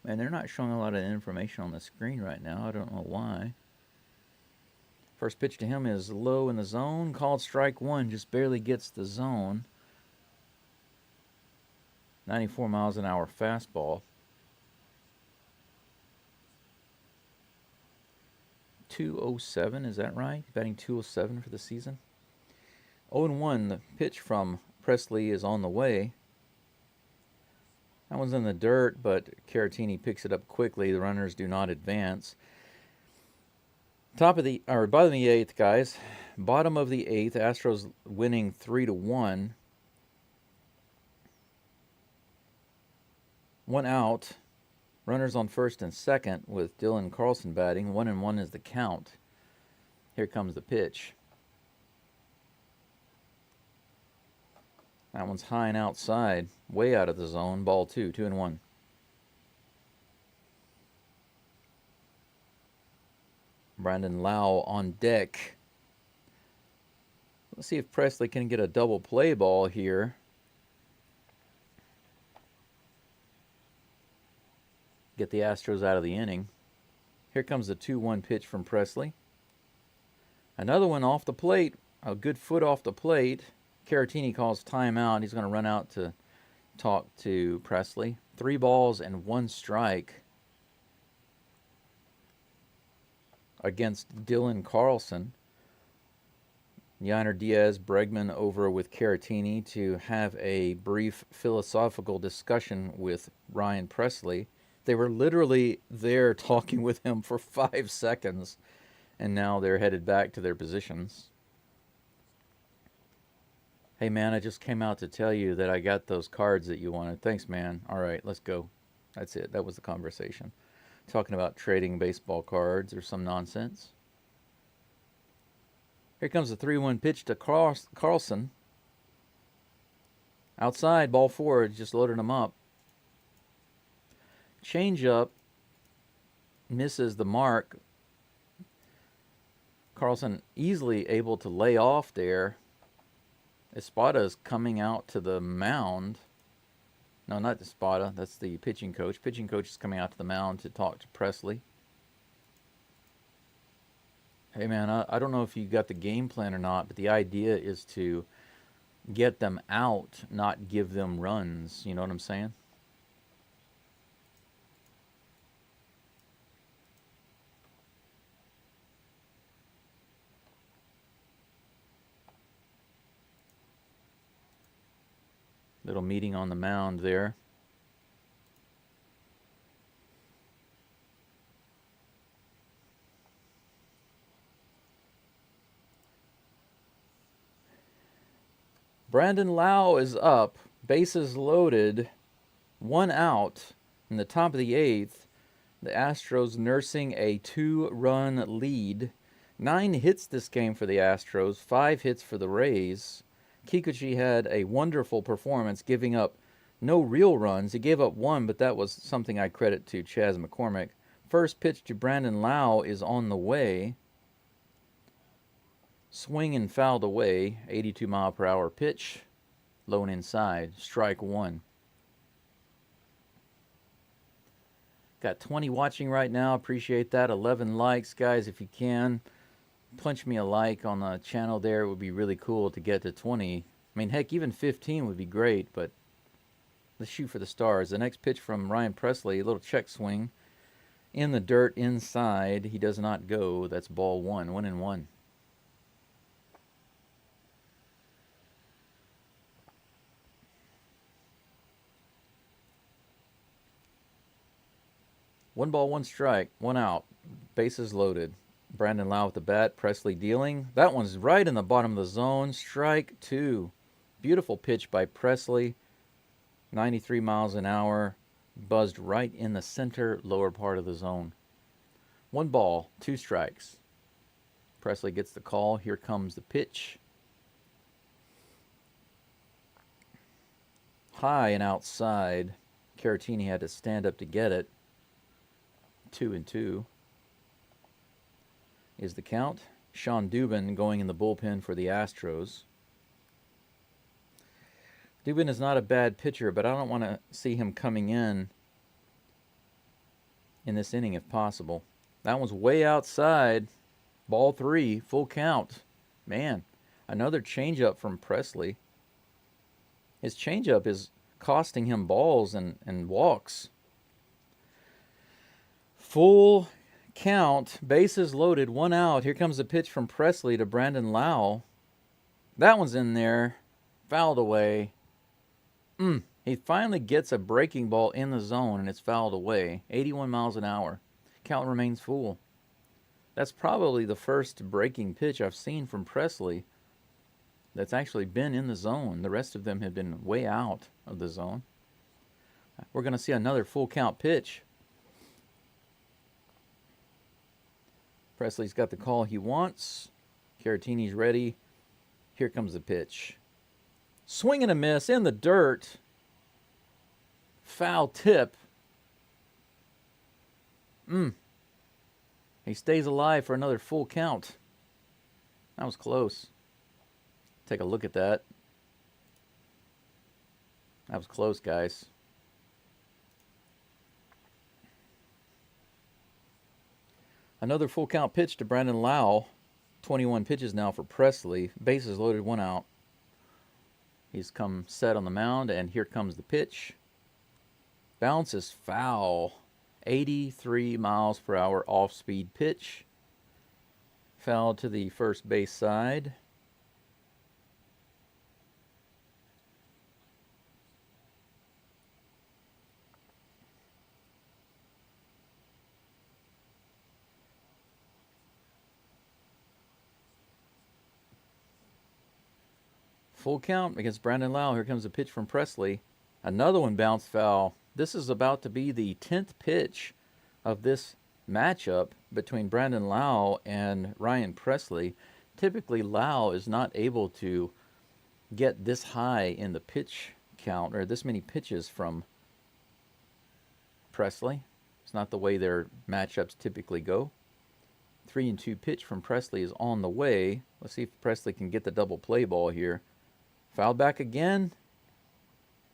And they're not showing a lot of information on the screen right now. I don't know why. First pitch to him is low in the zone. Called strike 1, just barely gets the zone. 94 miles an hour fastball. 207, is that right? Batting 207 for the season. 0-1, the pitch from Presley is on the way. That one's in the dirt, but Caratini picks it up quickly. The runners do not advance. Bottom of the 8th, guys. Bottom of the 8th, Astros winning 3-1. 1 out. Runners on first and second with Dylan Carlson batting. 1-1 is the count. Here comes the pitch. That one's high and outside, way out of the zone. Ball 2, 2-1. Brandon Lau on deck. Let's see if Presley can get a double play ball here. Get the Astros out of the inning. Here comes the 2-1 pitch from Presley. Another one off the plate. A good foot off the plate. Caratini calls timeout. He's going to run out to talk to Presley. 3 balls and 1 strike against Dylan Carlson. Yainer Diaz, Bregman over with Caratini to have a brief philosophical discussion with Ryan Presley. They were literally there talking with him for 5 seconds, and now they're headed back to their positions. Hey, man, I just came out to tell you that I got those cards that you wanted. Thanks, man. All right, let's go. That's it. That was the conversation. Talking about trading baseball cards or some nonsense. Here comes the 3-1 pitch to Carlson. Outside, ball 4, just loaded him up. Changeup misses the mark. Carlson easily able to lay off there. Espada's coming out to the mound. No, not Espada. That's the pitching coach. Pitching coach is coming out to the mound to talk to Presley. Hey, man, I don't know if you got the game plan or not, but the idea is to get them out, not give them runs. You know what I'm saying? Little meeting on the mound there. Brandon Lau is up, bases loaded, 1 out in the top of the 8th. The Astros nursing a 2-run lead. 9 hits this game for the Astros, 5 hits for the Rays. Kikuchi had a wonderful performance, giving up no real runs. He gave up 1, but that was something I credit to Chas McCormick. First pitch to Brandon Lau is on the way. Swing and fouled away. 82-mile-per-hour pitch. Low and inside. Strike 1. Got 20 watching right now. Appreciate that. 11 likes, guys. If you can, punch me a like on the channel there. It would be really cool to get to 20. I mean, heck, even 15 would be great, but let's shoot for the stars. The next pitch from Ryan Presley, a little check swing. In the dirt inside. He does not go. That's ball 1. 1-1. One ball, one strike, 1 out. Bases loaded. Brandon Lau with the bat. Presley dealing. That one's right in the bottom of the zone. Strike 2. Beautiful pitch by Presley. 93 miles an hour. Buzzed right in the center lower part of the zone. 1 ball, 2 strikes. Presley gets the call. Here comes the pitch. High and outside. Caratini had to stand up to get it. 2-2 is the count. Sean Dubin going in the bullpen for the Astros. Dubin is not a bad pitcher, but I don't want to see him coming in this inning if possible. That one's way outside. Ball 3, full count. Man, another changeup from Presley. His changeup is costing him balls and walks. Full count, bases loaded, 1 out. Here comes the pitch from Presley to Brandon Lau. That one's in there, fouled away. He finally gets a breaking ball in the zone, and it's fouled away. 81 miles an hour. Count remains full. That's probably the first breaking pitch I've seen from Presley that's actually been in the zone. The rest of them have been way out of the zone. We're going to see another full count pitch. Presley's got the call he wants. Caratini's ready. Here comes the pitch. Swing and a miss in the dirt. Foul tip. He stays alive for another full count. That was close. Take a look at that. That was close, guys. Another full count pitch to Brandon Lau. 21 pitches now for Presley. Bases loaded, 1 out. He's come set on the mound, and here comes the pitch. Bounce is foul. 83 miles per hour off-speed pitch. Foul to the first base side. Full count against Brandon Lau. Here comes a pitch from Presley. Another one bounced foul. This is about to be the 10th pitch of this matchup between Brandon Lau and Ryan Presley. Typically, Lau is not able to get this high in the pitch count or this many pitches from Presley. It's not the way their matchups typically go. 3-2 pitch from Presley is on the way. Let's see if Presley can get the double play ball here. Fouled back again.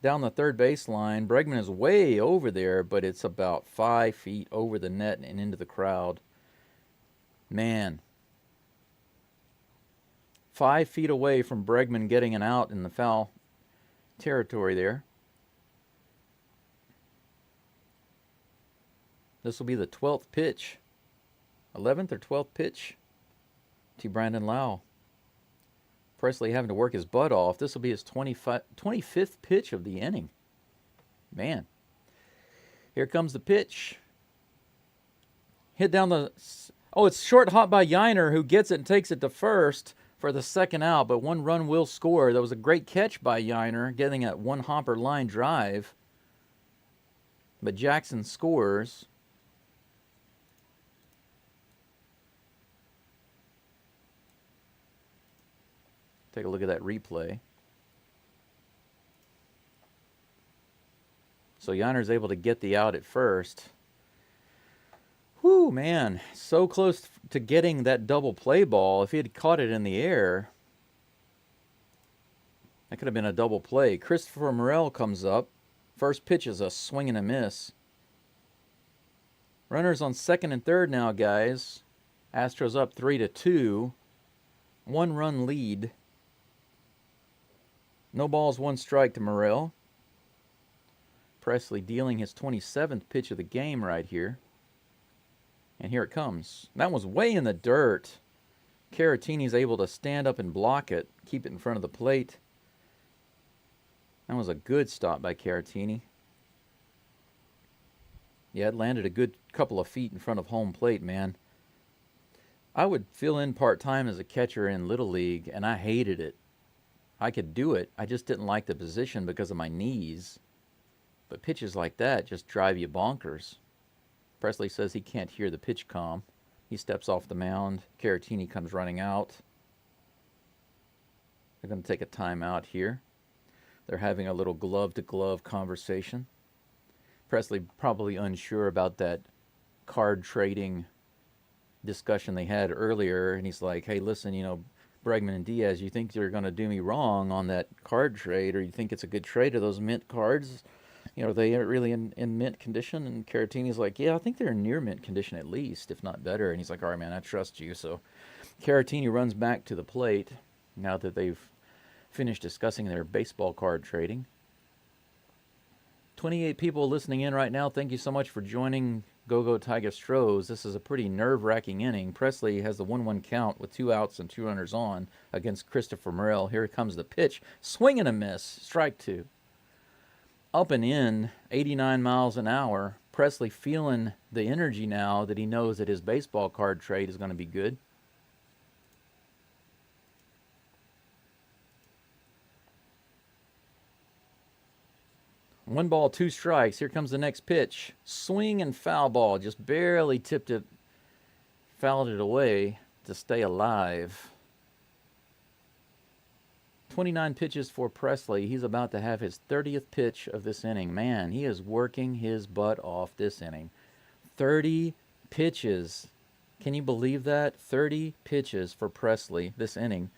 Down the third baseline. Bregman is way over there, but it's about 5 feet over the net and into the crowd. Man. 5 feet away from Bregman getting an out in the foul territory there. This will be the 12th pitch. 11th or 12th pitch to Brandon Lau. Presley having to work his butt off. This will be his 25th pitch of the inning. Man. Here comes the pitch. Hit down the... Oh, it's short hop by Yiner, who gets it and takes it to first for the second out, but one run will score. That was a great catch by Yiner, getting a one-hopper line drive. But Jackson scores. Take a look at that replay. So Yiner's able to get the out at first. Whew, man. So close to getting that double play ball. If he had caught it in the air, that could have been a double play. Christopher Morel comes up. First pitch is a swing and a miss. Runners on second and third now, guys. Astros up 3-2. 1-run lead. No balls, 1 strike to Morel. Presley dealing his 27th pitch of the game right here. And here it comes. That was way in the dirt. Caratini's able to stand up and block it, keep it in front of the plate. That was a good stop by Caratini. Yeah, it landed a good couple of feet in front of home plate, man. I would fill in part-time as a catcher in Little League, and I hated it. I could do it. I just didn't like the position because of my knees. But pitches like that just drive you bonkers. Presley says he can't hear the pitch comm. He steps off the mound. Caratini comes running out. They're going to take a timeout here. They're having a little glove-to-glove conversation. Presley probably unsure about that card trading discussion they had earlier. And he's like, hey, listen, you know, Bregman and Diaz, you think you're going to do me wrong on that card trade, or you think it's a good trade of those mint cards? You know, are they really in mint condition? And Caratini's like, yeah, I think they're in near mint condition at least, if not better. And he's like, all right, man, I trust you. So Caratini runs back to the plate now that they've finished discussing their baseball card trading. 28 people listening in right now. Thank you so much for joining Go Tiger Stros. This is a pretty nerve-wracking inning. Presley has the 1-1 count with 2 outs and 2 runners on against Christopher Morel. Here comes the pitch. Swing and a miss. Strike 2. Up and in, 89 miles an hour. Presley feeling the energy now that he knows that his baseball card trade is going to be good. One ball, 2 strikes. Here comes the next pitch. Swing and foul ball. Just barely tipped it, fouled it away to stay alive. 29 pitches for Presley. He's about to have his 30th pitch of this inning. Man, he is working his butt off this inning. 30 pitches. Can you believe that? 30 pitches for Presley this inning.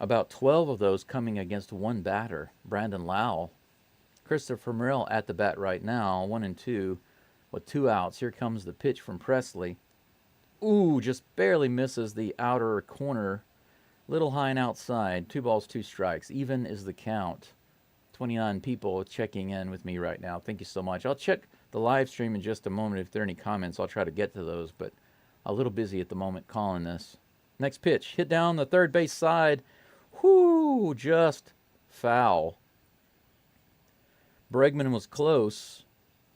About 12 of those coming against one batter, Brandon Lau. Christopher Morel at the bat right now, 1-2 with 2 outs. Here comes the pitch from Presley. Ooh, just barely misses the outer corner. Little high and outside. 2 balls, 2 strikes. Even is the count. 29 people checking in with me right now. Thank you so much. I'll check the live stream in just a moment. If there are any comments, I'll try to get to those, but a little busy at the moment calling this. Next pitch. Hit down the third base side. Whoo, just foul. Bregman was close,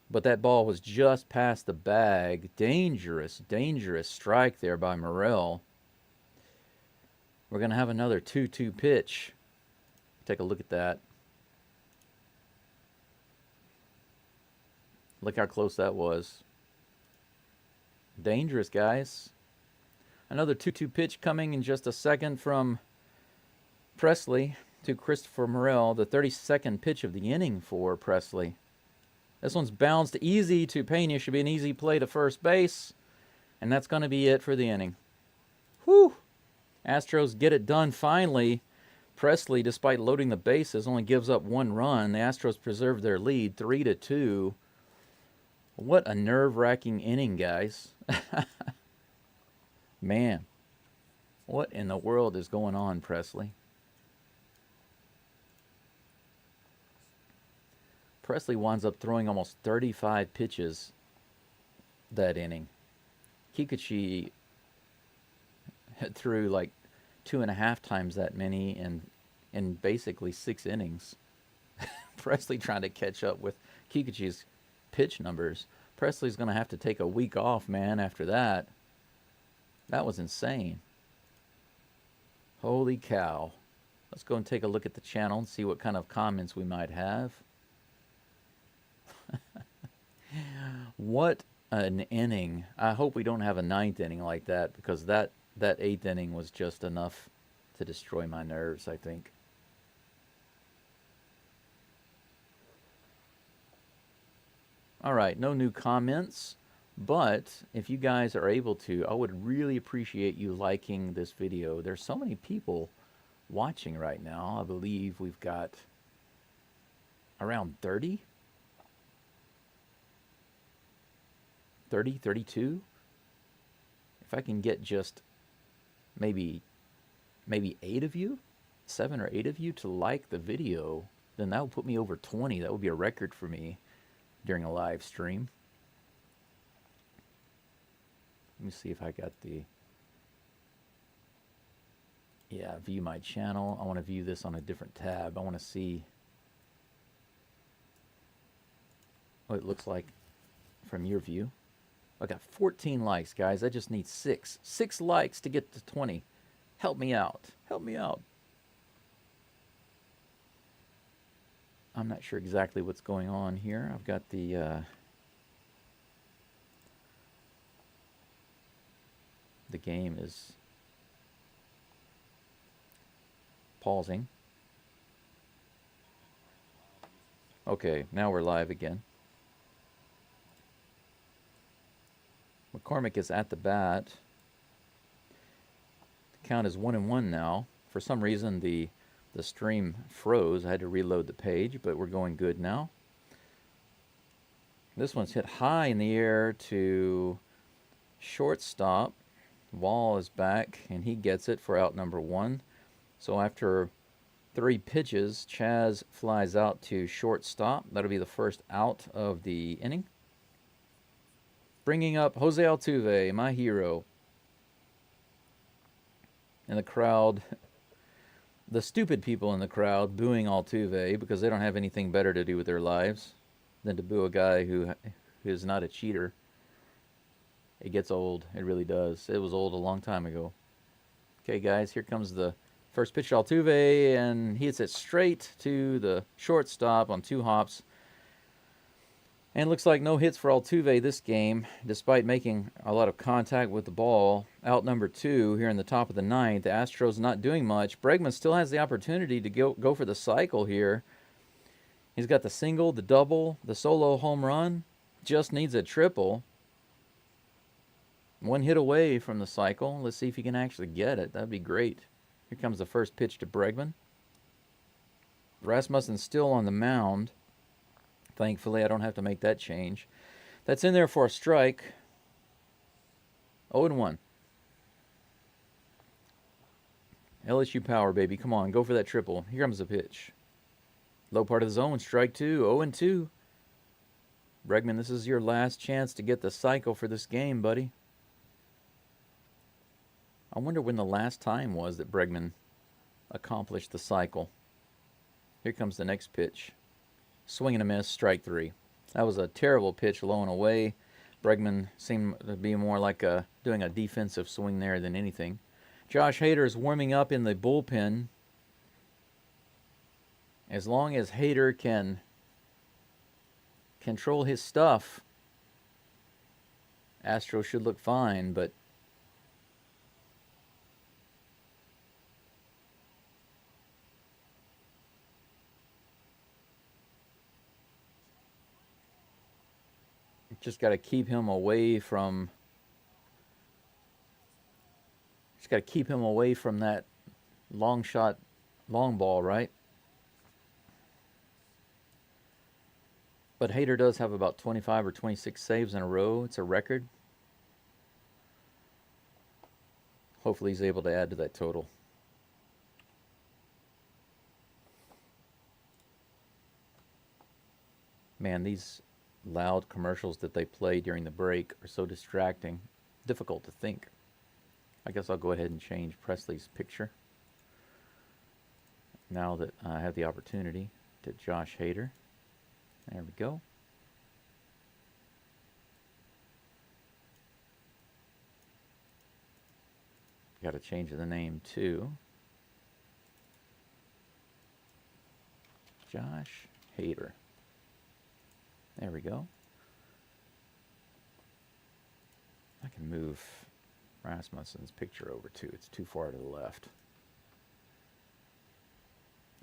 but that ball was just past the bag. Dangerous, dangerous strike there by Morel. We're going to have another 2-2 pitch. Take a look at that. Look how close that was. Dangerous, guys. Another 2-2 pitch coming in just a second from Presley to Christopher Morel. The 32nd pitch of the inning for Presley. This one's bounced easy to Pena. Should be an easy play to first base. And that's going to be it for the inning. Whew. Astros get it done finally. Presley, despite loading the bases, only gives up 1 run. The Astros preserve their lead 3-2. What a nerve-wracking inning, guys. Man, what in the world is going on, Presley? Presley winds up throwing almost 35 pitches that inning. Kikuchi threw like 2.5 times that many in basically 6 innings. Presley trying to catch up with Kikuchi's pitch numbers. Presley's going to have to take a week off, man, after that. That was insane. Holy cow. Let's go and take a look at the channel and see what kind of comments we might have. What an inning. I hope we don't have a 9th inning like that, because that 8th inning was just enough to destroy my nerves, I think. All right, no new comments, but if you guys are able to, I would really appreciate you liking this video. There's so many people watching right now. I believe we've got around 30, 32. If I can get just maybe 8 of you, 7 or 8 of you to like the video, then that would put me over 20. That would be a record for me during a live stream. Let me see if I got the... Yeah, view my channel. I want to view this on a different tab. I want to see what it looks like from your view. I got 14 likes, guys. I just need 6. 6 likes to get to 20. Help me out. Help me out. I'm not sure exactly what's going on here. I've got the game is pausing. Okay, now we're live again. McCormick is at the bat. The count is 1-1 now. For some reason, the stream froze. I had to reload the page, but we're going good now. This one's hit high in the air to shortstop. Wall is back, and he gets it for out number 1. So after 3 pitches, Chaz flies out to shortstop. That'll be the first out of the inning. Bringing up Jose Altuve, my hero. And the crowd, the stupid people in the crowd booing Altuve because they don't have anything better to do with their lives than to boo a guy who is not a cheater. It gets old. It really does. It was old a long time ago. Okay, guys, here comes the first pitch to Altuve, and he hits it straight to the shortstop on 2 hops. And it looks like no hits for Altuve this game, despite making a lot of contact with the ball. Out number 2 here in the top of the 9th. The Astros not doing much. Bregman still has the opportunity to go for the cycle here. He's got the single, the double, the solo home run. Just needs a triple. 1 hit away from the cycle. Let's see if he can actually get it. That'd be great. Here comes the first pitch to Bregman. Rasmussen's still on the mound. Thankfully, I don't have to make that change. That's in there for a strike. 0-1. LSU power, baby. Come on, go for that triple. Here comes the pitch. Low part of the zone, strike 2. 0-2. Bregman, this is your last chance to get the cycle for this game, buddy. I wonder when the last time was that Bregman accomplished the cycle. Here comes the next pitch. Swing and a miss, strike 3. That was a terrible pitch, low and away. Bregman seemed to be more like doing a defensive swing there than anything. Josh Hader is warming up in the bullpen. As long as Hader can control his stuff, Astros should look fine, but just got to keep him away from that long shot, long ball, right? But Hader does have about 25 or 26 saves in a row. It's a record. Hopefully he's able to add to that total. Man, these loud commercials that they play during the break are so distracting. Difficult to think. I guess I'll go ahead and change Presley's picture now that I have the opportunity to Josh Hader. There we go. Got to change the name too. Josh Hader. There we go. I can move Rasmussen's picture over too. It's too far to the left.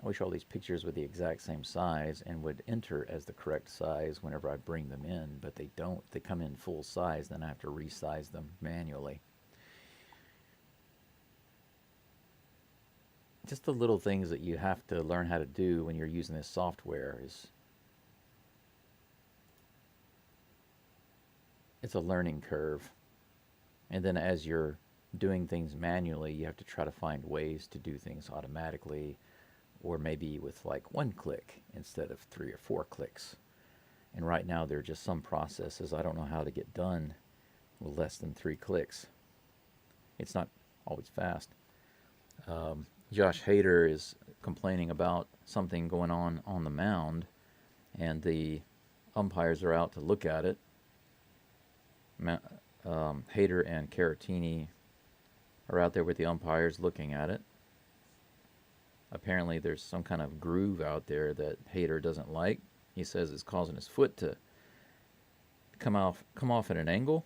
I wish all these pictures were the exact same size and would enter as the correct size whenever I bring them in, but they don't. They come in full size, then I have to resize them manually. Just the little things that you have to learn how to do when you're using this software is, it's a learning curve. And then as you're doing things manually, you have to try to find ways to do things automatically, or maybe with like 1 click instead of 3 or 4 clicks. And right now there are just some processes I don't know how to get done with less than 3 clicks. It's not always fast. Josh Hader is complaining about something going on the mound, and the umpires are out to look at it. Hader and Caratini are out there with the umpires looking at it. Apparently there's some kind of groove out there that Hader doesn't like. He says it's causing his foot to come off at an angle.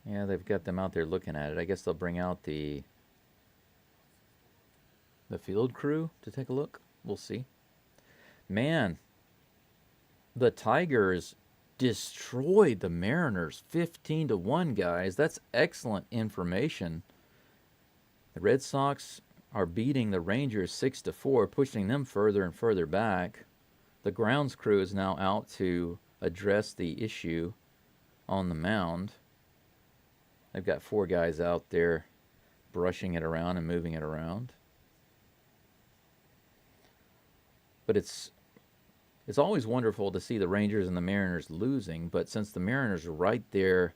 Yeah, they've got them out there looking at it. I guess they'll bring out the field crew to take a look. We'll see. Man, the Tigers destroyed the Mariners 15-1, guys. That's excellent information. The Red Sox are beating the Rangers 6-4, pushing them further and further back. The grounds crew is now out to address the issue on the mound. They've got 4 guys out there brushing it around and moving it around. But it's always wonderful to see the Rangers and the Mariners losing, but since the Mariners are right there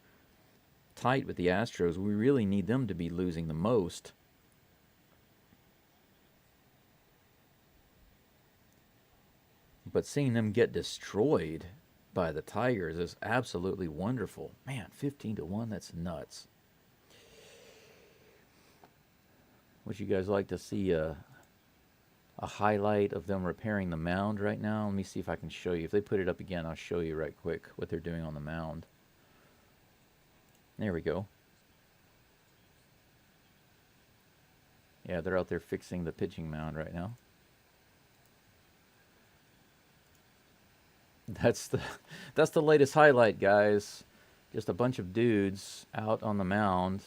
tight with the Astros, we really need them to be losing the most. But seeing them get destroyed by the Tigers is absolutely wonderful. Man, 15-1, that's nuts. Would you guys like to see a highlight of them repairing the mound right now? Let me see if I can show you. If they put it up again, I'll show you right quick what they're doing on the mound. There we go. Yeah, they're out there fixing the pitching mound right now. That's the latest highlight, guys. Just a bunch of dudes out on the mound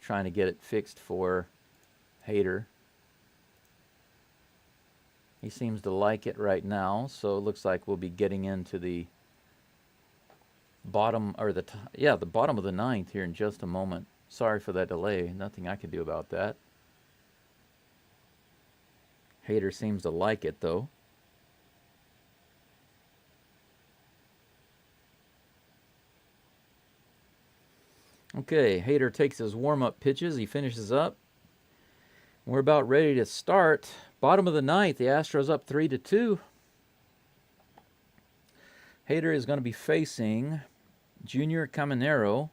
trying to get it fixed for Hader. He seems to like it right now, so it looks like we'll be getting into the bottom, or the bottom of the 9th here in just a moment. Sorry for that delay. Nothing I can do about that. Hader seems to like it, though. Okay, Hader takes his warm-up pitches. He finishes up. We're about ready to start. Bottom of the 9th, the Astros up 3-2. Hader is going to be facing Junior Caminero,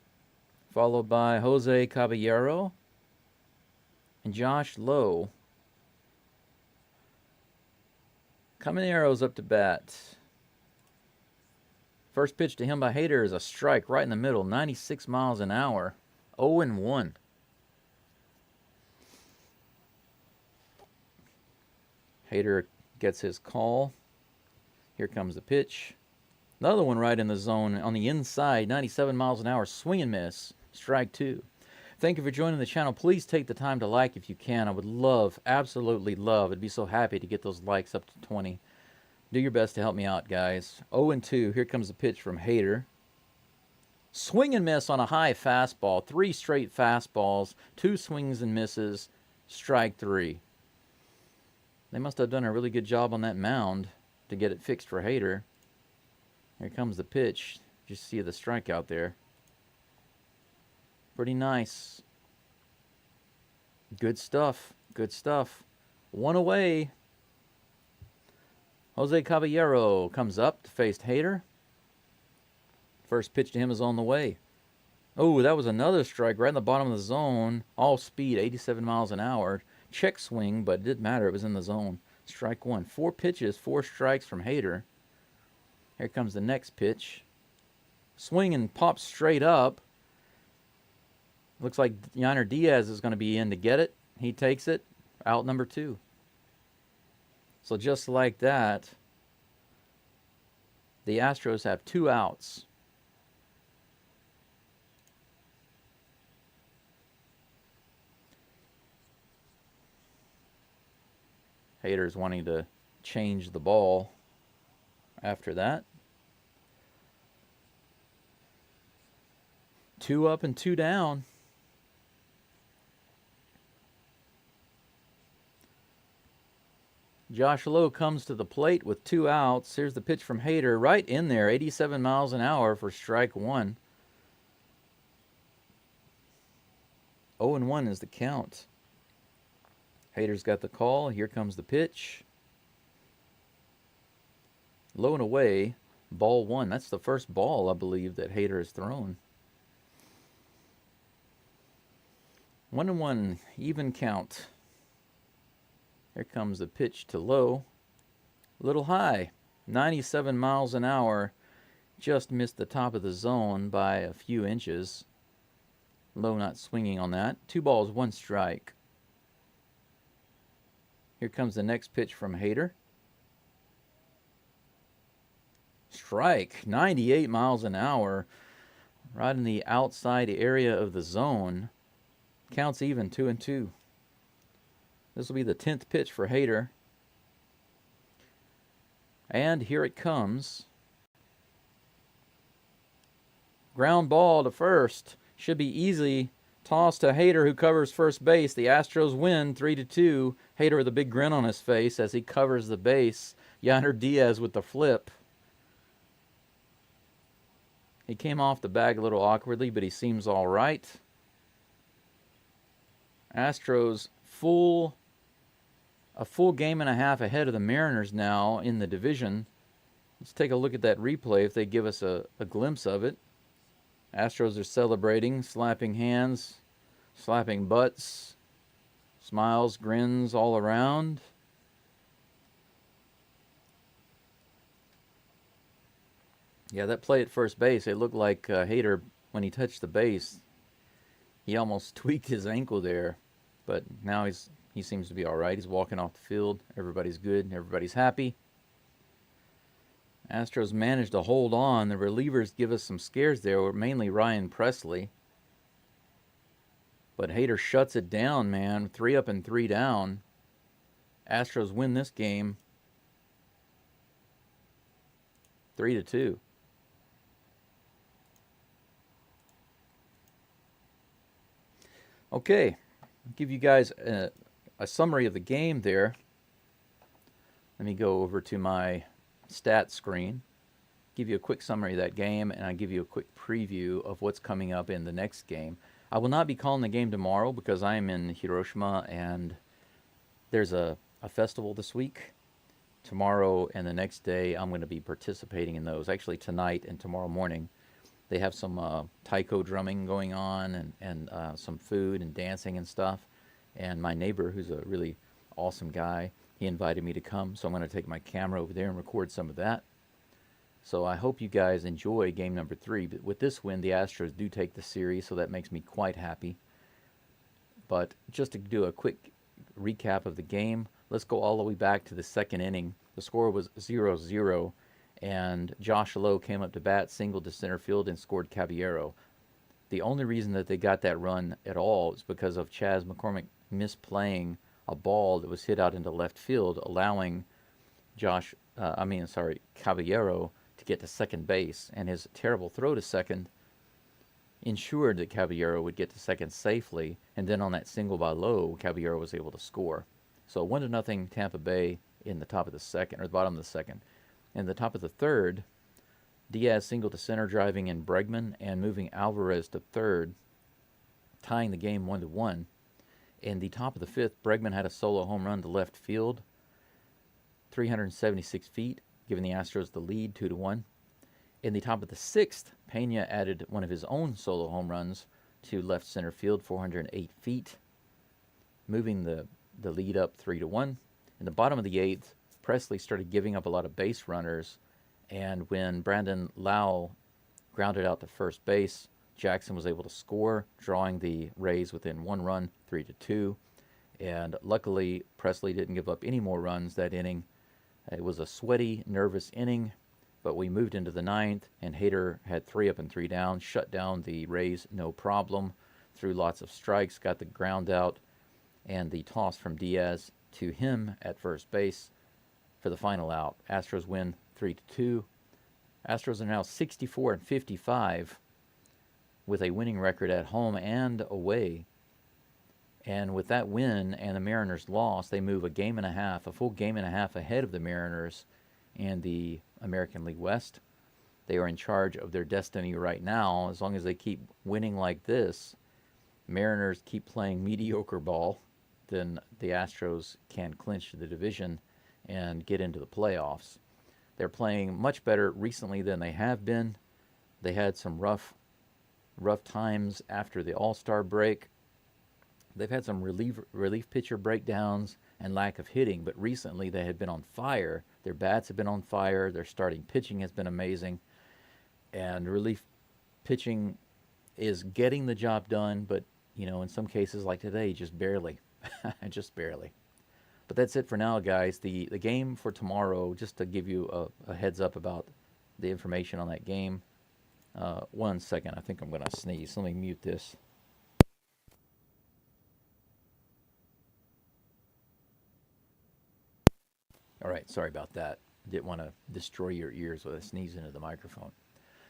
followed by Jose Caballero and Josh Lowe. Caminero's up to bat. First pitch to him by Hader is a strike right in the middle, 96 miles an hour, 0-1. Hader gets his call. Here comes the pitch. Another one right in the zone on the inside, 97 miles an hour, swing and miss, strike 2. Thank you for joining the channel. Please take the time to like if you can. I would love, absolutely love, I'd be so happy to get those likes up to 20. Do your best to help me out, guys. 0-2. Here comes the pitch from Hader. Swing and miss on a high fastball. 3 straight fastballs. 2 swings and misses. Strike 3. They must have done a really good job on that mound. to get it fixed for Hader. Here comes the pitch. Just see the strikeout there. Pretty nice. Good stuff. Good stuff. One away. Jose Caballero comes up to face Hader. First pitch to him is on the way. Oh, that was another strike right in the bottom of the zone. All speed, 87 miles an hour. Check swing, but it didn't matter. It was in the zone. Strike one. 4 pitches, 4 strikes from Hader. Here comes the next pitch. Swing and pops straight up. Looks like Yainer Diaz is going to be in to get it. He takes it. Out number 2. So just like that, the Astros have 2 outs. Hader's wanting to change the ball after that. 2 up and 2 down. Josh Lowe comes to the plate with 2 outs. Here's the pitch from Hader, right in there, 87 miles an hour for strike 1. 0-1 is the count. Hader's got the call. Here comes the pitch. Low and away, ball 1. That's the first ball, I believe, that Hader has thrown. 1-1, even count. Here comes the pitch to Lowe. A little high, 97 miles an hour. Just missed the top of the zone by a few inches. Lowe not swinging on that. 2 balls, 1 strike. Here comes the next pitch from Hader. Strike, 98 miles an hour. Right in the outside area of the zone. Counts even, 2-2. This will be the 10th pitch for Hader. And here it comes. Ground ball to first. Should be easy. Toss to Hader, who covers first base. The Astros win 3-2. Hader with a big grin on his face as he covers the base. Yainer Diaz with the flip. He came off the bag a little awkwardly, but he seems all right. Astros a full game and a half ahead of the Mariners now in the division. Let's take a look at that replay if they give us a glimpse of it. Astros are celebrating, slapping hands, slapping butts, smiles, grins all around. Yeah, that play at first base, it looked like Hader, when he touched the base, he almost tweaked his ankle there. But now he seems to be all right. He's walking off the field. Everybody's good. Everybody's happy. Astros managed to hold on. The relievers give us some scares there, mainly Ryan Presley. But Hader shuts it down, man. 3 up and 3 down. Astros win this game 3-2. Okay, I'll give you guys a summary of the game there. Let me go over to my stats screen, give you a quick summary of that game, and I'll give you a quick preview of what's coming up in the next game. I will not be calling the game tomorrow because I am in Hiroshima and there's a festival this week. Tomorrow and the next day I'm going to be participating in those. Actually tonight and tomorrow morning. They have some taiko drumming going on and some food and dancing and stuff. And my neighbor, who's a really awesome guy, he invited me to come. So I'm going to take my camera over there and record some of that. So I hope you guys enjoy game number 3. But with this win, the Astros do take the series, so that makes me quite happy. But just to do a quick recap of the game, let's go all the way back to the second inning. The score was 0-0. And Josh Lowe came up to bat, singled to center field, and scored Caballero. The only reason that they got that run at all is because of Chas McCormick misplaying a ball that was hit out into left field, allowing Caballero to get to second base. And his terrible throw to second ensured that Caballero would get to second safely. And then on that single by Lowe, Caballero was able to score. So 1-0 Tampa Bay in the top of the second, or the bottom of the second. In the top of the third, Diaz singled to center, driving in Bregman and moving Alvarez to third, tying the game 1-1. In the top of the fifth, Bregman had a solo home run to left field, 376 feet, giving the Astros the lead 2-1. In the top of the sixth, Pena added one of his own solo home runs to left center field, 408 feet, moving the lead up 3-1. In the bottom of the eighth, Presley started giving up a lot of base runners, and when Brandon Lau grounded out to first base, Jackson was able to score, drawing the Rays within one run, 3-2. And luckily, Presley didn't give up any more runs that inning. It was a sweaty, nervous inning, but we moved into the ninth, and Hader had 3 up and 3 down, shut down the Rays no problem, threw lots of strikes, got the ground out, and the toss from Diaz to him at first base for the final out. Astros win 3-2. Astros are now 64-55 with a winning record at home and away. And with that win and the Mariners' loss, they move a full game and a half ahead of the Mariners and the American League West. They are in charge of their destiny right now. As long as they keep winning like this, Mariners keep playing mediocre ball, then the Astros can clinch the division and get into the playoffs. They're playing much better recently than they have been. They had some rough times after the All-Star break. They've had some relief pitcher breakdowns and lack of hitting, but recently they had been on fire. Their bats have been on fire. Their starting pitching has been amazing. And relief pitching is getting the job done, but, in some cases like today, just barely. Just barely. But that's it for now, guys. The game for tomorrow, just to give you a heads up about the information on that game. 1 second. I think I'm going to sneeze. Let me mute this. All right, sorry about that. Didn't want to destroy your ears with a sneeze into the microphone.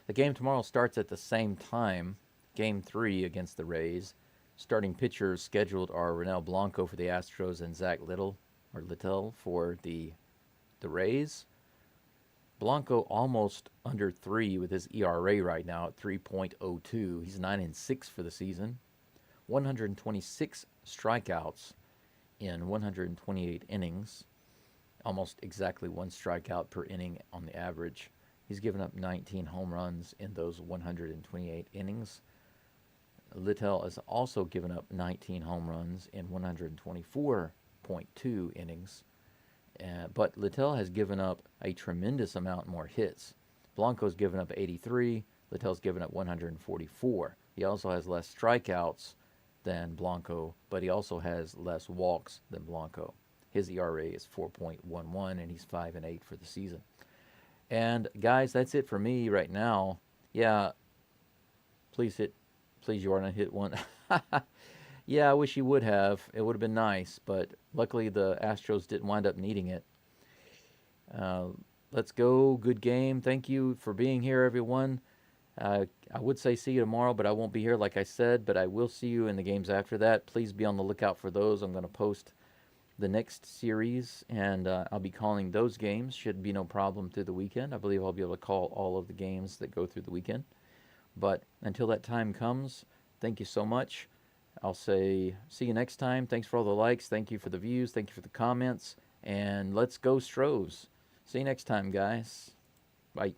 The game tomorrow starts at the same time, Game 3 against the Rays. Starting pitchers scheduled are Ronel Blanco for the Astros and Zach Little for the Rays. Blanco almost under 3 with his ERA right now at 3.02. He's 9-6 for the season. 126 strikeouts in 128 innings. Almost exactly 1 strikeout per inning on the average. He's given up 19 home runs in those 128 innings. Littell has also given up 19 home runs in 124.2 innings. But Littell has given up a tremendous amount more hits. Blanco's given up 83. Littell's given up 144. He also has less strikeouts than Blanco, but he also has less walks than Blanco. His ERA is 4.11, and he's 5-8 for the season. And guys, that's it for me right now. Yeah, please, Jordan, hit one. Yeah, I wish you would have. It would have been nice, but luckily the Astros didn't wind up needing it. Let's go. Good game. Thank you for being here, everyone. I would say see you tomorrow, but I won't be here like I said, but I will see you in the games after that. Please be on the lookout for those. I'm going to post the next series, and I'll be calling those games. Should be no problem through the weekend. I believe I'll be able to call all of the games that go through the weekend. But until that time comes, thank you so much. I'll say see you next time. Thanks for all the likes. Thank you for the views. Thank you for the comments. And let's go Stros. See you next time, guys. Bye.